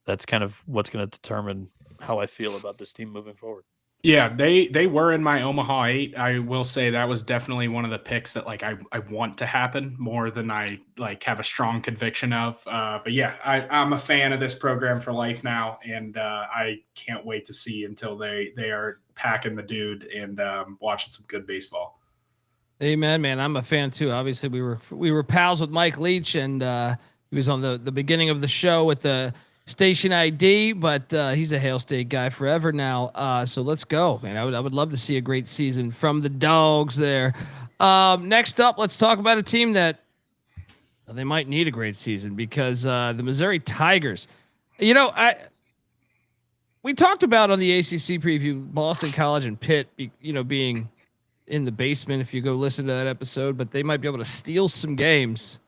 that's kind of what's going to determine how I feel about this team moving forward. Yeah, they were in my Omaha 8. I will say that was definitely one of the picks that like I want to happen more than I like have a strong conviction of. But yeah, I'm a fan of this program for life now, and I can't wait to see until they are packing the dude and watching some good baseball. Amen, man. I'm a fan too. Obviously, we were pals with Mike Leach, and he was on the beginning of the show with the station ID, but he's a Hail State guy forever now. So let's go, man. I would love to see a great season from the Dogs there. Next up, let's talk about a team that they might need a great season because the Missouri Tigers. You know, we talked about on the ACC preview Boston College and Pitt, being in the basement. If you go listen to that episode, but they might be able to steal some games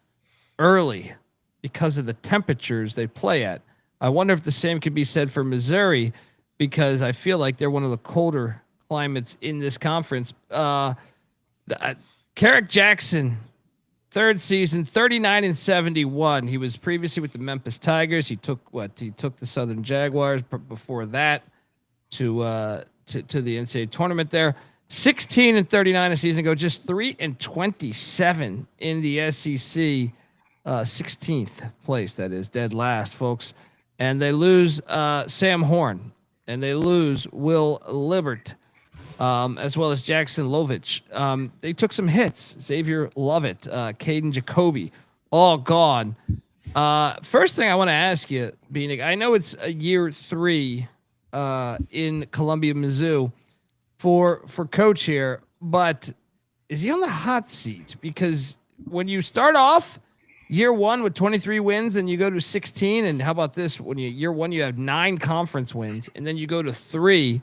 early because of the temperatures they play at. I wonder if the same could be said for Missouri, because I feel like they're one of the colder climates in this conference. Carrick Jackson, third season, 39-71. He was previously with the Memphis Tigers. He took the Southern Jaguars before that to the NCAA tournament there. 16-39 a season ago, just 3-27 in the SEC. 16th place, that is, dead last, folks. And they lose Sam Horn, and they lose Will Libert, as well as Jackson Lovich. They took some hits. Xavier Lovett, Caden Jacoby, all gone. First thing I want to ask you, Bieniek, I know it's a year 3 in Columbia, Mizzou for Coach here, but is he on the hot seat? Because when you start off year 1 with 23 wins and you go to 16, and how about this? When year 1 you have 9 conference wins and then you go to 3,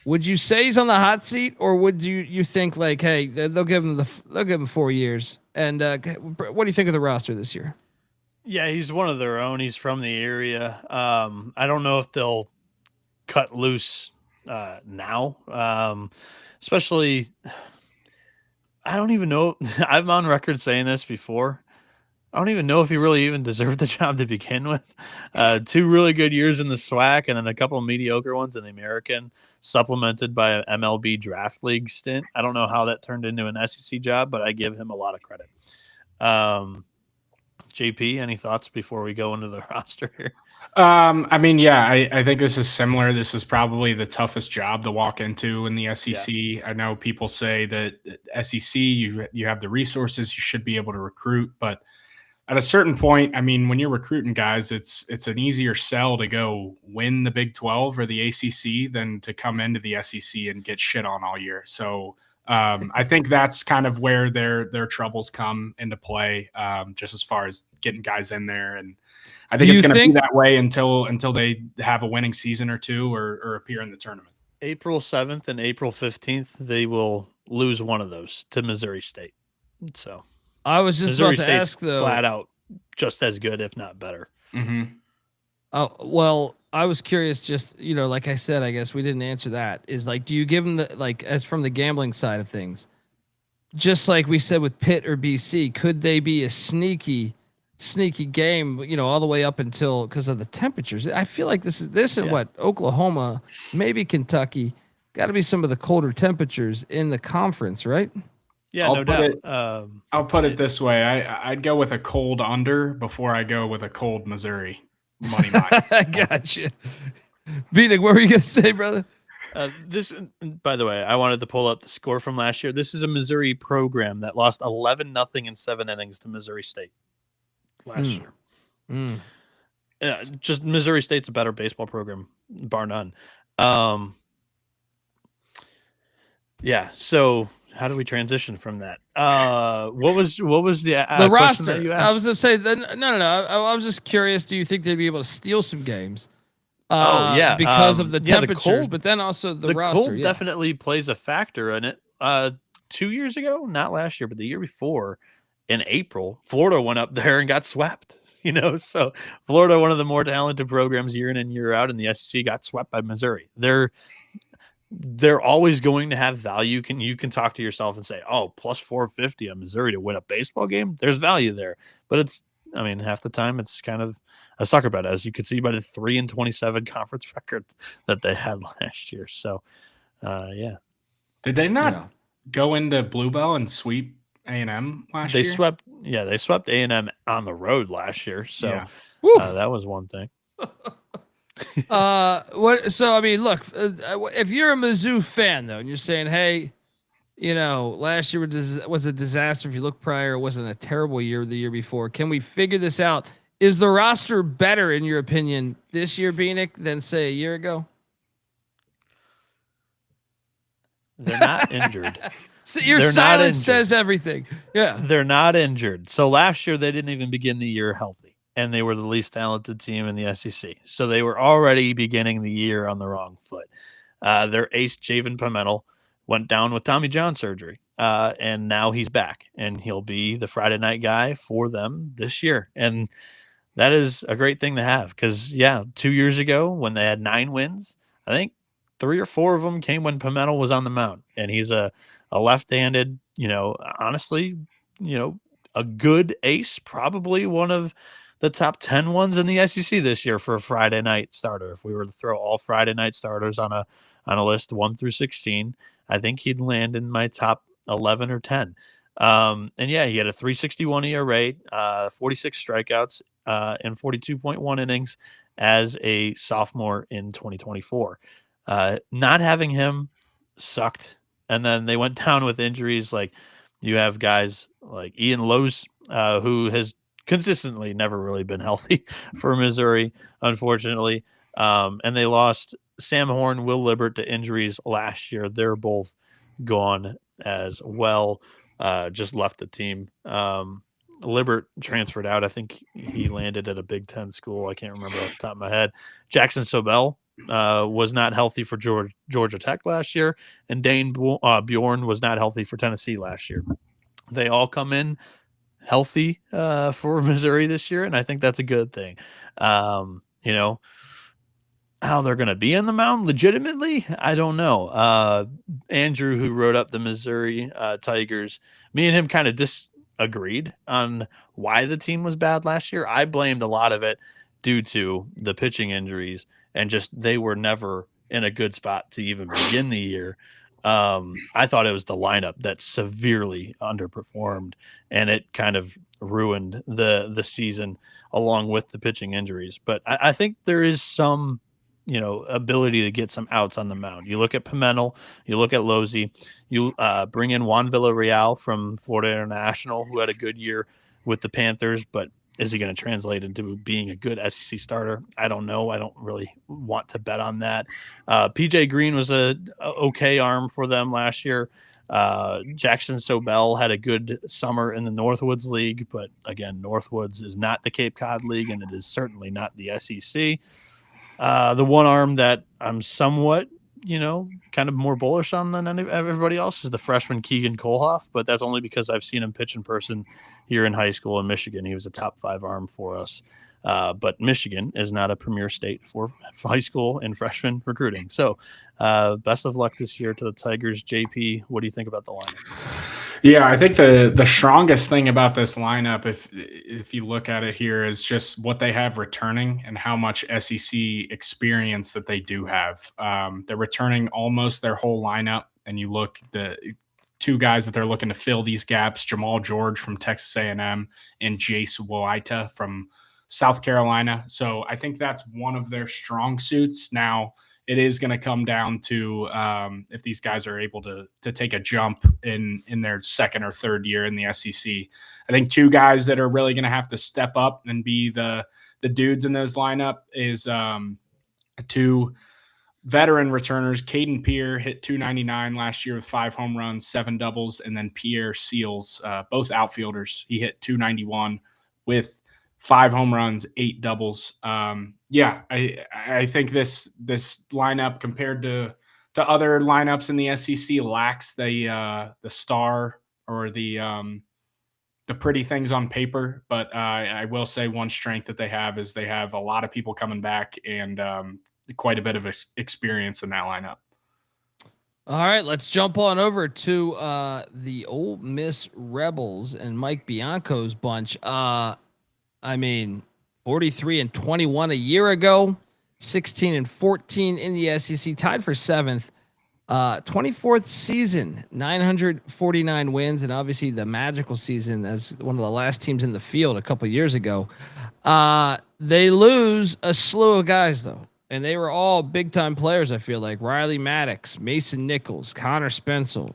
would you say he's on the hot seat, or would you think like, hey, they'll give him 4 years? And what do you think of the roster this year? Yeah, he's one of their own. He's from the area. I don't know if they'll cut loose now, especially. I don't even know. I'm on record saying this before. I don't even know if he really even deserved the job to begin with. 2 really good years in the SWAC and then a couple of mediocre ones in the American, supplemented by an MLB draft league stint. I don't know how that turned into an SEC job, but I give him a lot of credit. JP, any thoughts before we go into the roster here? I mean, yeah, I think this is similar. This is probably the toughest job to walk into in the SEC. Yeah. I know people say that SEC, you have the resources, you should be able to recruit, but at a certain point, I mean, when you're recruiting guys, it's an easier sell to go win the Big 12 or the ACC than to come into the SEC and get shit on all year. So I think that's kind of where their troubles come into play, just as far as getting guys in there. And I think it's going to be that way until they have a winning season or two or appear in the tournament. April 7th and April 15th, they will lose one of those to Missouri State. So I was just Missouri about to State's ask, though, flat out just as good, if not better. Mm-hmm. Oh, well, I was curious, just, like I said, I guess we didn't answer that, is like, do you give them as from the gambling side of things, just like we said with Pitt or BC, could they be a sneaky game, all the way up until, because of the temperatures? I feel like this and what, Oklahoma, maybe Kentucky, got to be some of the colder temperatures in the conference, right? Yeah, no doubt. I'll put it this way. I'd go with a cold under before I go with a cold Missouri money line. I gotcha. Bieniek, what were you going to say, brother? This, by the way, I wanted to pull up the score from last year. This is a Missouri program that lost 11-0 in 7 innings to Missouri State last year. Just Missouri State's a better baseball program, bar none. Yeah. So how do we transition from that? What was the The question that roster. you I was asked? gonna say no. I was just curious. Do you think they'd be able to steal some games? Oh yeah. Because of the Yeah. The temperatures, cold. but then also the The roster. cold Yeah. definitely plays a factor in it. 2 years ago, not last year, but the year before, in April, Florida went up there and got swept. So Florida, one of the more talented programs year in and year out in the SEC, got swept by Missouri. They're always going to have value. You can talk to yourself and say, oh, plus 450 on Missouri to win a baseball game. There's value there, but half the time it's kind of a sucker bet, as you could see by the 3-27 conference record that they had last year. So, yeah. Did they not go into Bluebell and sweep A&M last year? They swept A&M on the road last year. So that was one thing. So I mean, look, if you're a Mizzou fan though, and you're saying, hey, last year was a disaster. If you look prior, it wasn't a terrible year the year before. Can we figure this out? Is the roster better in your opinion this year, Bieniek, than say a year ago? They're not injured. So your silence says everything. Yeah. They're not injured. So last year they didn't even begin the year healthy, and they were the least talented team in the SEC. So they were already beginning the year on the wrong foot. Their ace, Javen Pimentel, went down with Tommy John surgery, and now he's back, and he'll be the Friday night guy for them this year. And that is a great thing to have because, 2 years ago when they had 9 wins, I think 3 or 4 of them came when Pimentel was on the mound, and he's a left-handed, honestly, a good ace, probably one of the top 10 ones in the SEC this year for a Friday night starter. If we were to throw all Friday night starters on a list 1 through 16, I think he'd land in my top 11 or 10. And he had a 3.61 ERA, 46 strikeouts, and 42.1 innings as a sophomore in 2024. Not having him sucked. And then they went down with injuries. Like you have guys like Ian Lose, who has consistently never really been healthy for Missouri, unfortunately. And they lost Sam Horn, Will Libbert to injuries last year. They're both gone as well. Just left the team. Libbert transferred out. I think he landed at a Big Ten school. I can't remember off the top of my head. Jackson Sobel was not healthy for Georgia Tech last year, and Dane Bjorn was not healthy for Tennessee last year. They all come in healthy for Missouri this year, and I think that's a good thing. How they're going to be on the mound legitimately, I don't know. Andrew, who wrote up the Missouri Tigers, me and him kind of disagreed on why the team was bad last year. I blamed a lot of it due to the pitching injuries, and just they were never in a good spot to even begin the year. I thought it was the lineup that severely underperformed, and it kind of ruined the season along with the pitching injuries. But I think there is some, ability to get some outs on the mound. You look at Pimentel, you look at Losey, you bring in Juan Villarreal from Florida International, who had a good year with the Panthers, but is he going to translate into being a good SEC starter? I don't know. I don't really want to bet on that. PJ Green was a okay arm for them last year. Jackson Sobel had a good summer in the Northwoods League, but again, Northwoods is not the Cape Cod League, and it is certainly not the SEC. The one arm that I'm somewhat, kind of more bullish on than everybody else is the freshman Keegan Kohlhoff, but that's only because I've seen him pitch in person here in high school in Michigan. He was a top 5 arm for us. But Michigan is not a premier state for high school and freshman recruiting. So best of luck this year to the Tigers. JP, what do you think about the lineup? Yeah, I think the strongest thing about this lineup, if you look at it here, is just what they have returning and how much SEC experience that they do have. They're returning almost their whole lineup, and you look the 2 guys that they're looking to fill these gaps: Jamal George from Texas A&M and Jace Woita from South Carolina. So I think that's one of their strong suits. Now, it is going to come down to if these guys are able to take a jump in their second or third year in the SEC. I think 2 guys that are really going to have to step up and be the dudes in those lineup is 2 veteran returners, Caden Pierre hit 299 last year with 5 home runs, 7 doubles, and then Pierre Seals, both outfielders, he hit 291 with 5 home runs, 8 doubles. I think this lineup compared to other lineups in the SEC lacks the star or the pretty things on paper, but I will say one strength that they have is they have a lot of people coming back and quite a bit of experience in that lineup. All right, let's jump on over to the Ole Miss Rebels and Mike Bianco's bunch. 43-21 a year ago, 16-14 in the SEC, tied for 7th. 24th season, 949 wins, and obviously the magical season as one of the last teams in the field a couple years ago. They lose a slew of guys though, and they were all big time players. I feel like Riley Maddox, Mason Nichols, Connor Spencer,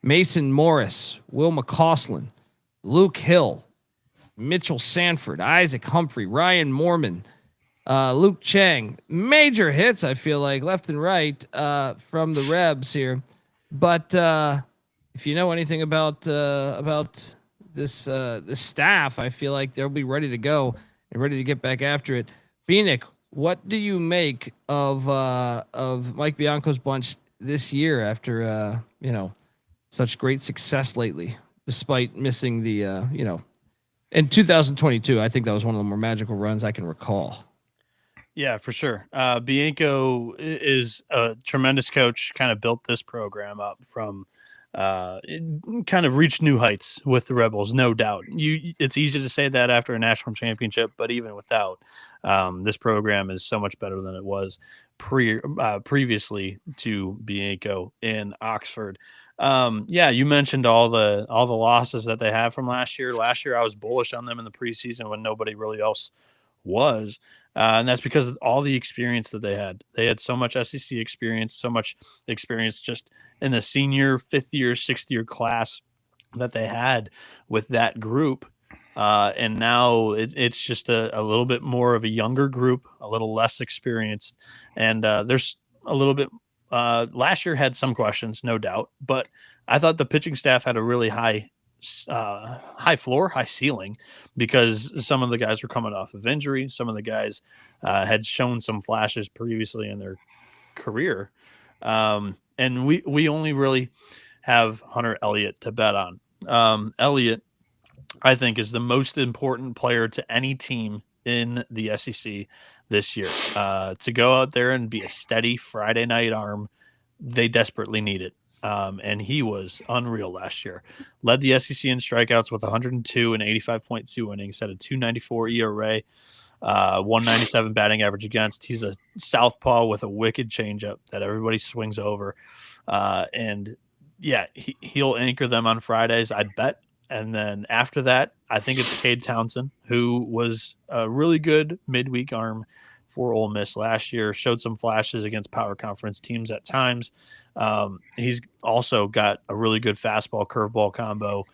Mason Morris, Will McCausland, Luke Hill, Mitchell Sanford, Isaac Humphrey, Ryan Mormon, Luke Chang. Major hits, I feel like, left and right from the Rebs here. But if you know anything about this staff, I feel like they'll be ready to go and ready to get back after it. Bieniek, what do you make of Mike Bianco's bunch this year after such great success lately, despite missing the in 2022? I think that was one of the more magical runs I can recall. Yeah, for sure. Bianco is a tremendous coach, kind of built this program up from kind of reached new heights with the Rebels, no doubt. It's easy to say that after a national championship, but even without, this program is so much better than it was previously to Bianco in Oxford. You mentioned all the losses that they have from last year. Last year, I was bullish on them in the preseason when nobody really else was. And that's because of all the experience that they had. They had so much SEC experience, so much experience just in the senior, 5th year, 6th year class that they had with that group. And now it's just a little bit more of a younger group, a little less experienced. And there's a little bit last year had some questions, no doubt. But I thought the pitching staff had a really high floor, high ceiling, because some of the guys were coming off of injury. Some of the guys had shown some flashes previously in their career. And we only really have Hunter Elliott to bet on. Elliott, I think, is the most important player to any team in the SEC this year. To go out there and be a steady Friday night arm, they desperately need it. And he was unreal last year. Led the SEC in strikeouts with 102 and 85.2 innings, had a 2.94 ERA, 197 batting average against. He's a southpaw with a wicked changeup that everybody swings over. He'll anchor them on Fridays, I bet. And then after that, I think it's Cade Townsend, who was a really good midweek arm for Ole Miss last year, showed some flashes against power conference teams at times. He's also got a really good fastball curveball combo,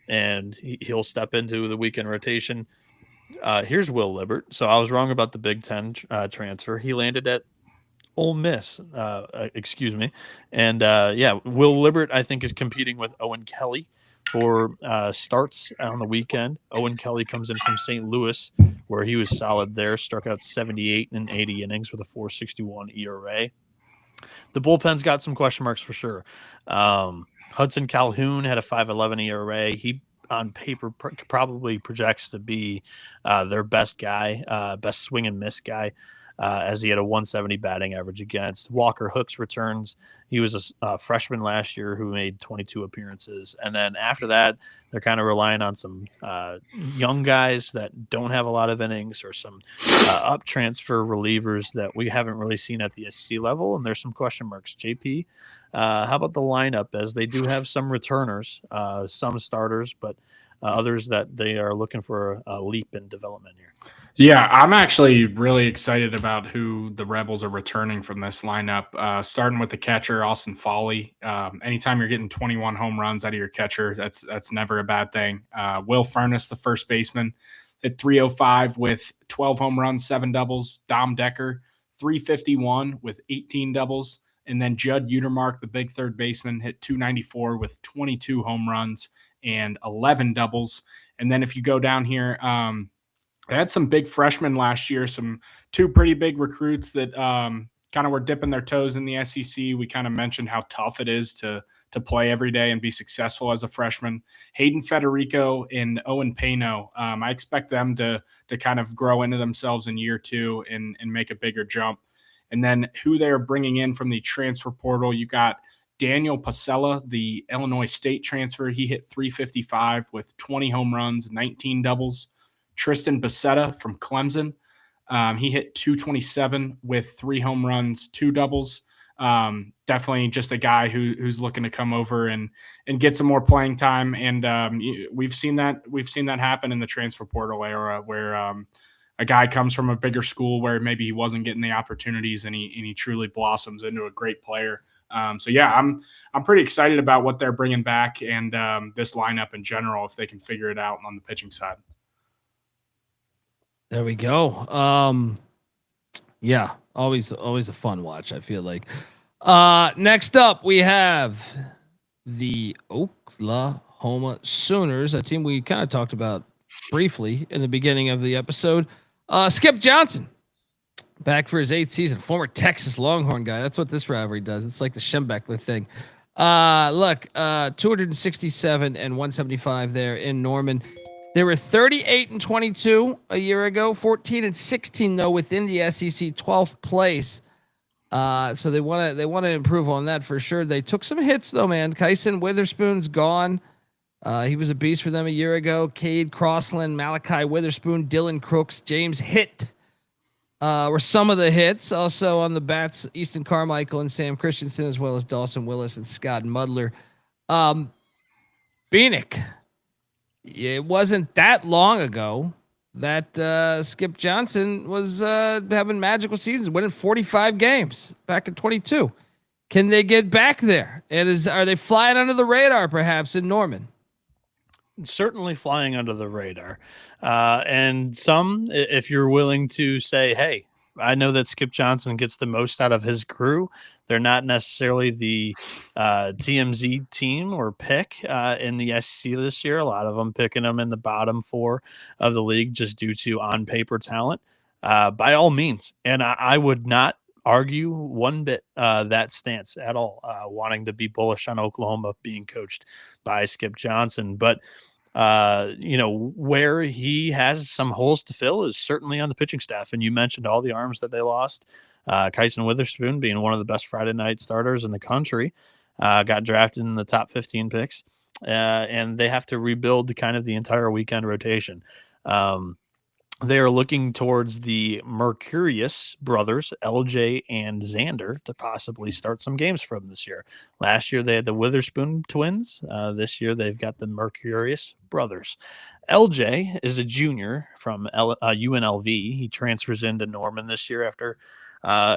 and he'll step into the weekend rotation. Here's Will Libbert. So I was wrong about the Big Ten transfer. He landed at Ole Miss, excuse me. And Will Libbert, I think, is competing with Owen Kelly for starts on the weekend. Owen Kelly comes in from St. Louis, where he was solid there, struck out 78 in 80 innings with a 4.61 ERA. The bullpen's got some question marks for sure. Hudson Calhoun had a 5.11 ERA. He, on paper, probably projects to be their best guy, best swing and miss guy, as he had a 170 batting average against. Walker Hooks returns. He was a freshman last year who made 22 appearances. And then after that, they're kind of relying on some young guys that don't have a lot of innings, or some up transfer relievers that we haven't really seen at the SC level. And there's some question marks. JP, how about the lineup, as they do have some returners, some starters, but others that they are looking for a leap in development here? Yeah, I'm actually really excited about who the Rebels are returning from this lineup, starting with the catcher, Austin Foley. Anytime you're getting 21 home runs out of your catcher, that's never a bad thing. Will Furness, the first baseman, at 305 with 12 home runs, 7 doubles. Dom Decker, 351 with 18 doubles. And then Judd Utermark, the big third baseman, hit 294 with 22 home runs and 11 doubles. And then if you go down here, they had some big freshmen last year, two pretty big recruits that kind of were dipping their toes in the SEC. We kind of mentioned how tough it is to play every day and be successful as a freshman. Hayden Federico and Owen Pano, I expect them to kind of grow into themselves in year two and make a bigger jump. And then who they're bringing in from the transfer portal, you got Daniel Pasella, the Illinois State transfer. He hit 355 with 20 home runs, 19 doubles. Tristan Becerra from Clemson. He hit 227 with 3 home runs, 2 doubles. Definitely just a guy who's looking to come over and get some more playing time. And we've seen that happen in the transfer portal era where a guy comes from a bigger school where maybe he wasn't getting the opportunities and he truly blossoms into a great player. So yeah, I'm pretty excited about what they're bringing back and this lineup in general if they can figure it out on the pitching side. There we go. Yeah, always a fun watch, I feel like. Next up, we have the Oklahoma Sooners, a team we kind of talked about briefly in the beginning of the episode. Skip Johnson, back for his 8th season, former Texas Longhorn guy. That's what this rivalry does. It's like the Schembechler thing. 267 and 175 there in Norman. They were 38-22 a year ago, 14-16 though within the SEC 12th place. So they want to improve on that for sure. They took some hits though, man. Kyson Witherspoon's gone. He was a beast for them a year ago. Cade Crossland, Malachi Witherspoon, Dylan Crooks, James Hitt were some of the hits. Also on the bats, Easton Carmichael and Sam Christensen, as well as Dawson Willis and Scott Mudler. Bieniek. It wasn't that long ago that Skip Johnson was having magical seasons, winning 45 games back in 22. Can they get back there? Are they flying under the radar perhaps in Norman? Certainly flying under the radar. And some, if you're willing to say, hey, I know that Skip Johnson gets the most out of his crew. They're not necessarily the TMZ team or pick in the SEC this year. A lot of them picking them in the bottom 4 of the league just due to on paper talent. By all means. And I would not argue one bit that stance at all, wanting to be bullish on Oklahoma being coached by Skip Johnson. But where he has some holes to fill is certainly on the pitching staff. And you mentioned all the arms that they lost. Kyson Witherspoon being one of the best Friday night starters in the country, got drafted in the top 15 picks, and they have to rebuild kind of the entire weekend rotation. They are looking towards the Mercurius brothers, LJ and Xander, to possibly start some games from this year. Last year, they had the Witherspoon twins. This year, they've got the Mercurius brothers. LJ is a junior from UNLV. He transfers into Norman this year after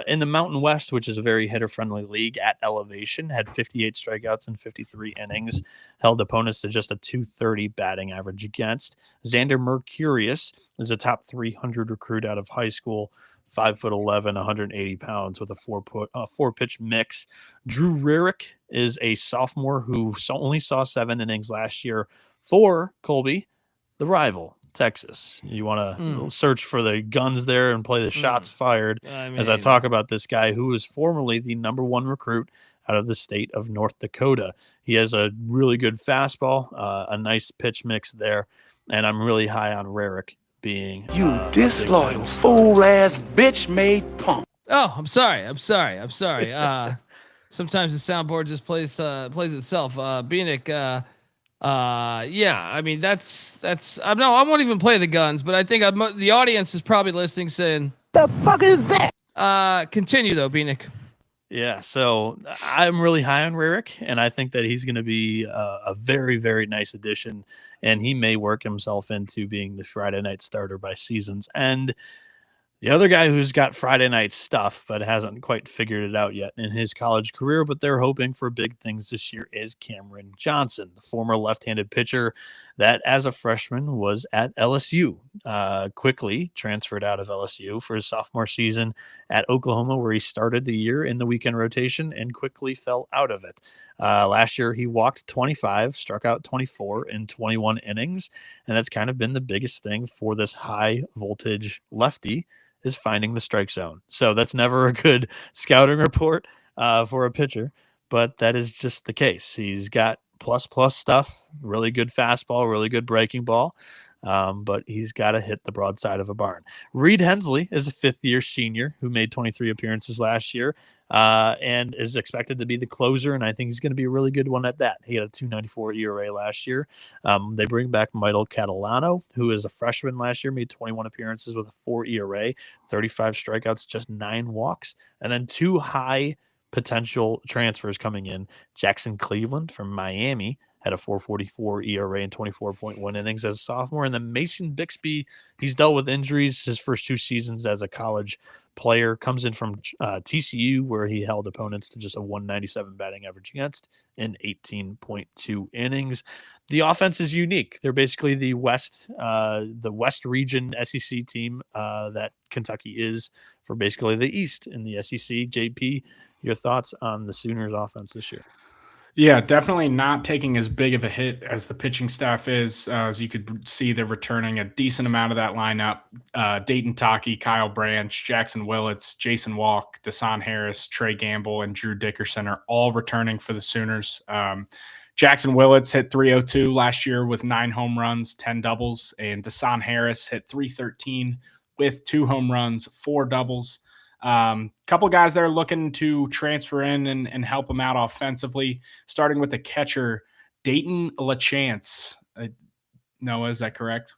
in the Mountain West, which is a very hitter-friendly league at elevation, had 58 strikeouts in 53 innings, held opponents to just a 230 batting average against. Xander Mercurius is a top 300 recruit out of high school, 5'11", 180 pounds with a four-pitch mix. Drew Rarick is a sophomore who only saw 7 innings last year for Colby, the rival. Texas. You want to search for the guns there and play the shots fired as I talk about this guy who was formerly the #1 recruit out of the state of North Dakota. He has a really good fastball, a nice pitch mix there, and I'm really high on Rarick being you disloyal fool ass bitch made punk. Oh, I'm sorry. Sometimes the soundboard just plays itself. Bieniek, yeah, I mean that's I won't even play the guns, but I think the audience is probably listening saying, the fuck is that? Continue though, Bieniek. Yeah, so I'm really high on Rarick, and I think that he's going to be a very, very nice addition, and he may work himself into being the Friday night starter by season's end. The other guy who's got Friday night stuff but hasn't quite figured it out yet in his college career, but they're hoping for big things this year, is Cameron Johnson, the former left-handed pitcher that as a freshman was at LSU, quickly transferred out of LSU for his sophomore season at Oklahoma, where he started the year in the weekend rotation and quickly fell out of it. Last year, he walked 25, struck out 24 in 21 innings, and that's kind of been the biggest thing for this high-voltage lefty, is finding the strike zone. So that's never a good scouting report for a pitcher, but that is just the case. He's got plus stuff, really good fastball, really good breaking ball, but he's got to hit the broadside of a barn. Reed Hensley is a fifth-year senior who made 23 appearances last year and is expected to be the closer, and I think he's going to be a really good one at that. He had a 2.94 ERA last year. They bring back Michael Catalano, who is a freshman last year, made 21 appearances with a 4 ERA, 35 strikeouts, just 9 walks, and then 2 high potential transfers coming in. Jackson Cleveland from Miami had a 4.44 ERA and 24.1 innings as a sophomore. And then Mason Bixby, he's dealt with injuries his first 2 seasons as a college player, comes in from TCU, where he held opponents to just a 197 batting average against in 18.2 innings. The offense is unique. They're basically the West region SEC team that Kentucky is for basically the East in the SEC. JP, your thoughts on the Sooners offense this year? Yeah, definitely not taking as big of a hit as the pitching staff is. As you could see, they're returning a decent amount of that lineup. Dayton Taki, Kyle Branch, Jackson Willits, Jason Walk, Dasan Harris, Trey Gamble, and Drew Dickerson are all returning for the Sooners. Jackson Willits hit 302 last year with 9 home runs, 10 doubles, and Dasan Harris hit 313 with 2 home runs, 4 doubles. Couple guys that are looking to transfer in and help them out offensively, starting with the catcher, Dayton LaChance. Noah, is that correct?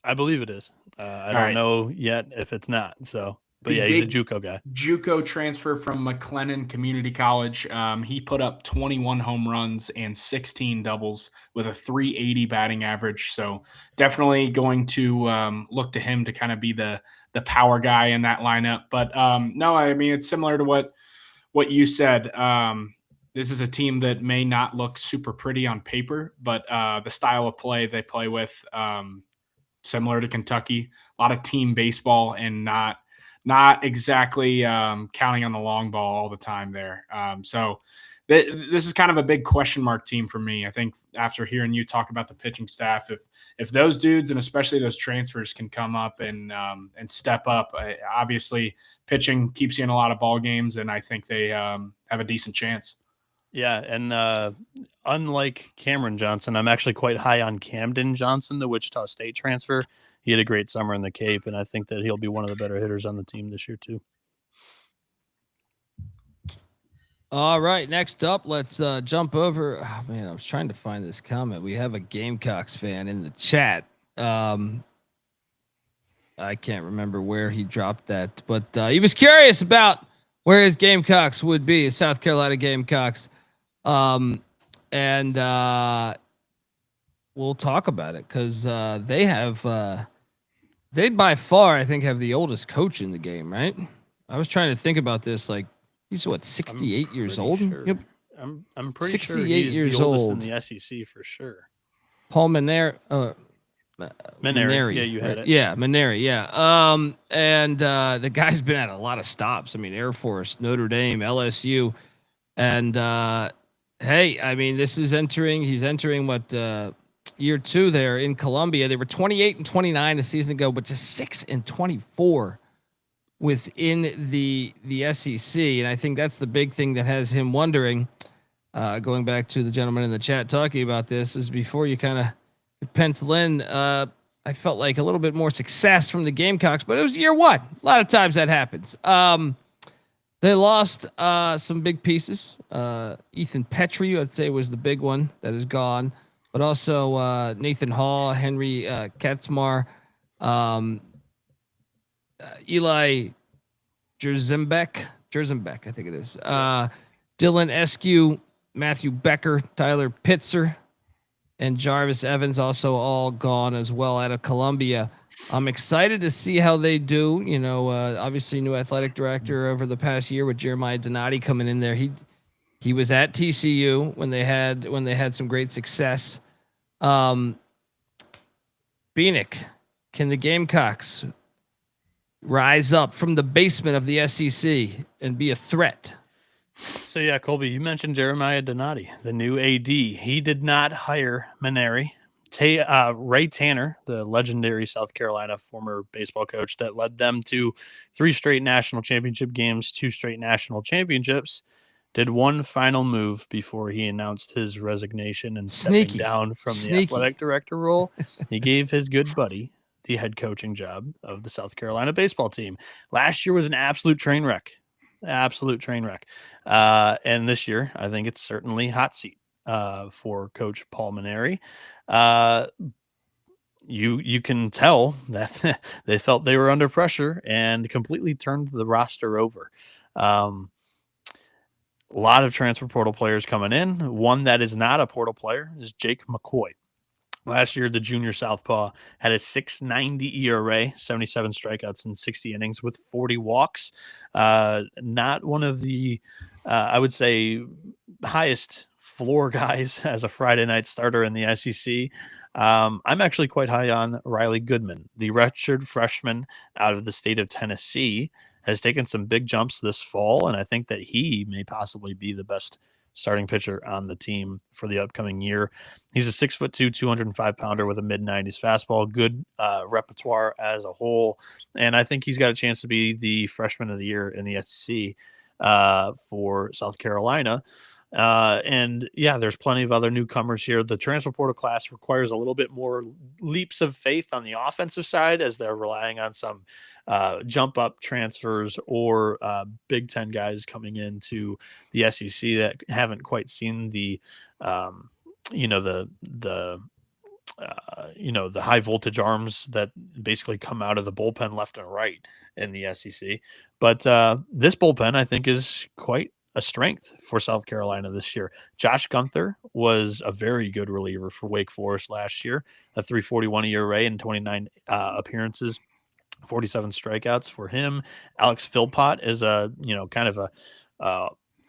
I believe it is. I don't know yet if it's not. So, but yeah, he's a JUCO guy. JUCO transfer from McLennan Community College. He put up 21 home runs and 16 doubles with a 380 batting average. So definitely going to look to him to kind of be the power guy in that lineup. But no, I mean, it's similar to what you said. This is a team that may not look super pretty on paper, but the style of play they play with, similar to Kentucky, a lot of team baseball and not exactly counting on the long ball all the time there. So this is kind of a big question mark team for me. I think after hearing you talk about the pitching staff, if those dudes and especially those transfers can come up and step up, obviously pitching keeps you in a lot of ball games, and I think they have a decent chance. Yeah, and unlike Cameron Johnson, I'm actually quite high on Camden Johnson, the Wichita State transfer. He had a great summer in the Cape, and I think that he'll be one of the better hitters on the team this year too. All right, next up, let's jump over. Oh, man, I was trying to find this comment. We have a Gamecocks fan in the chat. I can't remember where he dropped that, but he was curious about where his Gamecocks would be, his South Carolina Gamecocks. And we'll talk about it because they have they by far, I think, have the oldest coach in the game, right? I was trying to think about this. Like, he's what, 68 years old? Sure. Yep. I'm pretty 68 sure he's years the oldest old in the SEC for sure. Paul Maneri. Maneri. Yeah, you had it. Yeah, Maneri. Yeah. And the guy's been at a lot of stops. I mean, Air Force, Notre Dame, LSU, and hey, I mean, he's entering what year 2 there in Columbia. They were 28-29 a season ago, but just 6-24 within the SEC. And I think that's the big thing that has him wondering, going back to the gentleman in the chat talking about this, is before you kind of pencil in, I felt like a little bit more success from the Gamecocks, but it was year 1. A lot of times that happens. They lost some big pieces. Ethan Petrie, I'd say, was the big one that is gone, but also Nathan Hall, Henry Katzmar, Eli Jerzembek, I think it is. Dylan Eskew, Matthew Becker, Tyler Pitzer, and Jarvis Evans also all gone as well out of Columbia. I'm excited to see how they do. You know, obviously new athletic director over the past year with Jeremiah Donati coming in there. He was at TCU when they had some great success. Bieniek, can the Gamecocks rise up from the basement of the SEC and be a threat? So yeah, Colby, you mentioned Jeremiah Donati, the new AD. He did not hire Maneri. Ray Tanner, the legendary South Carolina former baseball coach that led them to 3 straight national championship games, 2 straight national championships, did one final move before he announced his resignation and stepping down from the athletic director role. He gave his good buddy the head coaching job of the South Carolina baseball team. Last year was an absolute train wreck. And this year, I think it's certainly hot seat for Coach Paul Maneri. You can tell that they felt they were under pressure and completely turned the roster over. A lot of transfer portal players coming in. One that is not a portal player is Jake McCoy. Last year, the junior southpaw had a 6.90 ERA, 77 strikeouts in 60 innings with 40 walks. Not one of the, I would say, highest floor guys as a Friday night starter in the SEC. I'm actually quite high on Riley Goodman, the redshirt freshman out of the state of Tennessee, has taken some big jumps this fall, and I think that he may possibly be the best starting pitcher on the team for the upcoming year. He's a 6'2", 205-pounder with a mid-90s fastball, good repertoire as a whole, and I think he's got a chance to be the freshman of the year in the SEC for South Carolina. And yeah, there's plenty of other newcomers here. The transfer portal class requires a little bit more leaps of faith on the offensive side as they're relying on some jump up transfers or Big Ten guys coming into the SEC that haven't quite seen the the high voltage arms that basically come out of the bullpen left and right in the SEC. But this bullpen, I think, is quite a strength for South Carolina this year. Josh Gunther was a very good reliever for Wake Forest last year, a 3.41 ERA in 29 appearances. 47 strikeouts for him. Alex Philpott is a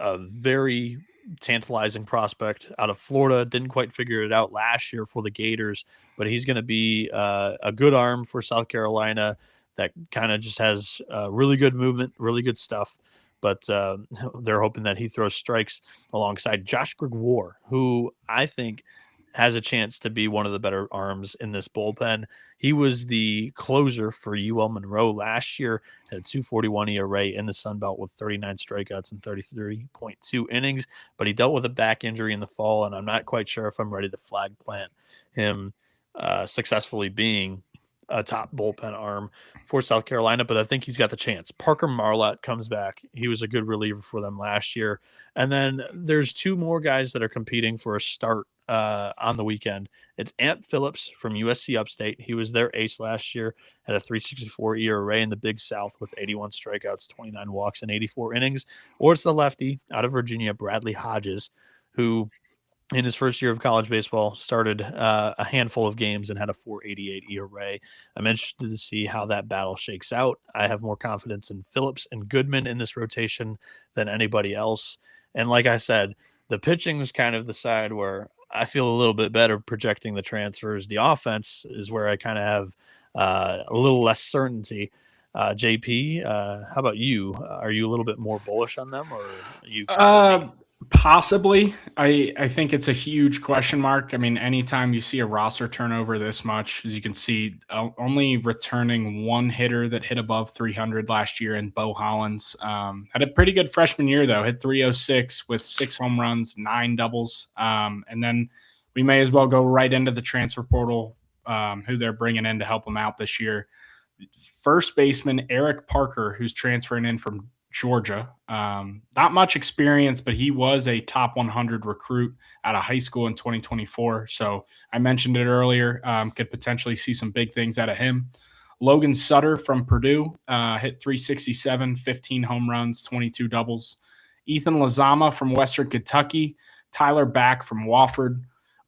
very tantalizing prospect out of Florida. Didn't quite figure it out last year for the Gators, but he's going to be a good arm for South Carolina that kind of just has really good movement, really good stuff. But they're hoping that he throws strikes alongside Josh Gregoire, who I think has a chance to be one of the better arms in this bullpen. He was the closer for UL Monroe last year, had a 2.41 ERA in the Sun Belt with 39 strikeouts and 33.2 innings, but he dealt with a back injury in the fall, and I'm not quite sure if I'm ready to flag plant him successfully being a top bullpen arm for South Carolina, but I think he's got the chance. Parker Marlott comes back. He was a good reliever for them last year. And then there's 2 more guys that are competing for a start on the weekend. It's Ant Phillips from USC Upstate. He was their ace last year, had a 3.64 ERA in the Big South with 81 strikeouts, 29 walks, and 84 innings. Or it's the lefty out of Virginia, Bradley Hodges, who in his first year of college baseball started a handful of games and had a 4.88 ERA. I'm interested to see how that battle shakes out. I have more confidence in Phillips and Goodman in this rotation than anybody else. And like I said, the pitching is kind of the side where I feel a little bit better projecting the transfers. The offense is where I kind of have a little less certainty. JP, how about you? Are you a little bit more bullish on them, or are you? Possibly. I think it's a huge question mark. I mean, anytime you see a roster turnover this much, as you can see, only returning one hitter that hit above 300 last year in Bo Hollins. Had a pretty good freshman year, though. Hit 306 with 6 home runs, 9 doubles. And then we may as well go right into the transfer portal, who they're bringing in to help them out this year. First baseman Eric Parker, who's transferring in from Georgia. Not much experience, but he was a top 100 recruit out of high school in 2024. So I mentioned it earlier, could potentially see some big things out of him. Logan Sutter from Purdue hit 367, 15 home runs, 22 doubles. Ethan Lazama from Western Kentucky. Tyler Back from Wofford.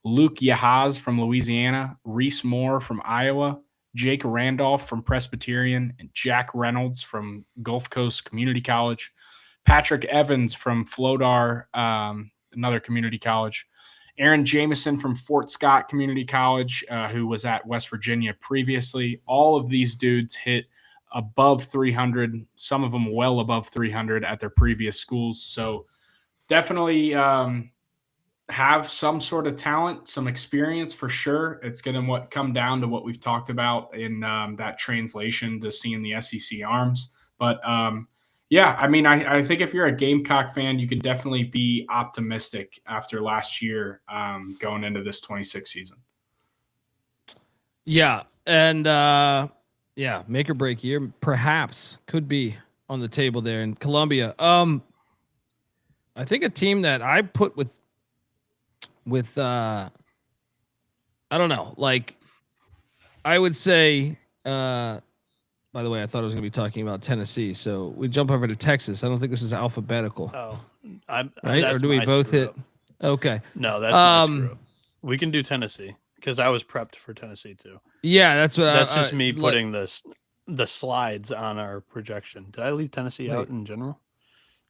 Luke Yahaz from Louisiana. Reese Moore from Iowa. Jake Randolph from Presbyterian, and Jack Reynolds from Gulf Coast Community College, Patrick Evans from Flodar, another community college, Aaron Jameson from Fort Scott Community College, who was at West Virginia previously. All of these dudes hit above 300, some of them well above 300 at their previous schools. So definitely have some sort of talent, some experience for sure. It's going to come down to what we've talked about in that translation to seeing the SEC arms. But yeah, I mean, I think if you're a Gamecock fan, you could definitely be optimistic after last year going into this 26 season. Yeah. And yeah, make or break year perhaps could be on the table there in Columbia. I think a team that I put with I don't know, like I would say by the way, I thought I was going to be talking about Tennessee, so we jump over to Texas. I don't think this is alphabetical. Oh, right? Or do we both hit? Okay. No, that's my screw up. We can do Tennessee because I was prepped for Tennessee too. Yeah, that's just me putting the slides on our projection. Did I leave Tennessee out in general?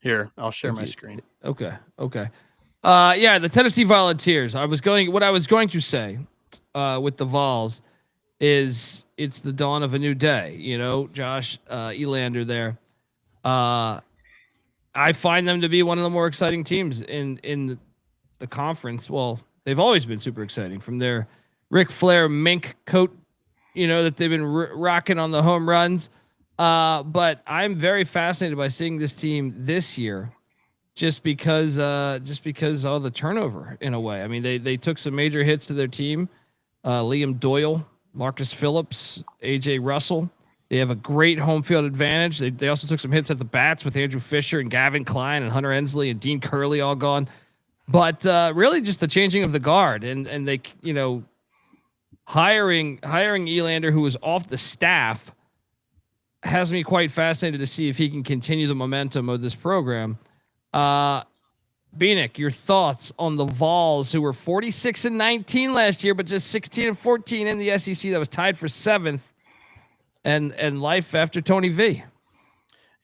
Here, I'll share my screen. Okay. Yeah, the Tennessee Volunteers. What I was going to say with the Vols is it's the dawn of a new day. You know, Josh Elander there. I find them to be one of the more exciting teams in the conference. Well, they've always been super exciting from their Ric Flair mink coat, you know, that they've been rocking on the home runs. But I'm very fascinated by seeing this team this year. Just because all the turnover in a way. I mean, they took some major hits to their team. Liam Doyle, Marcus Phillips, AJ Russell. They have a great home field advantage. They also took some hits at the bats with Andrew Fisher and Gavin Klein and Hunter Ensley and Dean Curley all gone. But really just the changing of the guard and they, you know, hiring Elander, who was off the staff, has me quite fascinated to see if he can continue the momentum of this program. Bieniek, your thoughts on the Vols, who were 46-19 last year, but just 16-14 in the SEC, that was tied for 7th, and life after Tony V.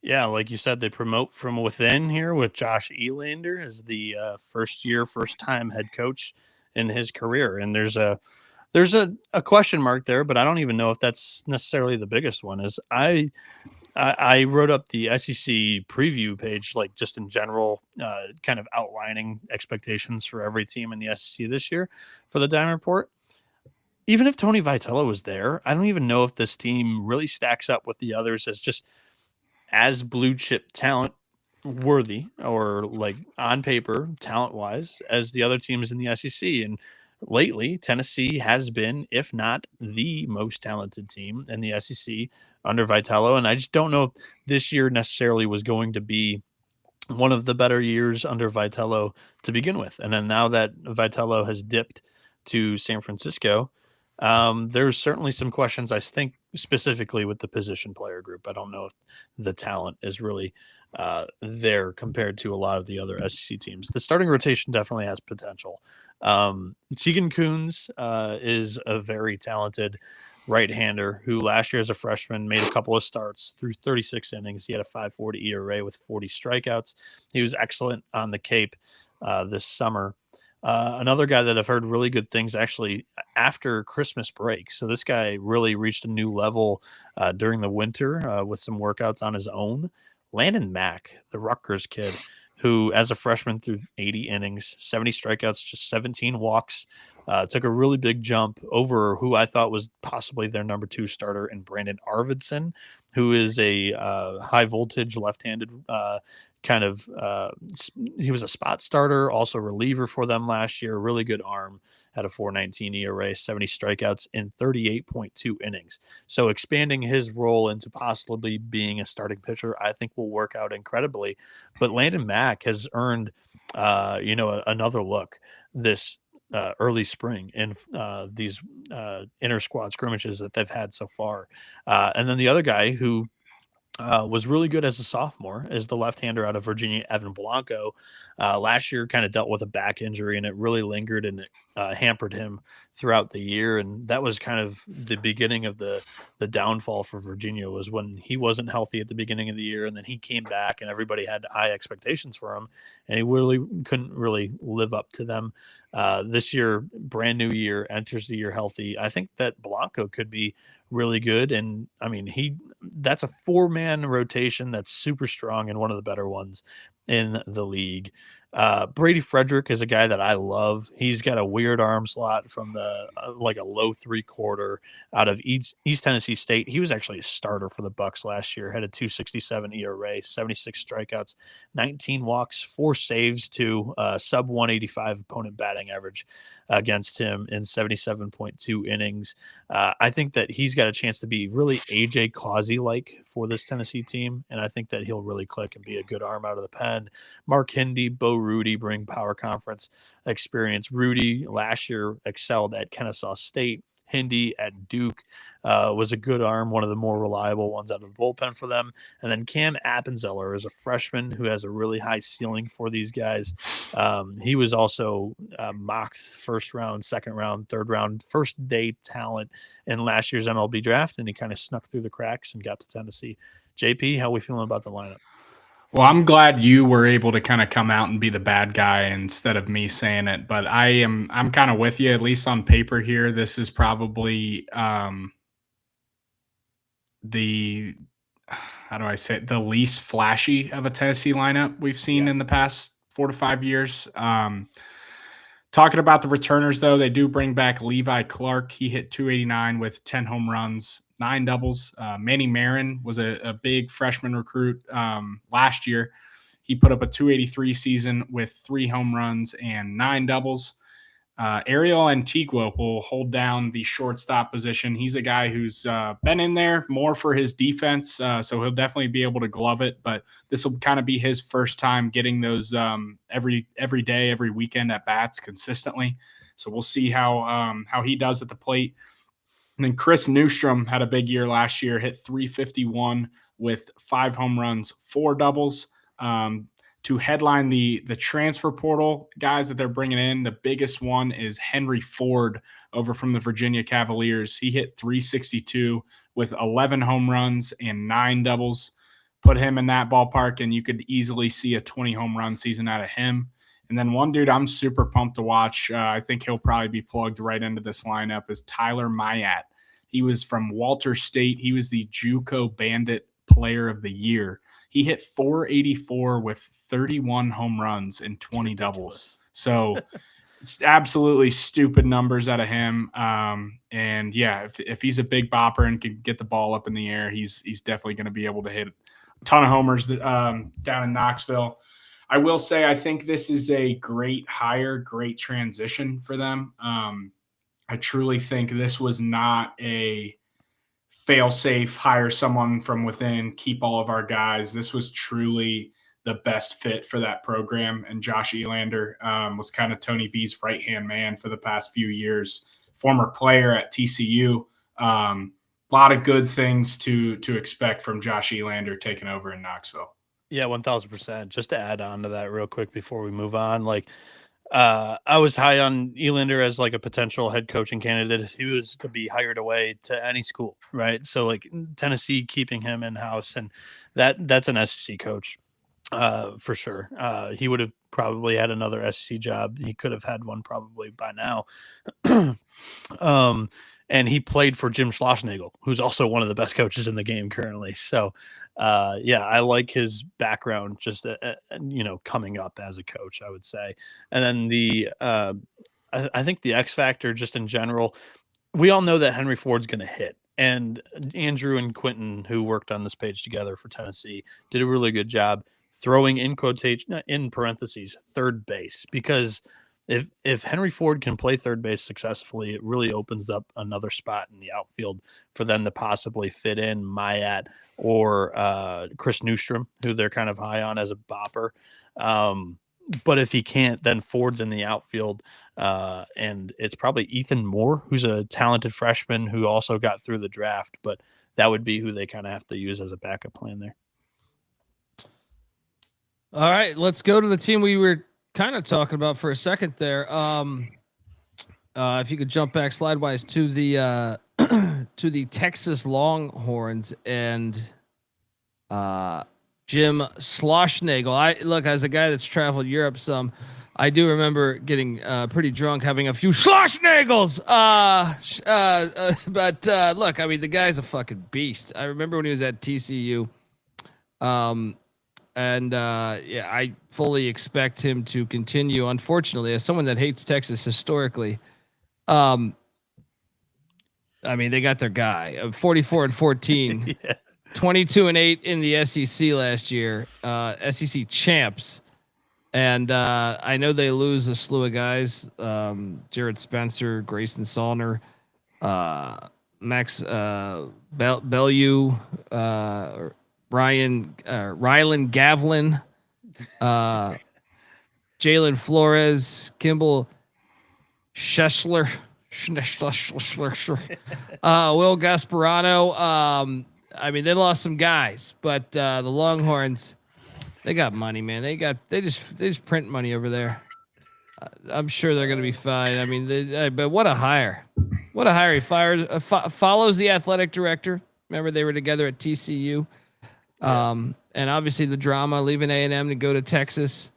Yeah, like you said, they promote from within here with Josh Elander as the first time head coach in his career, and there's a question mark there, but I don't even know if that's necessarily the biggest one. Is I wrote up the SEC preview page, like just in general, kind of outlining expectations for every team in the SEC this year for the Diamond Report. Even if Tony Vitello was there, I don't even know if this team really stacks up with the others as blue chip talent worthy or like on paper talent wise as the other teams in the SEC. And lately, Tennessee has been, if not the most talented team in the SEC under Vitello. And I just don't know if this year necessarily was going to be one of the better years under Vitello to begin with. And then now that Vitello has dipped to San Francisco, there's certainly some questions, I think, specifically with the position player group. I don't know if the talent is really there compared to a lot of the other SEC teams. The starting rotation definitely has potential. Tegan Coons is a very talented right-hander who last year as a freshman made a couple of starts through 36 innings. He had a 5.40 ERA with 40 strikeouts. He was excellent on the Cape this summer. Another guy that I've heard really good things actually after Christmas break. So this guy really reached a new level during the winter with some workouts on his own. Landon Mack, the Rutgers kid, who as a freshman threw 80 innings, 70 strikeouts, just 17 walks, took a really big jump over who I thought was possibly their number 2 starter in Brandon Arvidsson, who is a high voltage left-handed he was a spot starter, also reliever for them last year, really good arm, had a 4.19 ERA, 70 strikeouts in 38.2 innings. So expanding his role into possibly being a starting pitcher, I think will work out incredibly. But Landon Mack has earned, another look this early spring in these inter squad scrimmages that they've had so far. And then the other guy who was really good as a sophomore is the left-hander out of Virginia, Evan Blanco. Last year kind of dealt with a back injury and it really lingered and it hampered him throughout the year, and that was kind of the beginning of the downfall for Virginia, was when he wasn't healthy at the beginning of the year, and then he came back and everybody had high expectations for him, and he really couldn't really live up to them. This year, brand new year, enters the year healthy. I think that Blanco could be really good, and I mean, that's a 4-man rotation that's super strong and one of the better ones in the league. Brady Frederick is a guy that I love. He's got a weird arm slot from the like a low 3/4 out of East Tennessee State. He was actually a starter for the Bucks last year. Had a 2.67 ERA, 76 strikeouts, 19 walks, 4 saves to sub 185 opponent batting average against him in 77.2 innings. I think that he's got a chance to be really AJ Causey like for this Tennessee team, and I think that he'll really click and be a good arm out of the pen. Mark Hindy, Bo Rudy bring power conference experience. Rudy last year excelled at Kennesaw State. Hindy at Duke was a good arm, one of the more reliable ones out of the bullpen for them. And then Cam Appenzeller is a freshman who has a really high ceiling for these guys. He was also mocked first round, second round, third round, first day talent in last year's MLB draft, and he kind of snuck through the cracks and got to Tennessee. JP, how are we feeling about the lineup? Well, I'm glad you were able to kind of come out and be the bad guy instead of me saying it, but I'm kind of with you, at least on paper here. This is probably the least flashy of a Tennessee lineup we've seen in the past 4 to 5 years. Talking about the returners, though, they do bring back Levi Clark. He hit 289 with 10 home runs, 9 doubles. Manny Marin was a big freshman recruit last year. He put up a 283 season with 3 home runs and 9 doubles. Ariel Antigua will hold down the shortstop position. He's a guy who's been in there more for his defense, so he'll definitely be able to glove it. But this will kind of be his first time getting those every day, every weekend at bats consistently. So we'll see how he does at the plate. And then Chris Newstrom had a big year last year, hit 351 with 5 home runs, 4 doubles. To headline the transfer portal guys that they're bringing in, the biggest one is Henry Ford over from the Virginia Cavaliers. He hit 362 with 11 home runs and 9 doubles. Put him in that ballpark, and you could easily see a 20 home run season out of him. And then one dude I'm super pumped to watch, I think he'll probably be plugged right into this lineup, is Tyler Mayat. He was from Walter State. He was the JUCO Bandit Player of the Year. He hit 484 with 31 home runs and 20 doubles. So it's absolutely stupid numbers out of him. And yeah, if he's a big bopper and can get the ball up in the air, he's definitely going to be able to hit a ton of homers down in Knoxville. I will say I think this is a great hire, great transition for them. I truly think this was not a fail-safe, hire someone from within, keep all of our guys. This was truly the best fit for that program. And Josh Elander was kind of Tony V's right-hand man for the past few years. Former player at TCU. A lot of good things to expect from Josh Elander taking over in Knoxville. Yeah, 1,000%. Just to add on to that real quick before we move on, I was high on Elander as like a potential head coaching candidate if he was to be hired away to any school, right? So like Tennessee keeping him in house, and that's an SEC coach for sure. He would have probably had another SEC job. He could have had one probably by now. And he played for Jim Schlossnagle, who's also one of the best coaches in the game currently. So, yeah, I like his background just, coming up as a coach, I would say. And then I think the X factor just in general, we all know that Henry Ford's going to hit. And Andrew and Quentin, who worked on this page together for Tennessee, did a really good job throwing in parentheses, third base, because if Henry Ford can play third base successfully, it really opens up another spot in the outfield for them to possibly fit in Mayat or Chris Newstrom, who they're kind of high on as a bopper. But if he can't, then Ford's in the outfield. And it's probably Ethan Moore, who's a talented freshman who also got through the draft. But that would be who they kind of have to use as a backup plan there. All right, let's go to the team we were kind of talking about for a second there. If you could jump back slidewise to the to the Texas Longhorns and Jim Schlossnagle. Look, as a guy that's traveled Europe some, I do remember getting pretty drunk, having a few Schlossnagels. But look, I mean, the guy's a fucking beast. I remember when he was at TCU. Yeah, I fully expect him to continue. Unfortunately, as someone that hates Texas historically, I mean, they got their guy, 44-14, 22-8 in the SEC last year, SEC champs. And I know they lose a slew of guys, Jared Spencer, Grayson Salner, Max Bellew, Rylan Gavlin, Jalen Flores, Kimball Schessler, Will Gasparano. I mean, they lost some guys, but the Longhorns, they got money, man. They just print money over there. I'm sure they're gonna be fine. I mean, but what a hire! What a hire! He follows the athletic director. Remember, they were together at TCU. And obviously the drama leaving A&M to go to Texas,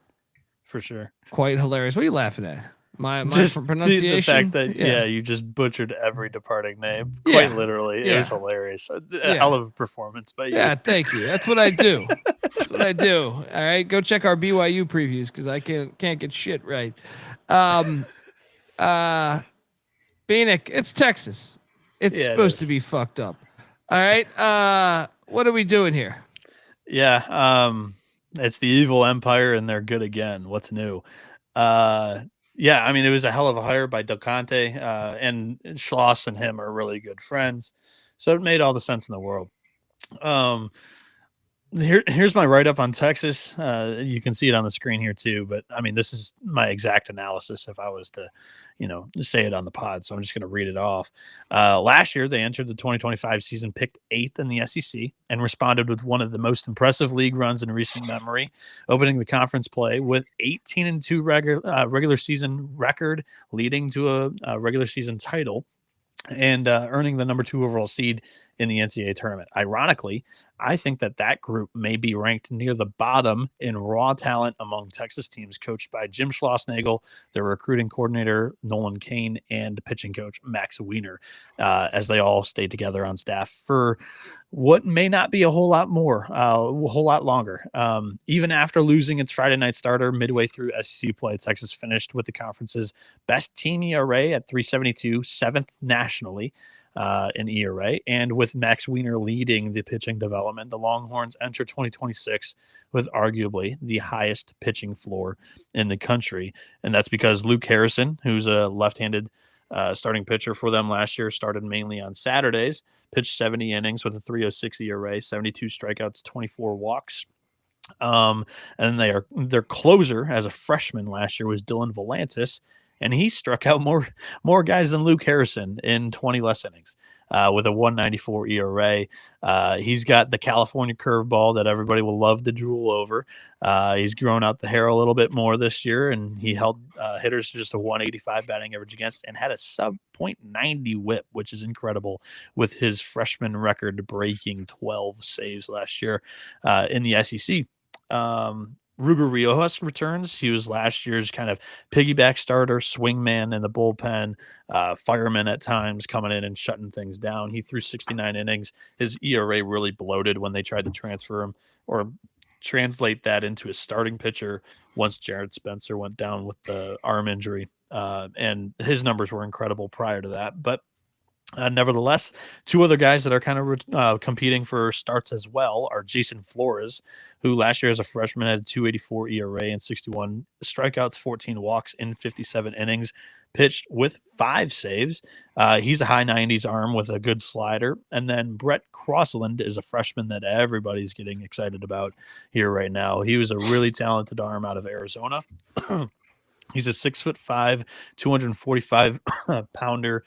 for sure. Quite hilarious. What are you laughing at? My pronunciation. The fact that you just butchered every departing name, quite literally. It was hilarious. A hell of a performance by you. Yeah, thank you. That's what I do. That's what I do. All right, go check our BYU previews because I can't get shit right. Bieniek, it's Texas. It's supposed to be fucked up. All right. What are we doing here? Yeah. It's the evil empire and they're good again. What's new? Yeah, I mean, it was a hell of a hire by Del Conte, and Schloss and him are really good friends. So it made all the sense in the world. Here's my write-up on Texas. You can see it on the screen here too, but I mean, this is my exact analysis if I was to, say it on the pod. So I'm just going to read it off. Last year, they entered the 2025 season, picked 8th in the SEC, and responded with one of the most impressive league runs in recent memory, opening the conference play with 18-2 regular season record, leading to a regular season title, and earning the number 2 overall seed in the NCAA tournament. Ironically, I think that group may be ranked near the bottom in raw talent among Texas teams coached by Jim Schlossnagle, their recruiting coordinator, Nolan Kane, and pitching coach, Max Wiener, as they all stayed together on staff for what may not be a whole lot longer. Even after losing its Friday night starter midway through SEC play, Texas finished with the conference's best team ERA at 3.72, 7th nationally. In ERA, and with Max Wiener leading the pitching development, the Longhorns enter 2026 with arguably the highest pitching floor in the country. And that's because Luke Harrison, who's a left-handed starting pitcher for them last year, started mainly on Saturdays, pitched 70 innings with a 3.06 ERA, 72 strikeouts, 24 walks. And their closer as a freshman last year was Dylan Volantis, and he struck out more guys than Luke Harrison in 20 less innings with a 1.94 ERA. He's got the California curveball that everybody will love to drool over. He's grown out the hair a little bit more this year, and he held hitters to just a 185 batting average against and had a sub .90 whip, which is incredible with his freshman record breaking 12 saves last year in the SEC. Ruger Riojas returns. He was last year's kind of piggyback starter, swingman in the bullpen, fireman at times, coming in and shutting things down. He threw 69 innings. His ERA really bloated when they tried to transfer him or translate that into a starting pitcher once Jared Spencer went down with the arm injury. And his numbers were incredible prior to that. But nevertheless, 2 other guys that are kind of competing for starts as well are Jason Flores, who last year as a freshman had a 2.84 ERA and 61 strikeouts, 14 walks in 57 innings, pitched with 5 saves. He's a high 90s arm with a good slider. And then Brett Crossland is a freshman that everybody's getting excited about here right now. He was a really talented arm out of Arizona. He's a 6'5", 245 pounder,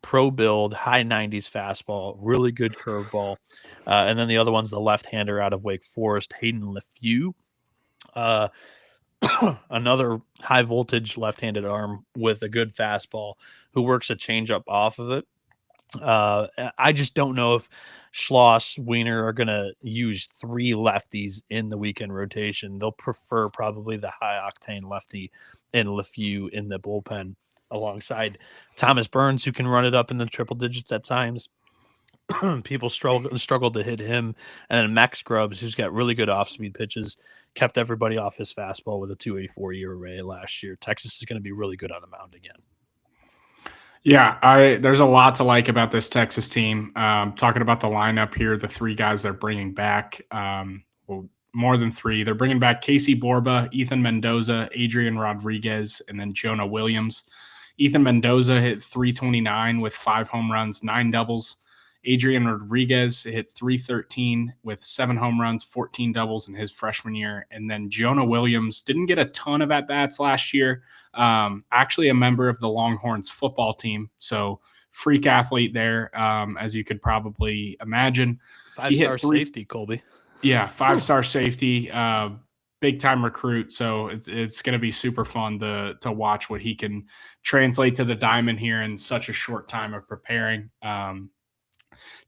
pro build, high 90s fastball, really good curveball. And then the other one's the left-hander out of Wake Forest, Hayden LeFew. another high voltage left-handed arm with a good fastball who works a changeup off of it. I just don't know if Schloss, Wiener are going to use 3 lefties in the weekend rotation. They'll prefer probably the high-octane lefty and LeFew in the bullpen alongside Thomas Burns, who can run it up in the triple digits at times. People struggled to hit him. And then Max Grubbs, who's got really good off-speed pitches, kept everybody off his fastball with a 284 ERA last year. Texas is going to be really good on the mound again. Yeah, there's a lot to like about this Texas team. Talking about the lineup here, the 3 guys they're bringing back, well, more than 3. They're bringing back Casey Borba, Ethan Mendoza, Adrian Rodriguez, and then Jonah Williams. Ethan Mendoza hit 329 with 5 home runs, 9 doubles. Adrian Rodriguez hit 313 with 7 home runs, 14 doubles in his freshman year. And then Jonah Williams didn't get a ton of at-bats last year. Actually a member of the Longhorns football team. So freak athlete there, as you could probably imagine. 5-star safety, Colby. Yeah, 5-star safety, big-time recruit. So it's going to be super fun to watch what he can translate to the diamond here in such a short time of preparing.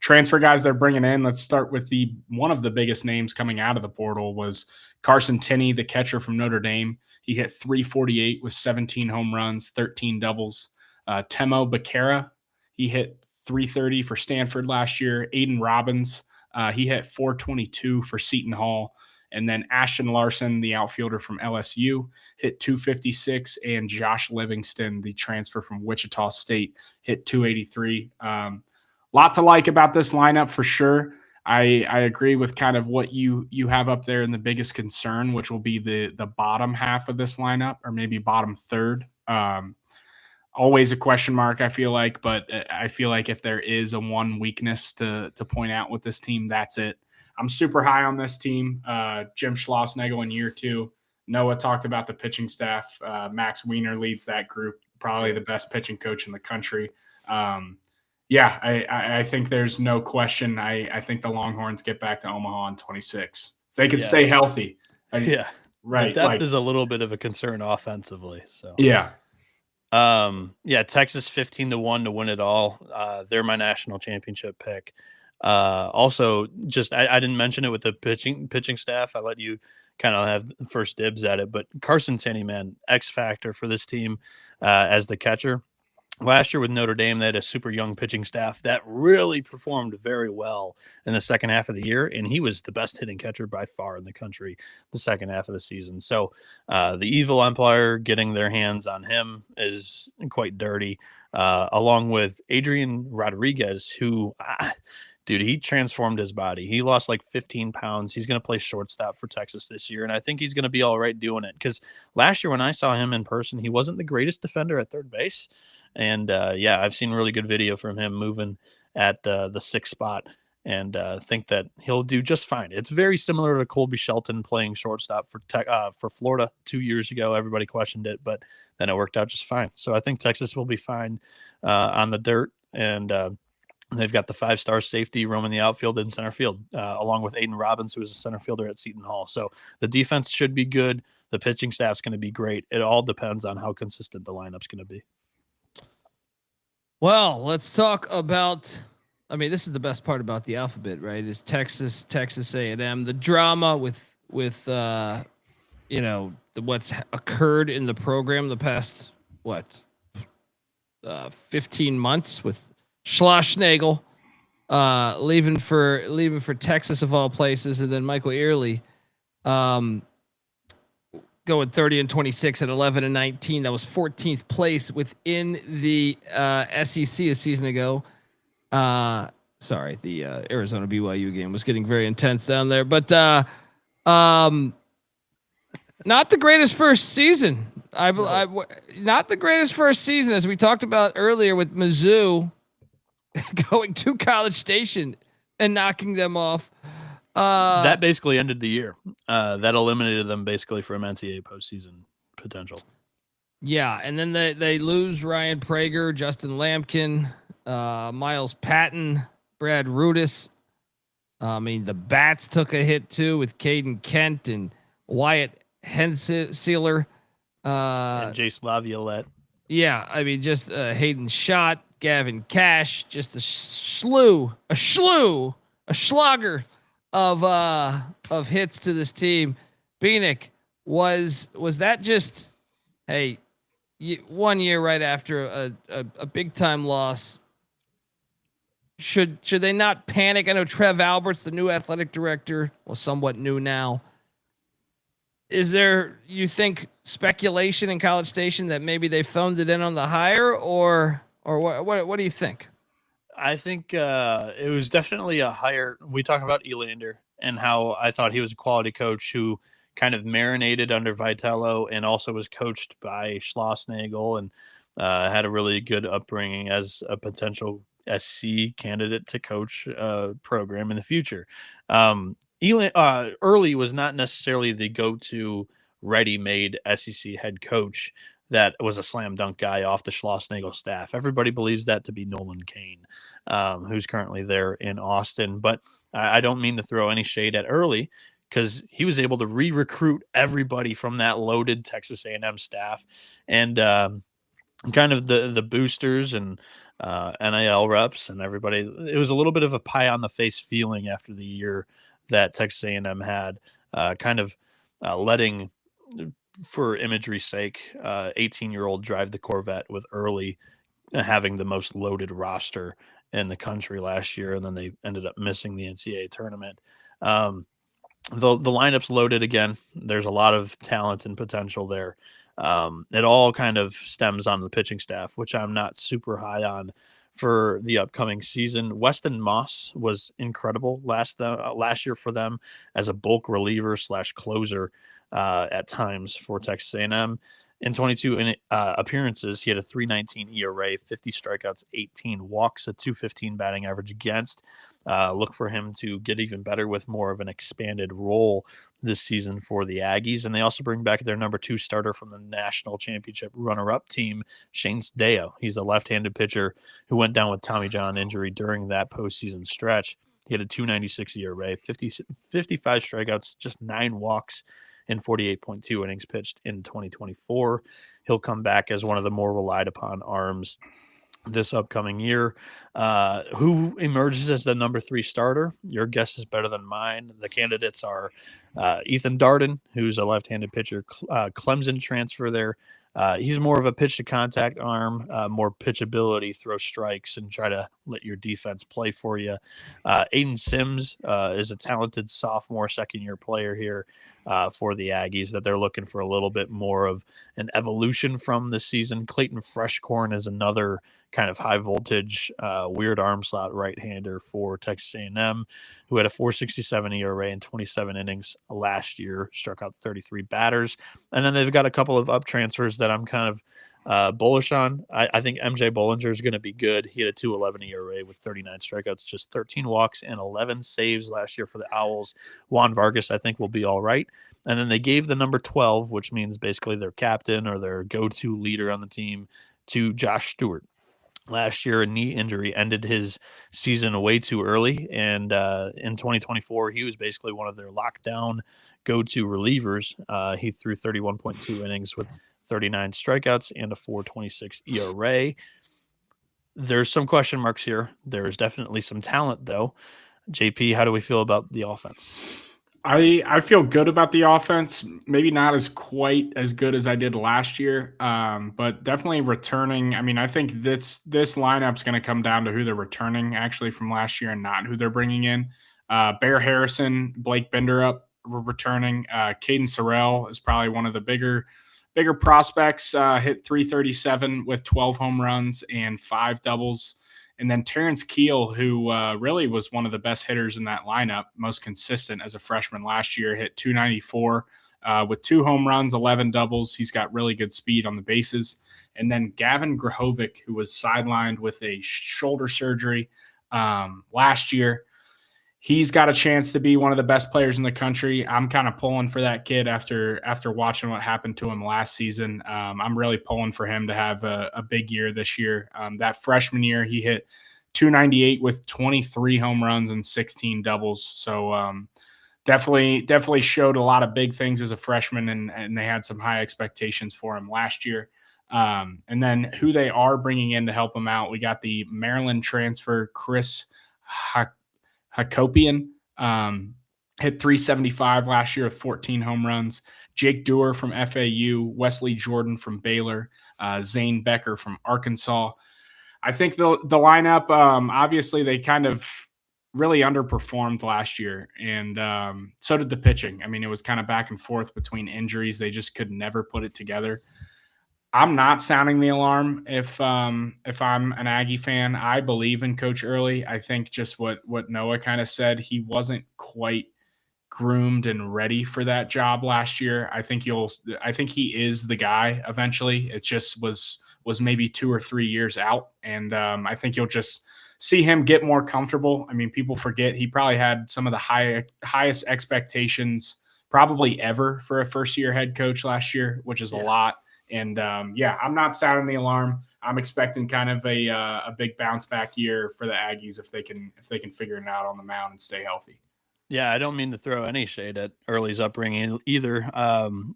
Transfer guys they're bringing in. Let's start with one of the biggest names coming out of the portal was Carson Tinney, the catcher from Notre Dame. He hit 348 with 17 home runs, 13 doubles. Temo Becerra, he hit 330 for Stanford last year. Aiden Robbins, he hit 422 for Seton Hall. And then Ashton Larson, the outfielder from LSU, hit 256. And Josh Livingston, the transfer from Wichita State, hit 283. Lot to like about this lineup for sure. I agree with kind of what you have up there in the biggest concern, which will be the bottom half of this lineup, or maybe bottom third. Always a question mark, I feel like, but I feel like if there is a one weakness to point out with this team, that's it. I'm super high on this team. Jim Schlossnagle in year 2. Noah talked about the pitching staff. Max Wiener leads that group, probably the best pitching coach in the country. Yeah, I think there's no question. I think the Longhorns get back to Omaha in 26. If they can stay healthy. Right. The depth is a little bit of a concern offensively. So yeah. Texas 15-1 to win it all. They're my national championship pick. Also, just I didn't mention it with the pitching staff. I let you kind of have first dibs at it, but Carson Tinney, man, X factor for this team as the catcher. Last year with Notre Dame, they had a super young pitching staff that really performed very well in the second half of the year, and he was the best hitting catcher by far in the country the second half of the season. So the Evil Empire getting their hands on him is quite dirty, along with Adrian Rodriguez, who dude, he transformed his body. He lost like 15 pounds. He's going to play shortstop for Texas this year, and I think he's going to be all right doing it, because last year when I saw him in person, he wasn't the greatest defender at third base. And I've seen really good video from him moving at the 6th spot, and think that he'll do just fine. It's very similar to Colby Shelton playing shortstop for Florida 2 years ago. Everybody questioned it, but then it worked out just fine. So I think Texas will be fine on the dirt, and they've got the 5-star safety roaming the outfield and center field, along with Aiden Robbins, who is a center fielder at Seton Hall. So the defense should be good. The pitching staff's going to be great. It all depends on how consistent the lineup's going to be. Well, let's talk about, I mean, this is the best part about the alphabet, right? Is Texas A&M, the drama with what's occurred in the program the past, 15 months with Schlossnagle leaving for Texas of all places, and then Michael Early going 30-26 at 11-19. That was 14th place within the SEC a season ago. Sorry, the Arizona BYU game was getting very intense down there, but not the greatest first season. Not the greatest first season, as we talked about earlier with Mizzou going to College Station and knocking them off. That basically ended the year. That eliminated them basically from NCAA postseason potential. Yeah, and then they lose Ryan Prager, Justin Lampkin, Miles Patton, Brad Rudis. I mean, the Bats took a hit too with Caden Kent and Wyatt Hensealer. And Jace Laviolette. Yeah, I mean, just Hayden Schott, Gavin Cash, just a schlogger of hits to this team. Bieniek, was that just, hey, 1 year right after a big time loss? Should they not panic? I know Trev Alberts, the new athletic director, well, somewhat new now. Is there, you think, speculation in College Station that maybe they phoned it in on the hire, or what do you think? I think it was definitely a hire. We talked about Elander and how I thought he was a quality coach who kind of marinated under Vitello and also was coached by Schlossnagle and had a really good upbringing as a potential SC candidate to coach a program in the future. Early was not necessarily the go-to ready-made SEC head coach that was a slam dunk guy off the Schlossnagle staff. Everybody believes that to be Nolan Kane, who's currently there in Austin. But I don't mean to throw any shade at Early, because he was able to re-recruit everybody from that loaded Texas A&M staff, and kind of the boosters and NIL reps and everybody. It was a little bit of a pie on the face feeling after the year that Texas A&M had, kind of letting, for imagery's sake, 18-year-old drive the Corvette with Early having the most loaded roster in the country last year, and then they ended up missing the NCAA tournament. The lineup's loaded again. There's a lot of talent and potential there. It all kind of stems on the pitching staff, which I'm not super high on for the upcoming season. Weston Moss was incredible last year for them as a bulk reliever / closer at times for Texas A&M. In 22 appearances, he had a 3.19 ERA, 50 strikeouts, 18 walks, a 2.15 batting average against. Look for him to get even better with more of an expanded role this season for the Aggies. And they also bring back their number 2 starter from the national championship runner-up team, Shane Sdeo. He's a left-handed pitcher who went down with Tommy John injury during that postseason stretch. He had a 2.96 ERA, 55 strikeouts, just 9 walks, in 48.2 innings pitched in 2024. He'll come back as one of the more relied upon arms this upcoming year. Who emerges as the number 3 starter? Your guess is better than mine. The candidates are Ethan Darden, who's a left-handed pitcher, Clemson transfer there. He's more of a pitch to contact arm, more pitchability, throw strikes, and try to let your defense play for you. Aiden Sims is a talented sophomore, second-year player here for the Aggies that they're looking for a little bit more of an evolution from this season. Clayton Freshcorn is another kind of high-voltage, weird arm slot right-hander for Texas A&M, who had a 4.67 ERA in 27 innings last year, struck out 33 batters. And then they've got a couple of up transfers that I'm kind of bullish on. I think MJ Bollinger is going to be good. He had a 2.11 ERA with 39 strikeouts, just 13 walks and 11 saves last year for the Owls. Juan Vargas, I think, will be all right. And then they gave the number 12, which means basically their captain or their go-to leader on the team, to Josh Stewart. Last year, a knee injury ended his season way too early, and in 2024, he was basically one of their lockdown go-to relievers. He threw 31.2 innings with 39 strikeouts and a 4.26 ERA. There's some question marks here. There's definitely some talent, though. JP, how do we feel about the offense? I feel good about the offense. Maybe not as quite as good as I did last year, but definitely returning. I mean, I think this lineup's going to come down to who they're returning actually from last year and not who they're bringing in. Bear Harrison, Blake Benderup were returning. Caden Sorrell is probably one of the bigger prospects. Hit 337 with 12 home runs and 5 doubles. And then Terrence Keel, who really was one of the best hitters in that lineup, most consistent as a freshman last year, hit 294 with 2 home runs, 11 doubles. He's got really good speed on the bases. And then Gavin Grahovic, who was sidelined with a shoulder surgery last year. He's got a chance to be one of the best players in the country. I'm kind of pulling for that kid after watching what happened to him last season. I'm really pulling for him to have a big year this year. That freshman year, he hit 298 with 23 home runs and 16 doubles. So definitely showed a lot of big things as a freshman, and they had some high expectations for him last year. And then who they are bringing in to help him out, we got the Maryland transfer Chris Hakopian, hit 375 last year with 14 home runs. Jake Dewar from FAU, Wesley Jordan from Baylor, Zane Becker from Arkansas. I think the lineup, obviously they kind of really underperformed last year, and so did the pitching. I mean, it was kind of back and forth between injuries. They just could never put it together. I'm not sounding the alarm if I'm an Aggie fan. I believe in Coach Early. I think just what Noah kind of said, he wasn't quite groomed and ready for that job last year. I think he is the guy eventually. It just was maybe 2 or 3 years out, and I think you'll just see him get more comfortable. I mean, people forget he probably had some of the highest expectations probably ever for a first-year head coach last year, which is a lot. And I'm not sounding the alarm. I'm expecting kind of a big bounce back year for the Aggies if they can figure it out on the mound and stay healthy. Yeah, I don't mean to throw any shade at Early's upbringing either.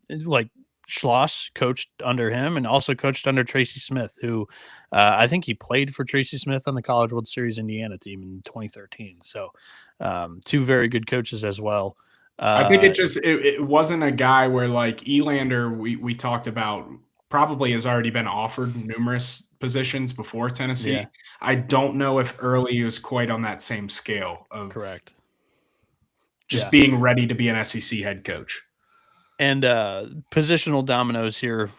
Like Schloss coached under him and also coached under Tracy Smith, who I think he played for Tracy Smith on the College World Series Indiana team in 2013. So 2 very good coaches as well. I think it wasn't a guy where like Elander, we talked about, probably has already been offered numerous positions before Tennessee. Yeah. I don't know if Early was quite on that same scale of correct. Just being ready to be an SEC head coach. And positional dominoes here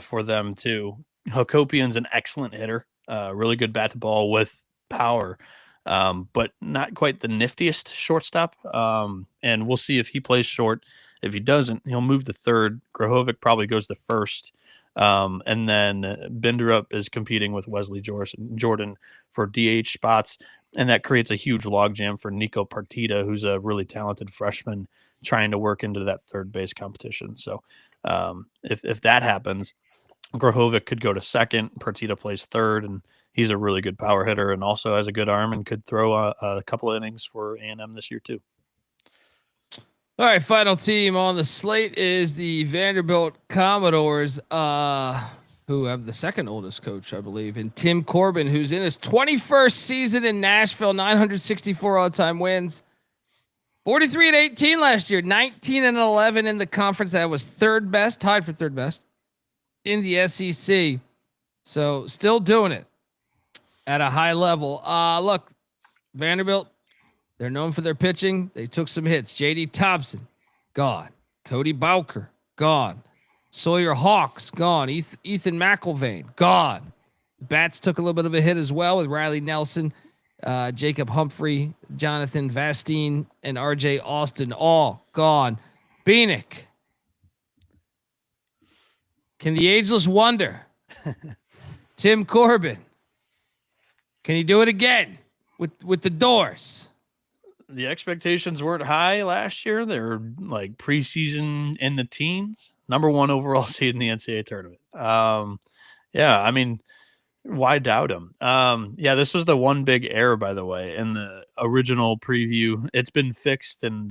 for them too. Hakopian's an excellent hitter, really good bat to ball with power. But not quite the niftiest shortstop. And we'll see if he plays short. If he doesn't, he'll move to third. Grahovic probably goes to first. And then Binderup is competing with Wesley Jordan for DH spots. And that creates a huge logjam for Nico Partita, who's a really talented freshman trying to work into that third base competition. So if that happens, Grahovic could go to second. Partita plays third, and he's a really good power hitter and also has a good arm and could throw a couple of innings for A&M this year too. All right, final team on the slate is the Vanderbilt Commodores, who have the second oldest coach, I believe, and Tim Corbin, who's in his 21st season in Nashville, 964 all-time wins, 43-18 last year, 19-11 in the conference. That was third best, tied for third best in the SEC. So still doing it at a high level. Look, Vanderbilt, they're known for their pitching. They took some hits. J.D. Thompson, gone. Cody Bowker, gone. Sawyer Hawks, gone. Ethan McIlvain, gone. Bats took a little bit of a hit as well with Riley Nelson, Jacob Humphrey, Jonathan Vastine, and R.J. Austin, all gone. Bieniek, can the ageless wonder, Tim Corbin, can he do it again with the Doors? The expectations weren't high last year. They were like preseason in the teens, number 1 overall seed in the NCAA tournament. I mean, why doubt him? This was the one big error, by the way, in the original preview. It's been fixed, and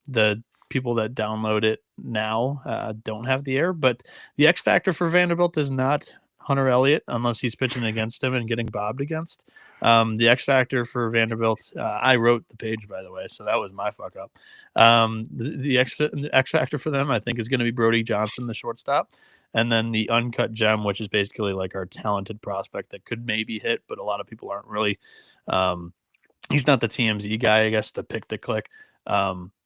the people that download it now don't have the error. But the X factor for Vanderbilt is not Hunter Elliott, unless he's pitching against him and getting bobbed against. The X factor for Vanderbilt, I wrote the page, by the way, so that was my fuck up. The X factor for them, I think, is going to be Brody Johnson, the shortstop, and then the uncut gem, which is basically like our talented prospect that could maybe hit, but a lot of people aren't really. He's not the TMZ guy, I guess, to pick the click.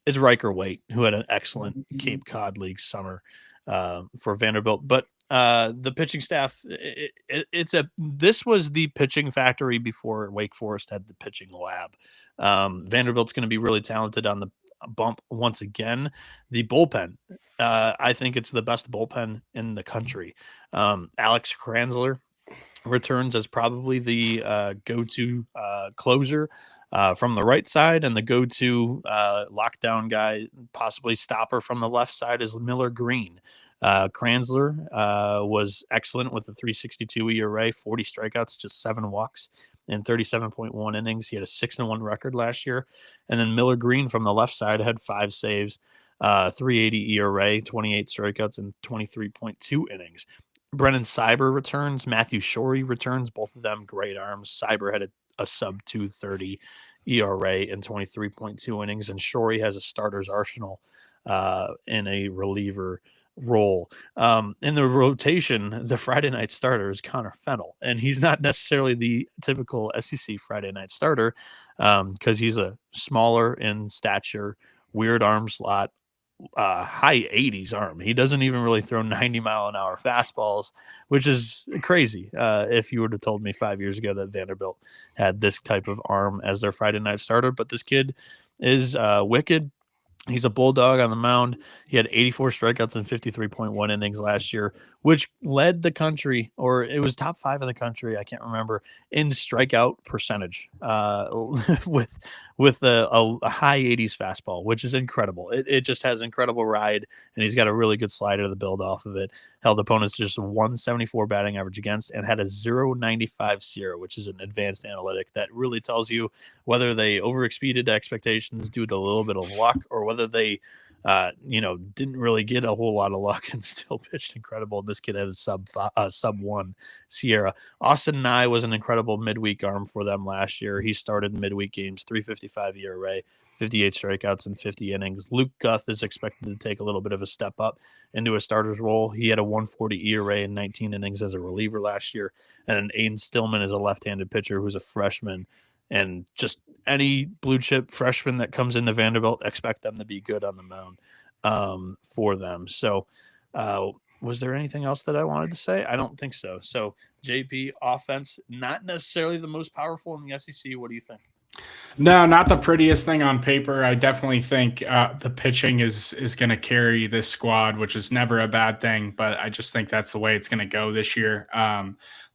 It's Riker Waite, who had an excellent Cape Cod League summer for Vanderbilt, but the pitching staff, this was the pitching factory before Wake Forest had the pitching lab. Vanderbilt's going to be really talented on the bump once again. The bullpen, I think it's the best bullpen in the country. Alex Kranzler returns as probably the go-to closer. From the right side, and the go-to lockdown guy, possibly stopper from the left side, is Miller Green. Kranzler was excellent with a 3.62 ERA, 40 strikeouts, just 7 walks in 37.1 innings. He had a 6-1 record last year. And then Miller Green from the left side had 5 saves, 3.80 ERA, 28 strikeouts, and 23.2 innings. Brennan Cyber returns. Matthew Shorey returns. Both of them great arms. Cyber had a sub 2.30 ERA in 23.2 innings, and Shorey has a starter's arsenal in a reliever role. In the rotation, the Friday night starter is Connor Fennell, and he's not necessarily the typical SEC Friday night starter because he's a smaller in stature, weird arm slot, high 80s arm. He doesn't even really throw 90-mile-an-hour fastballs, which is crazy. If you would have told me 5 years ago that Vanderbilt had this type of arm as their Friday night starter, but this kid is wicked. He's a bulldog on the mound. He had 84 strikeouts in 53.1 innings last year, which led the country, or it was top 5 in the country, I can't remember, in strikeout percentage with a high 80s fastball, which is incredible. It just has incredible ride, and he's got a really good slider to build off of it. Held opponents just 174 batting average against and had a 0.95 SIERA, which is an advanced analytic that really tells you whether they overexceeded expectations due to a little bit of luck or whether they didn't really get a whole lot of luck and still pitched incredible. This kid had a sub 1 SIERA. Austin Nye was an incredible midweek arm for them last year. He started midweek games, 3.55 ERA, 58 strikeouts in 50 innings. Luke Guth is expected to take a little bit of a step up into a starter's role. He had a 1.40 ERA in 19 innings as a reliever last year. And Aiden Stillman is a left-handed pitcher who's a freshman. And just any blue chip freshman that comes into Vanderbilt, expect them to be good on the mound for them. So was there anything else that I wanted to say? I don't think so. So JP, offense, not necessarily the most powerful in the SEC. What do you think? No, not the prettiest thing on paper. I definitely think the pitching is going to carry this squad, which is never a bad thing, but I just think that's the way it's going to go this year.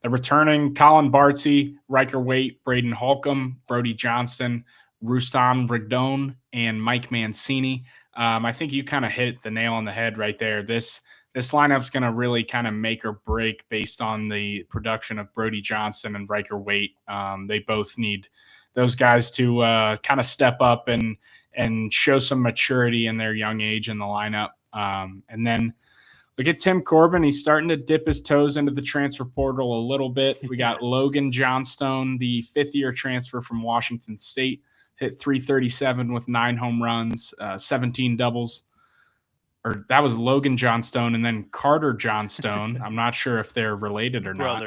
The returning Colin Bartsey, Riker Waite, Braden Holcomb, Brody Johnston, Rustam Rigdon, and Mike Mancini. I think you kind of hit the nail on the head right there. This lineup's going to really kind of make or break based on the production of Brody Johnston and Riker Waite. They both need those guys to kind of step up and show some maturity in their young age in the lineup. And then look at Tim Corbin. He's starting to dip his toes into the transfer portal a little bit. We got Logan Johnstone, the 5th-year transfer from Washington State, hit 337 with 9 home runs, 17 doubles. Or that was Logan Johnstone and then Carter Johnstone. I'm not sure if they're related or not.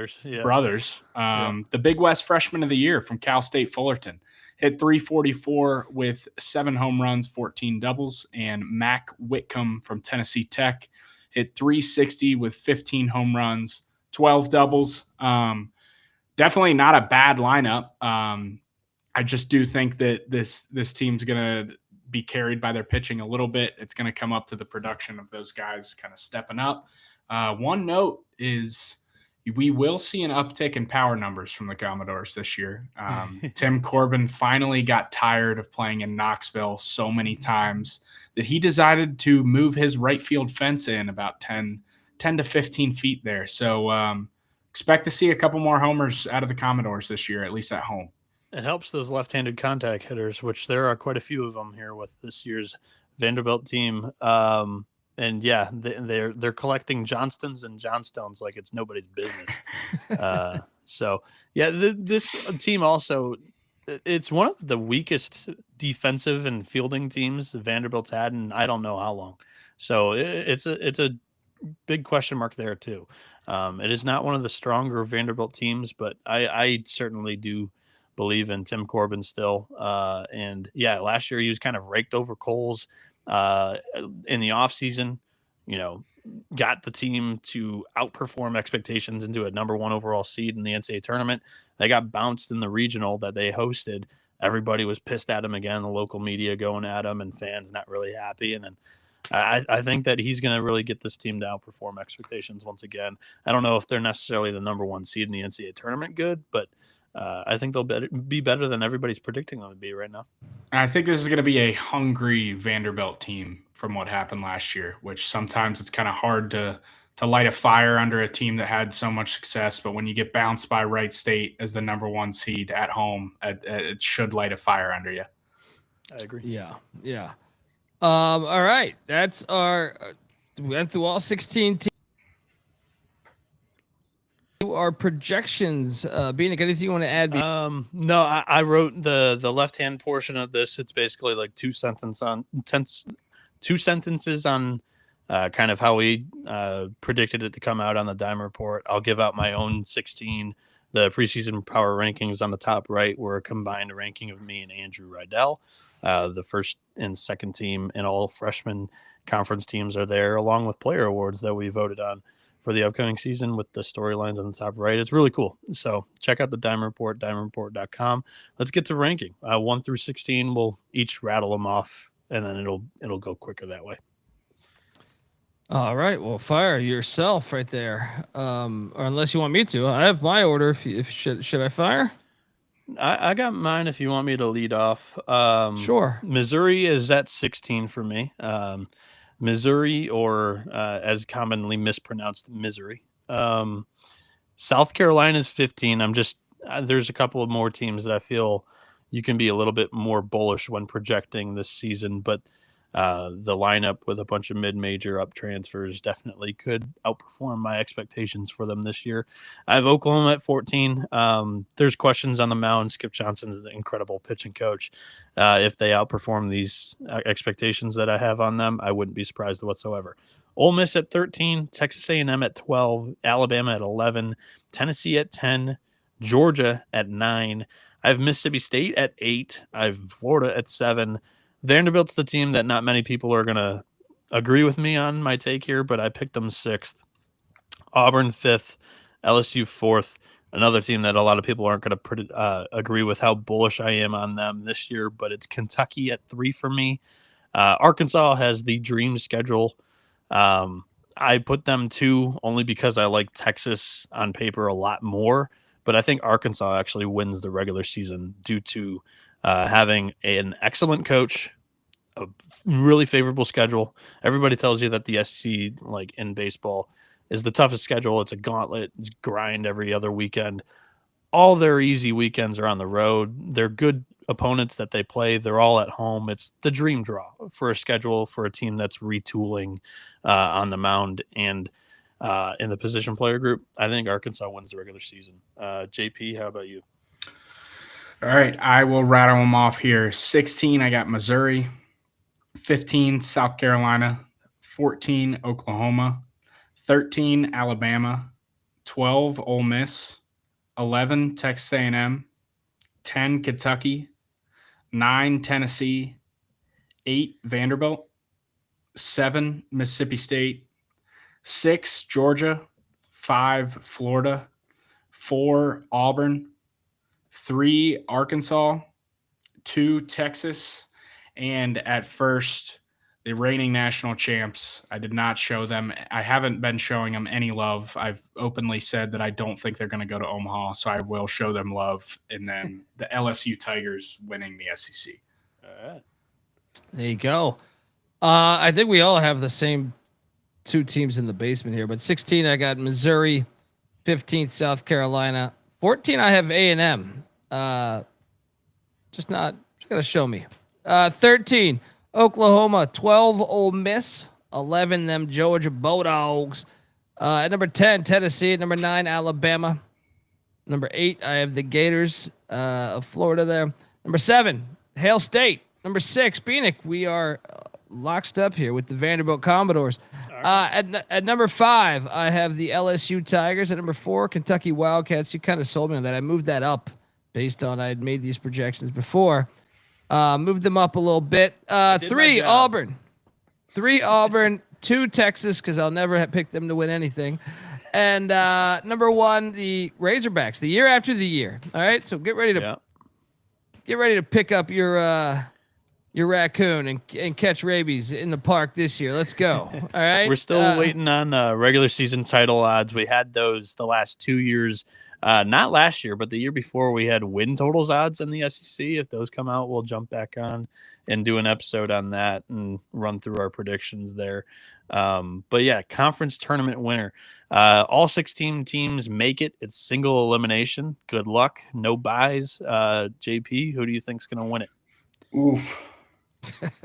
Brothers. The Big West Freshman of the Year from Cal State Fullerton. Hit 344 with 7 home runs, 14 doubles. And Mac Whitcomb from Tennessee Tech hit 360 with 15 home runs, 12 doubles. Definitely not a bad lineup. I just do think that this team's going to be carried by their pitching a little bit. It's going to come up to the production of those guys kind of stepping up. One note is we will see an uptick in power numbers from the Commodores this year. Tim Corbin finally got tired of playing in Knoxville so many times that he decided to move his right field fence in about 10 to 15 feet there. So expect to see a couple more homers out of the Commodores this year, at least at home. It helps those left-handed contact hitters, which there are quite a few of them here with this year's Vanderbilt team. And yeah, they're collecting Johnstons and Johnstones like it's nobody's business. So yeah, this team also, it's one of the weakest defensive and fielding teams Vanderbilt's had in I don't know how long. So it's a big question mark there too. It is not one of the stronger Vanderbilt teams, but I certainly do believe in Tim Corbin still. And yeah, last year he was kind of raked over coals in the offseason, got the team to outperform expectations into a number 1 overall seed in the NCAA tournament. They got bounced in the regional that they hosted. Everybody was pissed at him again, the local media going at him and fans not really happy. And then I think that he's going to really get this team to outperform expectations once again. I don't know if they're necessarily the number 1 seed in the NCAA tournament good, but I think they'll be better than everybody's predicting them to be right now. And I think this is going to be a hungry Vanderbilt team from what happened last year, which sometimes it's kind of hard to light a fire under a team that had so much success. But when you get bounced by Wright State as the number 1 seed at home, it should light a fire under you. I agree. Yeah. All right. That's our we went through all 16 teams. Our projections. Bieniek, anything you want to add? No, I wrote the left-hand portion of this. It's basically like two sentences on kind of how we predicted it to come out on the Dime Report. I'll give out my own 16. The preseason power rankings on the top right were a combined ranking of me and Andrew Rydell. The first and second team and all freshman conference teams are there, along with player awards that we voted on for the upcoming season with the storylines on the top right. It's really cool. So check out the Dime Report, dimereport.com. Let's get to ranking. 1 through 16, we'll each rattle them off, and then it'll go quicker that way. All right. Well, fire yourself right there. Or unless you want me to. I have my order. Should I fire? I got mine if you want me to lead off. Sure. Missouri is at 16 for me. Missouri, or as commonly mispronounced, Missouri. South Carolina is 15. There's a couple of more teams that I feel you can be a little bit more bullish when projecting this season, but the lineup with a bunch of mid-major up transfers definitely could outperform my expectations for them this year. I have Oklahoma at 14. There's questions on the mound. Skip Johnson is an incredible pitching coach. If they outperform these expectations that I have on them, I wouldn't be surprised whatsoever. Ole Miss at 13, Texas A&M at 12, Alabama at 11, Tennessee at 10, Georgia at 9. I have Mississippi State at 8. I have Florida at 7. Vanderbilt's the team that not many people are going to agree with me on my take here, but I picked them 6th. Auburn 5th, LSU 4th. Another team that a lot of people aren't going to agree with how bullish I am on them this year, but it's Kentucky at 3 for me. Arkansas has the dream schedule. I put them 2 only because I like Texas on paper a lot more, but I think Arkansas actually wins the regular season due to having an excellent coach, a really favorable schedule. Everybody tells you that the SEC, like in baseball, is the toughest schedule. It's a gauntlet. It's grind every other weekend. All their easy weekends are on the road. They're good opponents that they play. They're all at home. It's the dream draw for a schedule for a team that's retooling on the mound and in the position player group. I think Arkansas wins the regular season. JP, how about you? All right, I will rattle them off here. 16, I got Missouri. 15, South Carolina. 14, Oklahoma. 13, Alabama. 12, Ole Miss. 11, Texas A&M. 10, Kentucky. 9, Tennessee. 8, Vanderbilt. 7, Mississippi State. 6, Georgia. 5, Florida. 4, Auburn. 3, Arkansas, 2, Texas, and at first, the reigning national champs. I did not show them. I haven't been showing them any love. I've openly said that I don't think they're going to go to Omaha, so I will show them love. And then the LSU Tigers winning the SEC. All right. There you go. I think we all have the same 2 teams in the basement here, but 16, I got Missouri, 15th, South Carolina, 14, I have A&M. Just gotta show me. 13, Oklahoma, 12, Ole Miss, 11, them Georgia Bulldogs. At number 10, Tennessee. At number 9, Alabama. Number 8, I have the Gators of Florida there. Number 7, Hail State. Number 6, Bieniek. We are locked up here with the Vanderbilt Commodores. At number 5, I have the LSU Tigers. At number 4, Kentucky Wildcats. You kind of sold me on that. I moved that up based on I had made these projections before. Moved them up a little bit. 3, Auburn. 3, Auburn. 2, Texas, because I'll never pick them to win anything. And number 1, the Razorbacks. The year after the year. All right, so get ready to pick up your raccoon and catch rabies in the park this year. Let's go. All right. We're still waiting on regular season title odds. We had those the last 2 years Not last year, but the year before we had win totals odds in the SEC. If those come out, we'll jump back on and do an episode on that and run through our predictions there. But yeah, conference tournament winner. All 16 teams make it. It's single elimination. Good luck. No buys. JP, who do you think is going to win it? Oof. I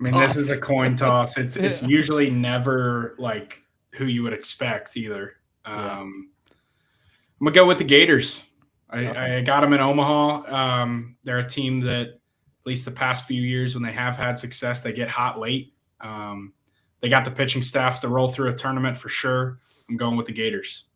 mean, this is a coin toss. It's usually never like who you would expect either. I'm gonna go with the Gators. I got them in Omaha. They're a team that, at least the past few years, when they have had success, they get hot late. They got the pitching staff to roll through a tournament for sure. I'm going with the Gators.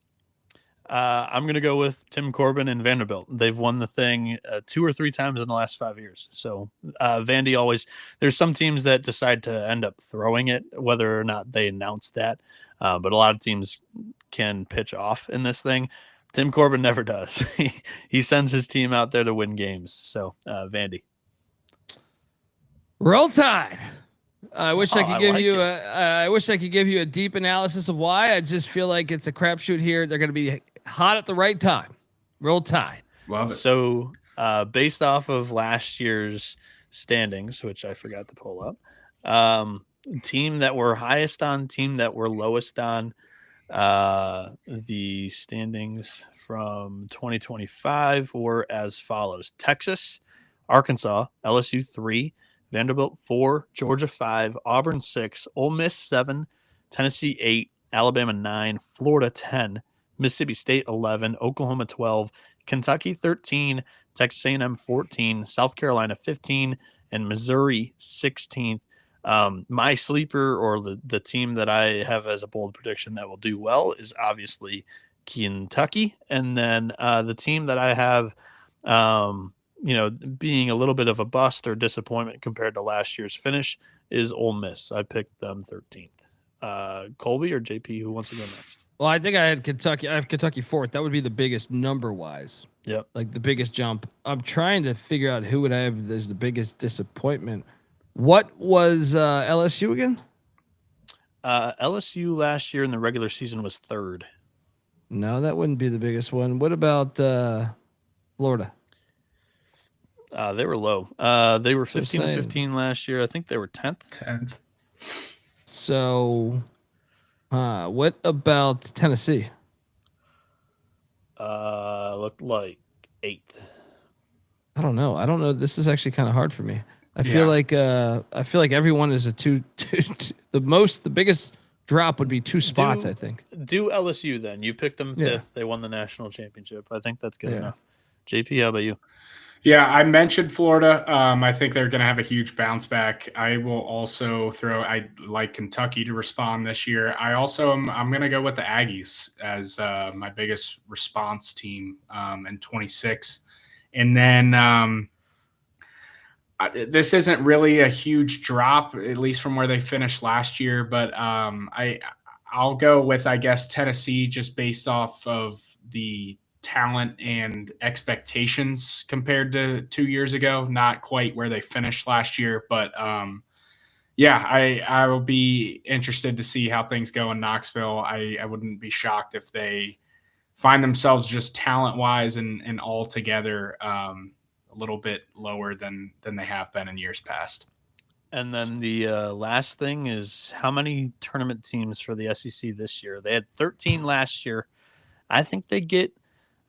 I'm going to go with Tim Corbin and Vanderbilt. They've won the thing 2 or 3 times in the last 5 years. So Vandy always – there's some teams that decide to end up throwing it, whether or not they announce that. But a lot of teams can pitch off in this thing. Tim Corbin never does. He sends his team out there to win games. So Vandy. Roll Tide. I wish I could give you I wish I could give you a deep analysis of why. I just feel like it's a crapshoot here. They're going to be hot at the right time. Roll Tide. Love it. So based off of last year's standings, which I forgot to pull up, team that we're highest on, team that we're lowest on, the standings from 2025 were as follows: Texas, Arkansas, LSU 3, Vanderbilt 4, Georgia 5, Auburn 6, Ole Miss 7, Tennessee 8, Alabama 9, Florida 10, Mississippi State 11, Oklahoma 12, Kentucky 13, Texas A&M 14, South Carolina 15, and Missouri 16th. My sleeper, or the team that I have as a bold prediction that will do well, is obviously Kentucky. And then the team that I have being a little bit of a bust or disappointment compared to last year's finish is Ole Miss. I picked them 13th. Colby or JP, who wants to go next? Well, I think I had Kentucky. I have Kentucky 4th. That would be the biggest number wise. Yep. Like the biggest jump. I'm trying to figure out who would I have as the biggest disappointment. What was LSU again? LSU last year in the regular season was 3rd. No, that wouldn't be the biggest one. What about Florida? They were low. They were 15 and 15 last year. I think they were 10th. 10th. So, what about Tennessee? Looked like 8th. I don't know. This is actually kind of hard for me. I feel like everyone is a two. The biggest drop would be 2 spots. I think. Do LSU then? You picked them 5th. Yeah. They won the national championship. I think that's good enough. JP, how about you? Yeah, I mentioned Florida. I think they're going to have a huge bounce back. I will also I like Kentucky to respond this year. I'm going to go with the Aggies as my biggest response team in 26. And then this isn't really a huge drop, at least from where they finished last year. But I'll go with, I guess, Tennessee, just based off of the talent and expectations compared to 2 years ago. Not quite where they finished last year, but I will be interested to see how things go in Knoxville. I wouldn't be shocked if they find themselves just talent wise and all together a little bit lower than they have been in years past. And then the last thing is, how many tournament teams for the SEC this year? They had 13 last year. I think they get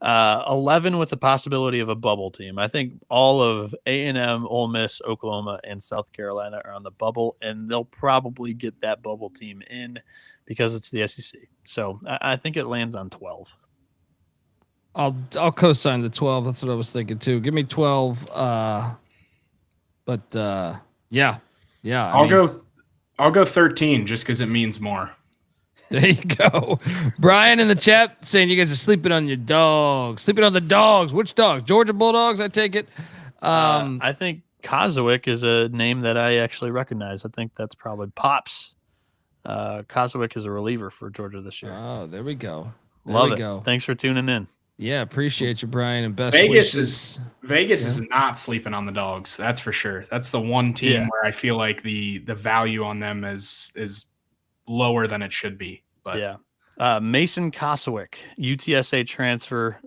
11 with the possibility of a bubble team. I think all of A&M, Ole Miss, Oklahoma, and South Carolina are on the bubble, and they'll probably get that bubble team in because it's the SEC. So I think it lands on 12. I'll co-sign the 12. That's what I was thinking too. Give me 12. Yeah. I'll go 13 just because it means more. There you go. Brian in the chat saying you guys are sleeping on your dogs. Sleeping on the dogs. Which dogs? Georgia Bulldogs, I take it. I think Kozowick is a name that I actually recognize. I think that's probably Pops. Kozowick is a reliever for Georgia this year. Oh, there we go. Love it. Thanks for tuning in. Yeah, appreciate you, Brian, and best wishes. Vegas is not sleeping on the dogs. That's for sure. That's the one team where I feel like the value on them is lower than it should be. But Mason Kosowick, UTSA transfer,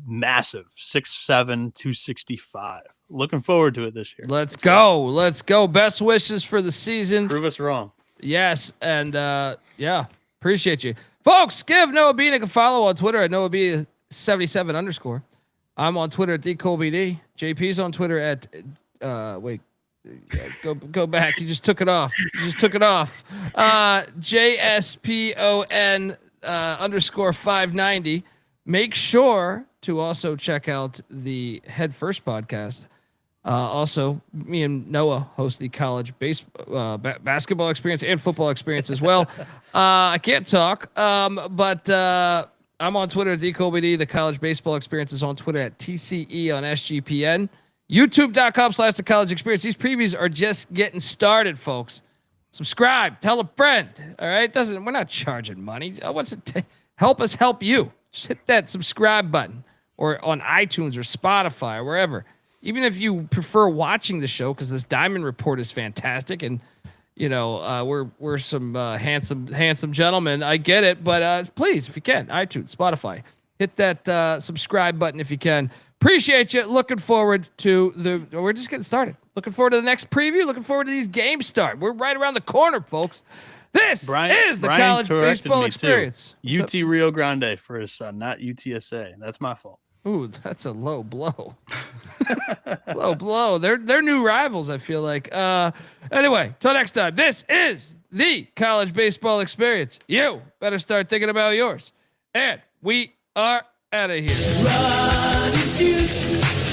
massive 6'7", 265. Looking forward to it this year. Let's go. Let's go. Best wishes for the season. Prove us wrong. Yes. And yeah, appreciate you. Folks, give Noah Bieniek a follow on Twitter at NoahB77_. I'm on Twitter at TheColbyD. JP's on Twitter at go back. You just took it off. JSPON _590. Make sure to also check out the Head First podcast. Also, me and Noah host the college basketball experience and football experience as well. I can't talk, but I'm on Twitter at TheColbyD. The college baseball experience is on Twitter at TCE on SGPN. YouTube.com/the college experience. These previews are just getting started, folks. Subscribe, tell a friend. All right. We're not charging money. What's it help us help you? Just hit that subscribe button or on iTunes or Spotify or wherever. Even if you prefer watching the show, because this Diamond Report is fantastic, and we're some handsome gentlemen. I get it, but please, if you can, iTunes, Spotify, hit that subscribe button if you can. Appreciate you. Looking forward to we're just getting started. Looking forward to the next preview. Looking forward to these games start. We're right around the corner, folks. This is the college baseball experience. UT Rio Grande for his son, not UTSA. That's my fault. Ooh, that's a low blow. Low blow. They're new rivals, I feel like. Anyway, till next time. This is the college baseball experience. You better start thinking about yours. And we are out of here. Run and shoot.